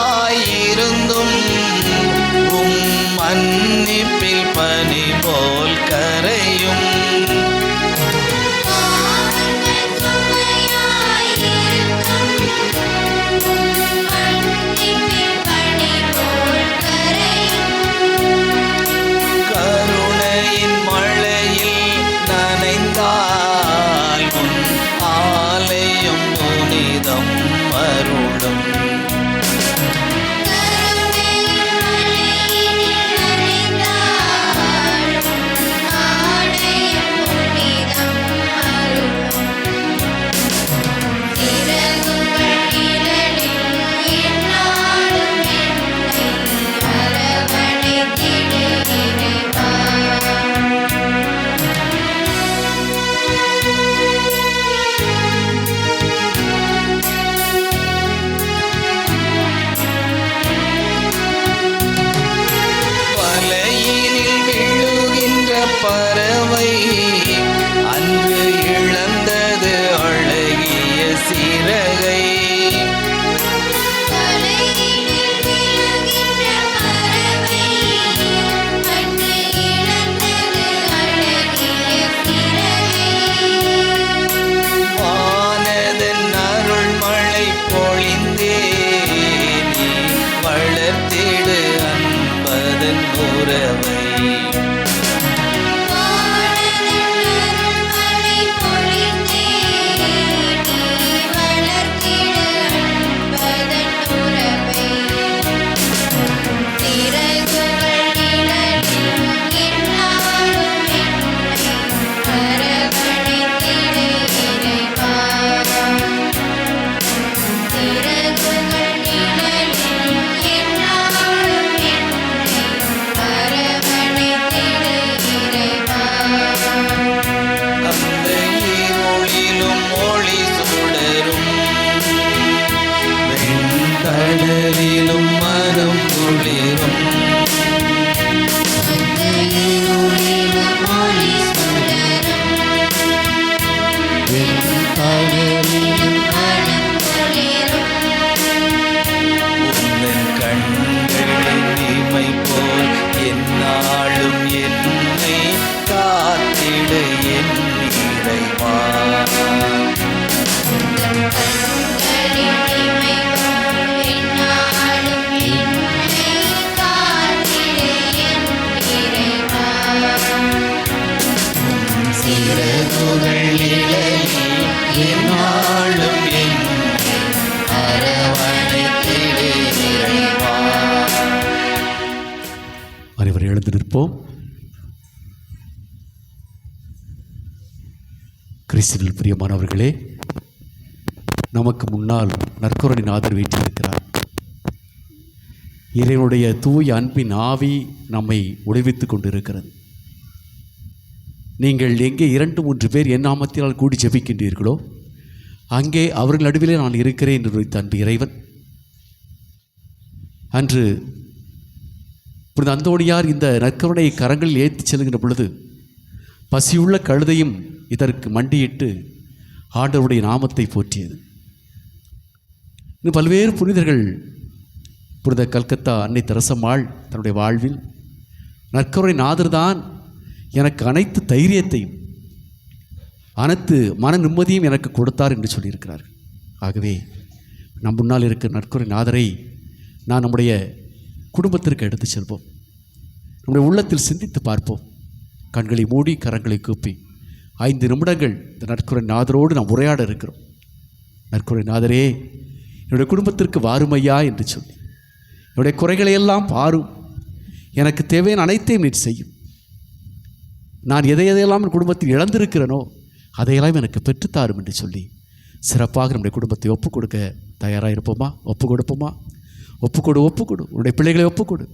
சுமையாயிருந்தும் மன்னிப்பில் பனி போல் கரையும், கருணையின் மழையில் நனைந்தால் உன் ஆலயம் புனிதம் அருளும். பறவை அன்று இழந்தது அழகிய சிறகை, வானதன் அருள் மழை பொழிந்தே நீ வளர்த்திடு அன்பதன் உறவை. கடலிலும் மனம் குளிரும், உந்தன் கண்களின் இமை போல் எந்நாளும் என்னை காத்திடு என் இறைவா. எந்நாளும் என்னை அரவணைத்திடு இறைவா. அனைவரும் எழுந்து நிற்போம். கிறிஸ்துவில் பிரியமானவர்களே, நமக்கு முன்னால் நற்கருணையின் ஆதரவு வீற்றிருக்கிறார். இறைவனுடைய தூய அன்பின் ஆவி நம்மை உடைவித்துக் கொண்டிருக்கிறது. நீங்கள் எங்கே 2-3 பேர் என் நாமத்தினால் கூடி ஜெபிக்கின்றீர்களோ அங்கே அவர்கள் நடுவிலே நான் இருக்கிறேன் என்று உரைத்த அன்பு இறைவன் அன்று புனித அந்தோணியார் இந்த நற்கருணையை கரங்களில் ஏற்றி செல்கின்ற பொழுது பசியுள்ள கழுதையும் இதற்கு மண்டியிட்டு ஆண்டவருடைய நாமத்தை போற்றியது. இன்னும் பல்வேறு புனிதர்கள், புனித கல்கத்தா அன்னை தெரசம்மாள் தன்னுடைய வாழ்வில் நற்கருணை நாதர்தான் எனக்கு அனைத்து தைரியத்தையும் அனைத்து மன நிம்மதியும் எனக்கு கொடுத்தார் என்று சொல்லியிருக்கிறார்கள். ஆகவே நம் முன்னால் இருக்கிற நற்கருணை நாதரை நான் நம்முடைய குடும்பத்திற்கு எடுத்து செல்வோம். நம்முடைய உள்ளத்தில் சிந்தித்து பார்ப்போம். கண்களை மூடி கரங்களை கூப்பி 5 நிமிடங்கள் இந்த நற்கருணை நாதரோடு நாம் உரையாட இருக்கிறோம். நற்கருணை நாதரே, என்னுடைய குடும்பத்திற்கு வாருமையா என்று சொல்லி என்னுடைய குறைகளை எல்லாம் பாரும், எனக்கு தேவையான அனைத்தையும் நீர் செய்யும். நான் எதையெல்லாம் என் குடும்பத்தில் இழந்திருக்கிறேனோ அதையெல்லாம் எனக்கு பெற்றுத்தாரும் என்று சொல்லி சிறப்பாக நம்முடைய குடும்பத்தை ஒப்புக் கொடுக்க தயாராக இருப்போமா? ஒப்புக் கொடுப்போமா? ஒப்புக்கொடு, ஒப்புக்கொடு. உன்னுடைய பிள்ளைகளை ஒப்புக்கொடு,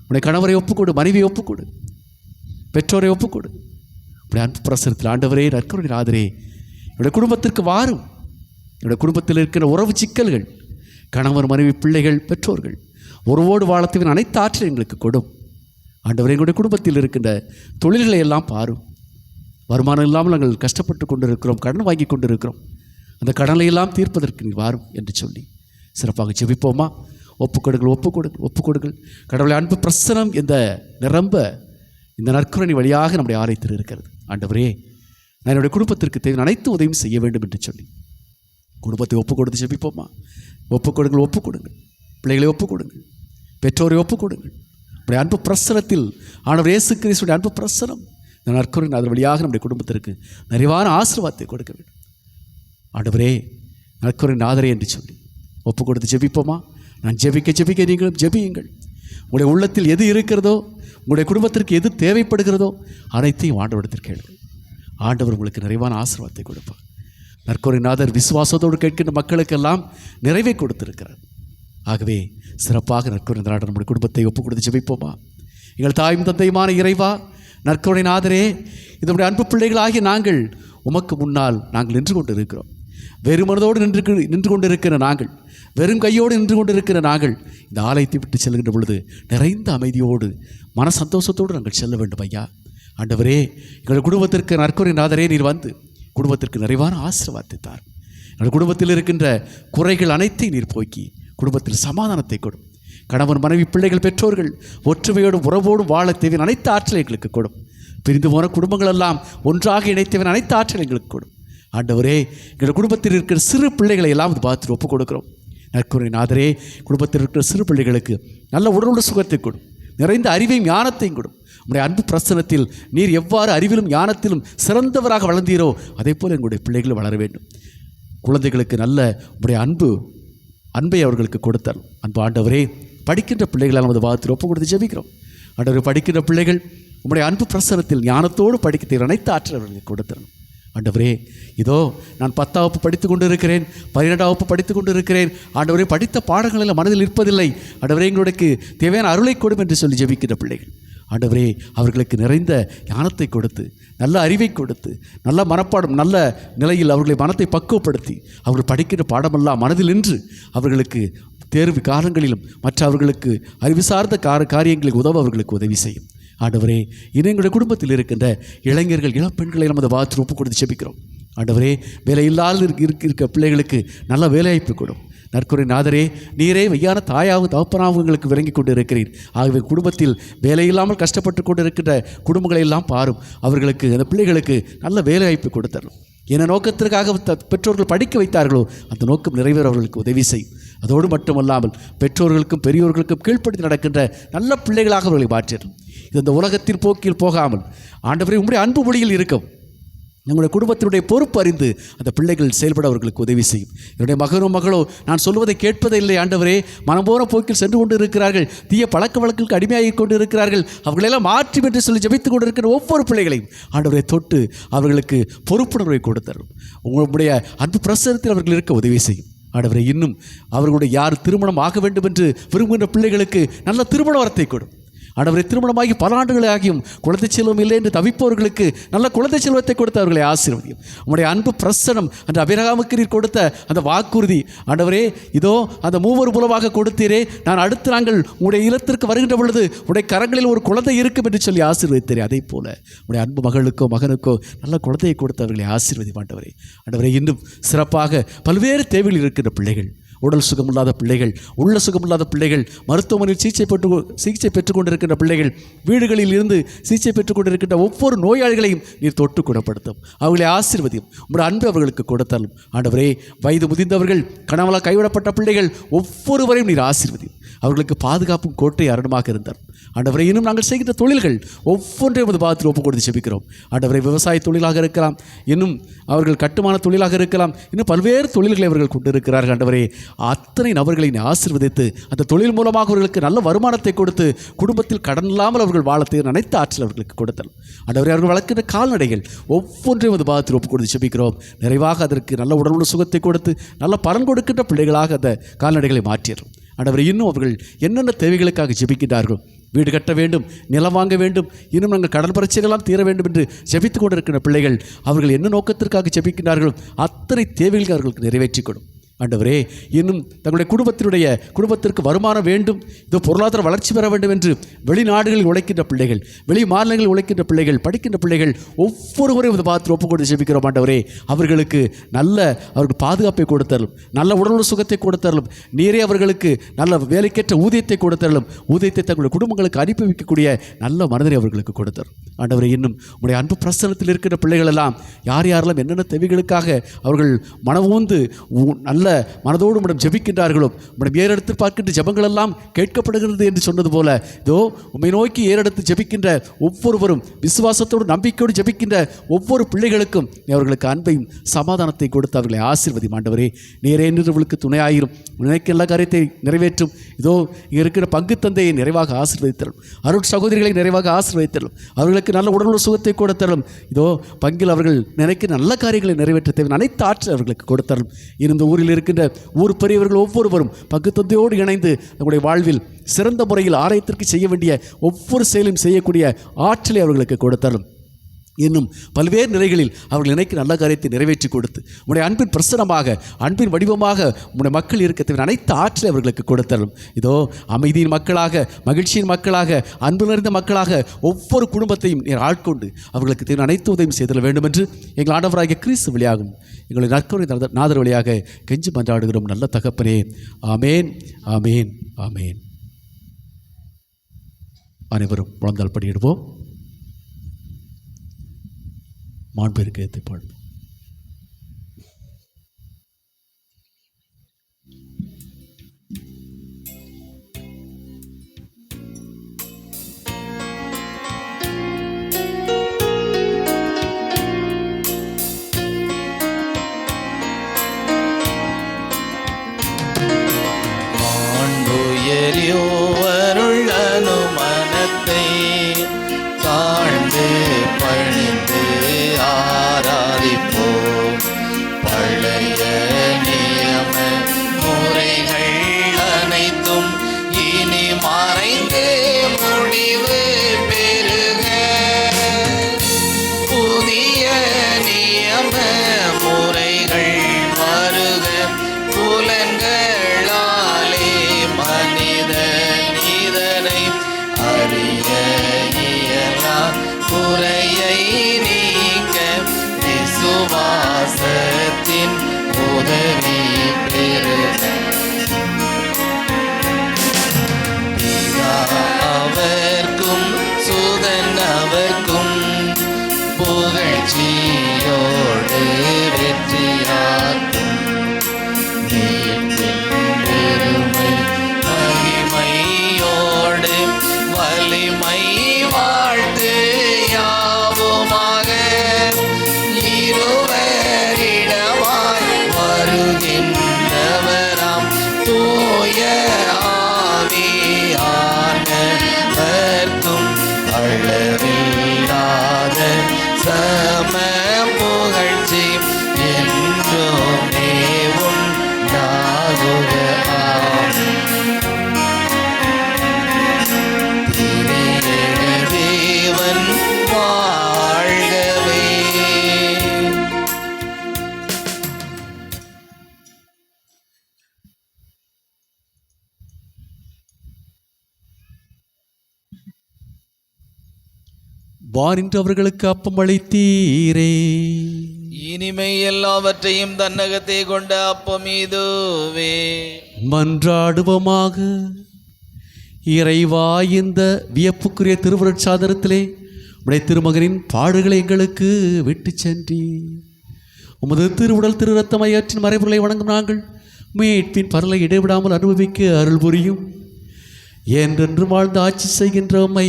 உன்னுடைய கணவரை ஒப்புக்கொடு, மனைவியை ஒப்புக்கொடு, பெற்றோரை ஒப்புக்கொடு. உடைய அன்பு பிரசனத்தில் ஆண்டவரே, நற்கருணை நாதரே, என்னுடைய குடும்பத்திற்கு வாரும். என்னுடைய குடும்பத்தில் இருக்கிற உறவு சிக்கல்கள், கணவர் மனைவி பிள்ளைகள் பெற்றோர்கள் உறவோடு வாழத்துவின் அனைத்து ஆற்றலை எங்களுக்கு கொடும். ஆண்டவரே, எங்களுடைய குடும்பத்தில் இருக்கின்ற தொழில்களை எல்லாம் பாரும். வருமானம் இல்லாமல் நாங்கள் கஷ்டப்பட்டு கொண்டு இருக்கிறோம், கடன் வாங்கி கொண்டு இருக்கிறோம். அந்த கடனை எல்லாம் தீர்ப்பதற்கு நீ வாரும் என்று சொல்லி சிறப்பாக ஜெபிப்போமா? ஒப்புக்கொடுங்கள், ஒப்புக்கொடுங்கள், ஒப்புக்கொடுங்கள். கடவுளை அன்பு பிரசனம் இந்த நிரம்ப இந்த நற்கருணை வழியாக நம்முடைய ஆலயத்தில் இருக்கிறது. ஆண்டவரே, நான் என்னுடைய குடும்பத்திற்கு தேவை அனைத்து உதவியும் செய்ய வேண்டும் என்று சொல்லி குடும்பத்தை ஒப்புக் கொடுத்து ஜெபிப்போமா? ஒப்புக்கொடுங்கள், ஒப்புக்கொடுங்கள். பிள்ளைகளை ஒப்புக்கொடுங்கள், பெற்றோரை ஒப்புக்கொடுங்கள். நம்முடைய அன்பு பிரசனத்தில் ஆண்டவர் இயேசு கிறிஸ்துவின் அன்பு பிரசனம் இந்த நற்கருணை அதன் வழியாக நம்முடைய குடும்பத்திற்கு நிறைவான ஆசீர்வாதத்தை கொடுக்க வேண்டும். ஆண்டவரே, நற்கருணை நாதரே என்று சொல்லி ஒப்புக் கொடுத்து ஜெபிப்போமா? நான் ஜெபிக்க நீங்களும் ஜெபியுங்கள். உங்களுடைய உள்ளத்தில் எது இருக்கிறதோ, உங்களுடைய குடும்பத்திற்கு எது தேவைப்படுகிறதோ அனைத்தையும் ஆண்டவரிடத்தில் கேளுங்கள். ஆண்டவர் உங்களுக்கு நிறைவான ஆசீர்வாதத்தை கொடுப்பார். நற்கருணை நாதர் விசுவாசத்தோடு கேட்கின்ற மக்களுக்கெல்லாம் நிறைவை கொடுத்திருக்கிறார். ஆகவே சிறப்பாக நற்கருணை நாதர் நம்முடைய குடும்பத்தை ஒப்புக் கொடுத்து ஜெபிப்போமா? எங்கள் தாயும் தந்தையுமான இறைவா, நற்கருணை நாதரே, இதனுடைய அன்பு பிள்ளைகளாகிய நாங்கள் உமக்கு முன்னால் நாங்கள் நின்று கொண்டு இருக்கிறோம். வெறும் மனதோடு நின்று கொண்டு இருக்கிற நாங்கள், வெறும் கையோடு நின்று கொண்டு இருக்கிற நாங்கள் இந்த ஆலயத்தை விட்டு செல்கின்ற பொழுது நிறைந்த அமைதியோடு மன சந்தோஷத்தோடு நாங்கள் செல்ல வேண்டும் ஐயா. ஆண்டவரே, எங்கள் குடும்பத்திற்கு நற்கருணை நாதரே, நீர் வந்து குடும்பத்திற்கு நிறைவான ஆசீர்வாதத்தை தார். எங்கள் குடும்பத்தில் இருக்கின்ற குறைகள் அனைத்தையும் நீர் போக்கி குடும்பத்தில் சமாதானத்தை கொடும். கணவன் மனைவி பிள்ளைகள் பெற்றோர்கள் ஒற்றுமையோடும் உறவோடும் வாழ தேவையான அனைத்து ஆற்றலை எங்களுக்கு கொடும். பிரிந்து போன குடும்பங்கள் எல்லாம் ஒன்றாக இணைத்தவன் அனைத்து ஆற்றலை எங்களுக்கு கொடும். ஆண்டவரே, எங்கள் குடும்பத்தில் இருக்கிற சிறு பிள்ளைகளை எல்லாம் பார்த்துட்டு ஒப்புக் கொடுக்கிறோம். நற்கருணை நாதரே, குடும்பத்தில் இருக்கிற சிறு பிள்ளைகளுக்கு நல்ல உடலுள்ள சுகத்தை கொடும், நிறைந்த அறிவையும் ஞானத்தையும் கொடும். உங்களுடைய அன்பு பிரசனத்தில் நீர் எவ்வாறு அறிவிலும் ஞானத்திலும் சிறந்தவராக வளர்ந்தீரோ அதே போல் எங்களுடைய பிள்ளைகள் வளர வேண்டும். குழந்தைகளுக்கு நல்ல உங்களுடைய அன்பை அவர்களுக்கு கொடுத்தார். அன்பு ஆண்டவரே, படிக்கின்ற பிள்ளைகளால் நமது பாகத்தில் ஒப்புக் கொடுத்து ஜெபிக்கிறோம். ஆண்டவரே, படிக்கின்ற பிள்ளைகள் உங்களுடைய அன்பு பிரசனத்தில் ஞானத்தோடு படிக்க அனைத்து ஆற்றல் அவர்களுக்கு கொடுத்தரணும். ஆண்டவரே, இதோ நான் 10ஆம் வகுப்பு படித்து கொண்டு இருக்கிறேன், 12ஆம் வகுப்பு படித்து கொண்டு இருக்கிறேன். ஆண்டவரே, படித்த பாடங்கள் எல்லாம் மனதில் இருப்பதில்லை. ஆண்டவரே, எங்களுக்கு தேவையான அருளை கொடும் என்று சொல்லி ஜெபிக்கின்ற பிள்ளைகள், ஆண்டவரே, அவர்களுக்கு நிறைந்த ஞானத்தை கொடுத்து நல்ல அறிவை கொடுத்து நல்ல மனப்பாடம் நல்ல நிலையில் அவர்களை மனத்தை பக்குவப்படுத்தி அவர்கள் படிக்கின்ற பாடமெல்லாம் மனதில் நின்று அவர்களுக்கு தேர்வு காலங்களிலும் மற்ற அவர்களுக்கு அறிவு சார்ந்த காரியங்களுக்கு உதவ அவர்களுக்கு உதவி செய்யும். ஆண்டவரே, இன்னும் எங்களுடைய குடும்பத்தில் இருக்கின்ற இளைஞர்கள் இளப்பெண்களை நமது வாத்து ஒப்புக் கொடுத்து ஜெபிக்கிறோம். ஆண்டவரே, வேலை இல்லாத இருக்க பிள்ளைகளுக்கு நல்ல வேலைவாய்ப்பு கொடும். நற்கருணை நாதரே, நீரே மெய்யான தாயாகவும் தகப்பனாகவும் எங்களுக்கு விளங்கி கொண்டு இருக்கிறீர். ஆகவே குடும்பத்தில் வேலையில்லாமல் கஷ்டப்பட்டு கொண்டு இருக்கின்ற குடும்பங்களை எல்லாம் பாரும். அவர்களுக்கு அந்த பிள்ளைகளுக்கு நல்ல வேலைவாய்ப்பு கொடுத்தரும். என்ன நோக்கத்திற்காக பெற்றோர்கள் படிக்க வைத்தார்களோ அந்த நோக்கம் நிறைவேற அவர்களுக்கு உதவி செய்யும். அதோடு மட்டுமல்லாமல் பெற்றோர்களுக்கும் பெரியோர்களுக்கும் கீழ்ப்படுத்தி நடக்கின்ற நல்ல பிள்ளைகளாக அவர்களை மாற்றிடும். இது இந்த உலகத்தின் போக்கில் போகாமல் ஆண்டவரே உம்முடைய அன்பு மொழியில் இருக்கும் நம்முடைய குடும்பத்தினுடைய பொறுப்பு அறிந்து அந்த பிள்ளைகள் செயல்பட அவர்களுக்கு உதவி செய்யும். என்னுடைய மகனோ மகளோ நான் சொல்வதை கேட்பதே இல்லை ஆண்டவரே, மனம் போன போக்கில் சென்று கொண்டு இருக்கிறார்கள், தீய பழக்க வழக்குகளுக்கு அடிமையாகி கொண்டு இருக்கிறார்கள், அவர்களெல்லாம் மாற்றும் என்று சொல்லி ஜெபித்துக் கொண்டு இருக்கிற ஒவ்வொரு பிள்ளைகளையும் ஆண்டவரை தொட்டு அவர்களுக்கு பொறுப்புணர்வை கொடுத்தரும். உங்களுடைய அன்பு பிரசனத்தில் அவர்கள் இருக்க உதவி செய்யும். ஆண்டவரை, இன்னும் அவர்களுடைய யார் திருமணம் ஆக வேண்டும் என்று விரும்புகின்ற பிள்ளைகளுக்கு நல்ல திருமண வரத்தை கொடும். ஆண்டவரை திருமணமாகி பல ஆண்டுகளாகியும் குழந்தை செல்வம் இல்லை என்று தவிப்பவர்களுக்கு நல்ல குழந்தை செல்வத்தை கொடுத்து அவர்களை ஆசீர்வதியும். உம்முடைய அன்பு பிரசனம் அந்த அபிரகாமுக்கு நீர் கொடுத்த அந்த வாக்குறுதி ஆண்டவரே, இதோ அந்த மூவர் மூலமாக கொடுத்தீரே, அடுத்து நாங்கள் உங்களுடைய இல்லத்திற்கு வருகின்ற பொழுது உடைய கரங்களில் ஒரு குழந்தை இருக்கும் என்று சொல்லி ஆசீர்வதித்தீரே. அதே போல உடைய அன்பு மகளுக்கோ மகனுக்கோ நல்ல குழந்தையை கொடுத்து அவர்களை ஆசீர்வதி ஆண்டவரே. ஆண்டவரே, இன்னும் சிறப்பாக பல்வேறு தேவையில் இருக்கின்ற பிள்ளைகள், உடல் சுகமில்லாத பிள்ளைகள், உள்ள சுகமில்லாத பிள்ளைகள், மருத்துவமனையில் சிகிச்சை பெற்றுக்கொண்டிருக்கின்ற பிள்ளைகள், வீடுகளில் இருந்து சிகிச்சை பெற்றுக்கொண்டிருக்கின்ற ஒவ்வொரு நோயாளிகளையும் நீர் தொட்டு குணப்படுத்தும், அவர்களை ஆசீர்வதியும். உங்களுடைய அன்பு அவர்களுக்கு கொடுத்தாலும் ஆண்டவரே, வயது முதிர்ந்தவர்கள், கணவனால் கைவிடப்பட்ட பிள்ளைகள் ஒவ்வொருவரையும் நீர் ஆசீர்வதியும். அவர்களுக்கு பாதுகாப்பும் கோட்டை அரணமாக இருந்தார். ஆண்டவரை, இன்னும் நாங்கள் செய்கின்ற தொழில்கள் ஒவ்வொன்றையும் ஒரு பாதத்தில் ஒப்புக் கொடுத்து செபிக்கிறோம். ஆண்டவரை, விவசாய தொழிலாக இருக்கலாம், இன்னும் அவர்கள் கட்டுமான தொழிலாக இருக்கலாம், இன்னும் பல்வேறு தொழில்களை அவர்கள் கொண்டிருக்கிறார்கள். ஆண்டவரே, அத்தனை நபர்களை ஆசீர்வதித்து அந்த தொழில் மூலமாக அவர்களுக்கு நல்ல வருமானத்தை கொடுத்து குடும்பத்தில் கடன் இல்லாமல் அவர்கள் வாழத்தை அனைத்து ஆற்றல் அவர்களுக்கு கொடுத்தல். ஆண்டவரை, அவர்கள் வளர்க்கின்ற கால்நடைகள் ஒவ்வொன்றையும் ஒரு பாதத்தில் ஒப்புக் கொடுத்து செபிக்கிறோம். நிறைவாக அதற்கு நல்ல உடல் சுகத்தை கொடுத்து நல்ல பலன் கொடுக்கின்ற பிள்ளைகளாக அந்த கால்நடைகளை மாற்றிடும். ஆண்டவரை, இன்னும் அவர்கள் என்னென்ன தேவைகளுக்காக ஜெபிக்கின்றார்கள், வீடு கட்ட வேண்டும், நிலம் வாங்க வேண்டும், இன்னும் நாங்கள் கடன் பிரச்சனைகளாம் தீர வேண்டும் என்று ஜெபித்து கொண்டிருக்கின்ற பிள்ளைகள் அவர்கள் என்ன நோக்கத்திற்காக ஜெபிக்கின்றார்களோ அத்தனை தேவைகளை அவர்களுக்கு நிறைவேற்றிக் கொடும். ஆண்டவரே, இன்னும் தங்களுடைய குடும்பத்திற்கு வருமானம் வேண்டும், இதோ பொருளாதார வளர்ச்சி பெற வேண்டும் என்று வெளிநாடுகளில் உழைக்கின்ற பிள்ளைகள், வெளி மாநிலங்களில் உழைக்கின்ற பிள்ளைகள், படிக்கின்ற பிள்ளைகள் ஒவ்வொருவரையும் இந்த பாத்திரம் ஒப்புக் கொடுத்து ஜெபிக்கிறோம். ஆண்டவரே, அவர்களுக்கு அவர்கள் பாதுகாப்பை கொடுத்தரலும், நல்ல உடல் சுகத்தை கொடுத்தரலும், நீரே அவர்களுக்கு நல்ல வேலைக்கேற்ற ஊதியத்தை கொடுத்தரலும், ஊதியத்தை தங்களுடைய குடும்பங்களுக்கு அனுப்பி வைக்கக்கூடிய நல்ல மனதை அவர்களுக்கு கொடுத்தரும். ஆண்டவரே, இன்னும் உங்களுடைய அன்பு பிரசனத்தில் இருக்கிற பிள்ளைகள் எல்லாம் யாரெல்லாம் என்னென்ன தேவைகளுக்காக அவர்கள் மனவூந்து நல்ல மனதோடு உம்மிடம் ஜெபிக்கின்றார்களோ, உம்மிடம் ஏறெடுத்து பார்க்கின்ற ஜெபங்கள் எல்லாம் கேட்கப்படுகிறது என்று சொன்னது போல, இதோ உம்மை நோக்கி ஏறெடுத்து ஜெபிக்கின்ற ஒவ்வொருவரும், விசுவாசத்தோடு நம்பிக்கையோடு ஜெபிக்கின்ற ஒவ்வொரு பிள்ளைகளுக்கும் அவர்களுக்கு அன்பையும் சமாதானத்தை கொடுத்து அவர்களை ஆசீர்வதி. ஆண்டவரே, நீரே நிறுவலுக்கு துணையாயிரும், நினைக்க எல்லா காரியத்தை நிறைவேற்றும். இதோ இங்கே இருக்கிற பங்கு தந்தையை நிறைவாக ஆசீர்வதித்தரும், அருள் சகோதரிகளை நிறைவாக ஆசீர்வதித்தரும், அவர்களுக்கு நல்ல உடல் சுகத்தை கொடுத்தரும். இதோ பங்கில் அவர்கள் நினைக்கிற நல்ல காரியங்களை நிறைவேற்ற தேவை அனைத்து ஆற்றல் அவர்களுக்கு கொடுத்தரும். இந்த ஊரில் இருக்கின்ற ஊர் பெரியவர்கள் ஒவ்வொருவரும் பங்கு தந்தையோடு இணைந்து நம்முடைய வாழ்வில் சிறந்த முறையில் ஆலயத்திற்கு செய்ய வேண்டிய ஒவ்வொரு செயலையும் செய்யக்கூடிய ஆற்றலை அவர்களுக்கு கொடுத்தாலும், இன்னும் பல்வேறு நிலைகளில் அவர்கள் நினைக்க நல்ல காரியத்தை நிறைவேற்றி கொடுத்து உடைய அன்பின் பிரசனமாக, அன்பின் வடிவமாக உடைய மக்கள் இருக்க தேவை அனைத்து ஆற்றலை அவர்களுக்கு கொடுத்தாலும், இதோ அமைதியின் மக்களாக, மகிழ்ச்சியின் மக்களாக, அன்பு நிறைந்த மக்களாக ஒவ்வொரு குடும்பத்தையும் நீர் ஆட்கொண்டு அவர்களுக்கு தேவை அனைத்து உதவியும் செய்தல் வேண்டும் என்று எங்கள் ஆண்டவராகிய கிறிஸ்து வழியாகும் எங்களை நற்கருணை நாதர் வழியாக கெஞ்சி மன்றாடுகிறோம். நல்ல தகப்பனே, ஆமேன், ஆமேன், ஆமேன். அனைவரும் முழந்தால் படியிடுவோம். மாண்பெருக்கு ஏற்றி பாடுவோம். ஆண்டுயரியோவருள் அனுமனத்தை தாழ்ந்து பணிந்து ஆராதிப்போம். பழைய நியம முறைகள் அனைத்தும் இனி மறைந்து முடிவு பெறுக. புதிய நியம முறைகள் வருக. புலன்களாலே மனிதன் இதனை அறிய இயலா. குறையை நீக்க விசுவாசத்தின் உதவி பெறுக. பிதாவர்க்கும் சுதன் அவர்க்கும் புகழ்ச்சியோடு வெற்றியாக்கும். பெருமை மகிமையோடு வலிமை வாழ்த்து யாவுமாக. இருவரிடமாய் வருகின்றவராம் தூய ஆவியானவர்க்கும் அளவில்லாத சம புகழ்ச்சி வாரின்று அவர்களுக்கு அப்பம் அளித்தீரே. இனிமை எல்லாவற்றையும் தன்னகத்தே கொண்ட அப்பம் இதுவே. மன்றாடுவோமாக. இறைவா, இந்த வியப்புக்குரிய திருவருட்சாதனத்திலே உடைய திருமகனின் பாடுகளை எங்களுக்கு விட்டு சென்றி உமது திருவுடல் திரு ரத்தமையாற்றின் மறைவுகளை வணங்கும் நாங்கள் மீட்பின் பரலை இடைவிடாமல் அனுபவிக்க அருள் புரியும். என்றென்று வாழ்ந்து ஆட்சி செய்கின்ற உம்மை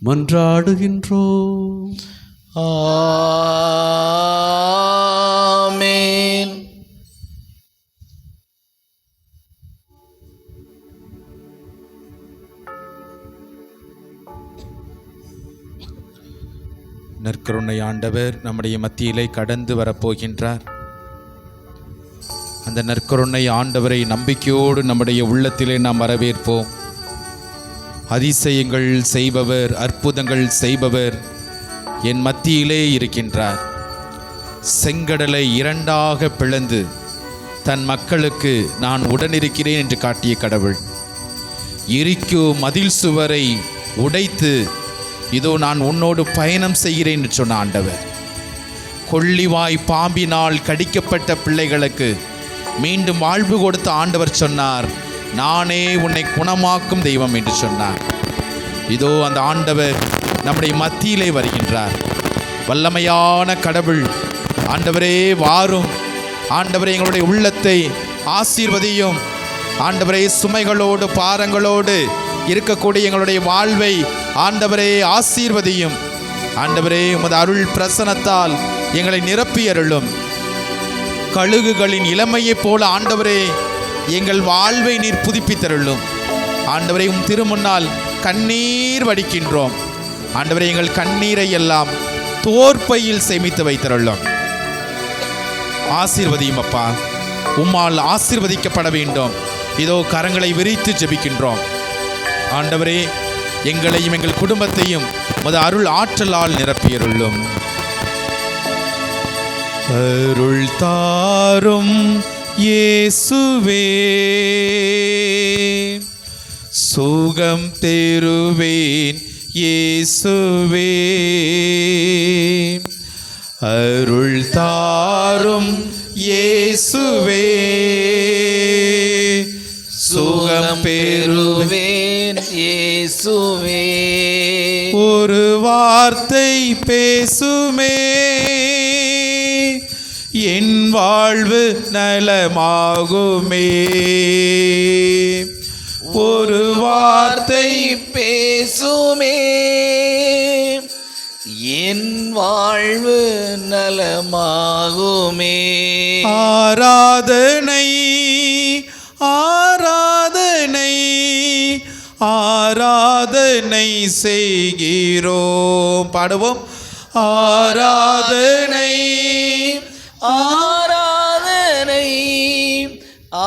மன்றாடுகின்றோம். ஆமென். நற்கருணை ஆண்டவர் நம்முடைய மத்தியிலே கடந்து வரப்போகின்றார். அந்த நற்கருணை ஆண்டவரை நம்பிக்கையோடு நம்முடைய உள்ளத்திலே நாம் வரவேற்போம். அதிசயங்கள் செய்பவர், அற்புதங்கள் செய்பவர் என் மத்தியிலே இருக்கின்றார். செங்கடலை இரண்டாக பிளந்து தன் மக்களுக்கு நான் உடனிருக்கிறேன் என்று காட்டிய கடவுள், எரிக்கோ மதில் சுவரை உடைத்து இதோ நான் உன்னோடு பயணம் செய்கிறேன் என்று சொன்ன ஆண்டவர், கொள்ளிவாய் பாம்பினால் கடிக்கப்பட்ட பிள்ளைகளுக்கு மீண்டும் வாழ்வு கொடுத்த ஆண்டவர் சொன்னார், நானே உன்னை குணமாக்கும் தெய்வம் என்று சொன்னார். இதோ அந்த ஆண்டவர் நம்முடைய மத்தியிலே வருகின்றார். வல்லமையான கடவுள் ஆண்டவரே வாரும். ஆண்டவரே எங்களுடைய உள்ளத்தை ஆசீர்வதியும். ஆண்டவரே சுமைகளோடு பாரங்களோடு இருக்கக்கூடிய எங்களுடைய வாழ்வை ஆண்டவரே ஆசீர்வதியும். ஆண்டவரே உமது அருள் பிரசனத்தால் எங்களை நிரப்பி அருளும். கழுகுகளின் இளமையைப் போல ஆண்டவரே எங்கள் வாழ்வை நீர் புதுப்பித்தருளும். ஆண்டவரே உம் திருமுன்னால் கண்ணீர் வடிக்கின்றோம். ஆண்டவரே எங்கள் கண்ணீரை எல்லாம் தோற்பையில் சேமித்து வைத்தருளும். ஆசீர்வதியும் அப்பா, உம்மால் ஆசீர்வதிக்கப்பட வேண்டும். இதோ கரங்களை விரித்து ஜெபிக்கின்றோம். ஆண்டவரே எங்களையும் எங்கள் குடும்பத்தையும் உமது அருள் ஆற்றலால் நிரப்பியருளும். அருள் தாரும் இயேசுவே, சுகம் பெறுவேன் இயேசுவே. அருள் தாரும் இயேசுவே, சுகம் பெறுவேன் இயேசுவே. ஒரு வார்த்தை பேசுமே, என் வாழ்வு நலமாகுமே. ஒரு வார்த்தை பேசுமே, என் வாழ்வு நலமாகுமே. ஆராதனை ஆராதனை ஆராதனை செய்கிறோம். பாடுவோம். ஆராதனை ஆராதனை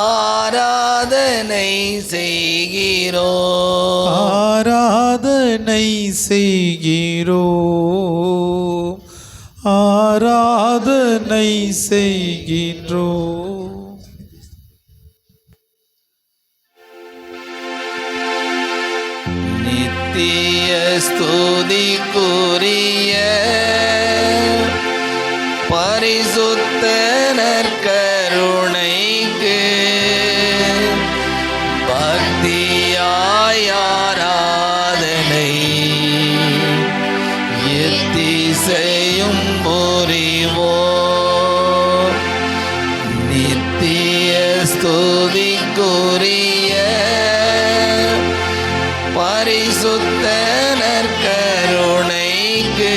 ஆராதனை செய்கிறோம். ஆராதனை செய்கிறோம். ஆராதனை செய்கின்றோம். நித்திய ஸ்துதிக்குரிய பரிசுத்த நற்கருணைக்கு பக்தியாய் ஆராதனை எத்திசையும் புரிவோம். நித்திய ஸ்துதிக்குரிய பரிசுத்த நற்கருணைக்கு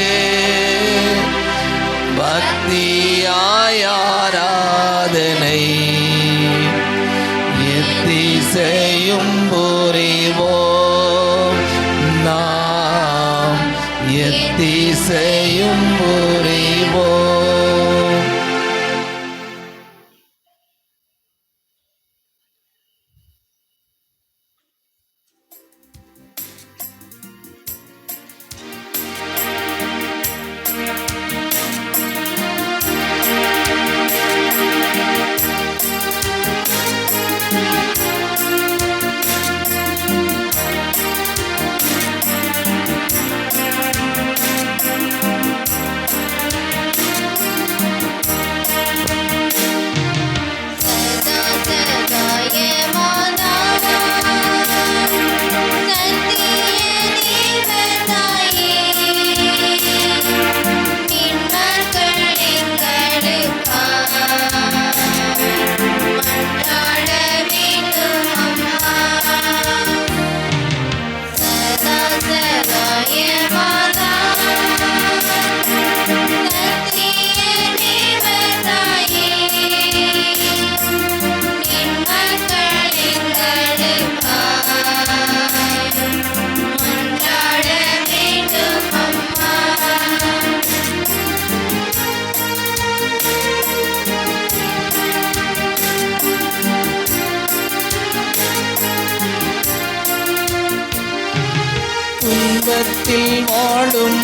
பக்தியாய் ஆராதனை எத்திசையும் புரிவோம். நாம் எத்திசையும் புரிவோம்.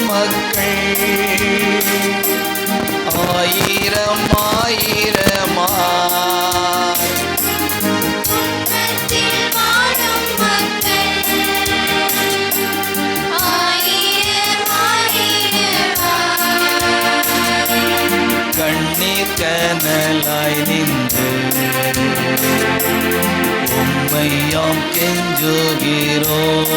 மக்கள் ஆயிரம் ஆயிரமாய் கண்ணீர் கனலாய் நின்று உம்மையாம் கெஞ்சுகிறோம்.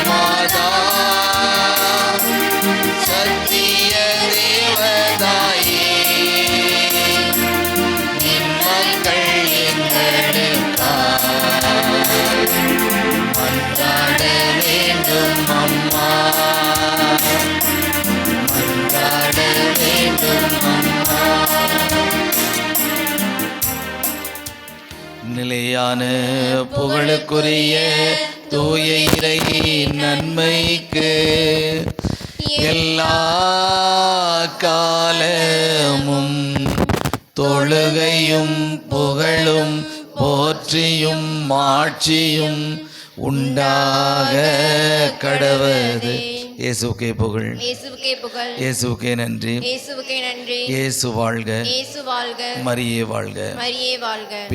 மாதா சத்திய தேவதாயே நின் மக்கள் எங்களுக்காய் மன்றாட வேண்டும் அம்மா, மன்றாட வேண்டும் அம்மா. நிலையான புகழுக்குரிய தூய இறை நன்மைக்கு எல்லா காலமும் தொழுகையும் புகழும் போற்றியும் மாட்சியும் உண்டாக கடவது. இயேசுக்கே புகழ், இயேசுவுக்கே புகழ், இயேசுக்கே நன்றி, இயேசுவுக்கே நன்றி. இயேசு வாழ்க, இயேசு வாழ்க, மரியே வாழ்க. மரியே வாழ்க.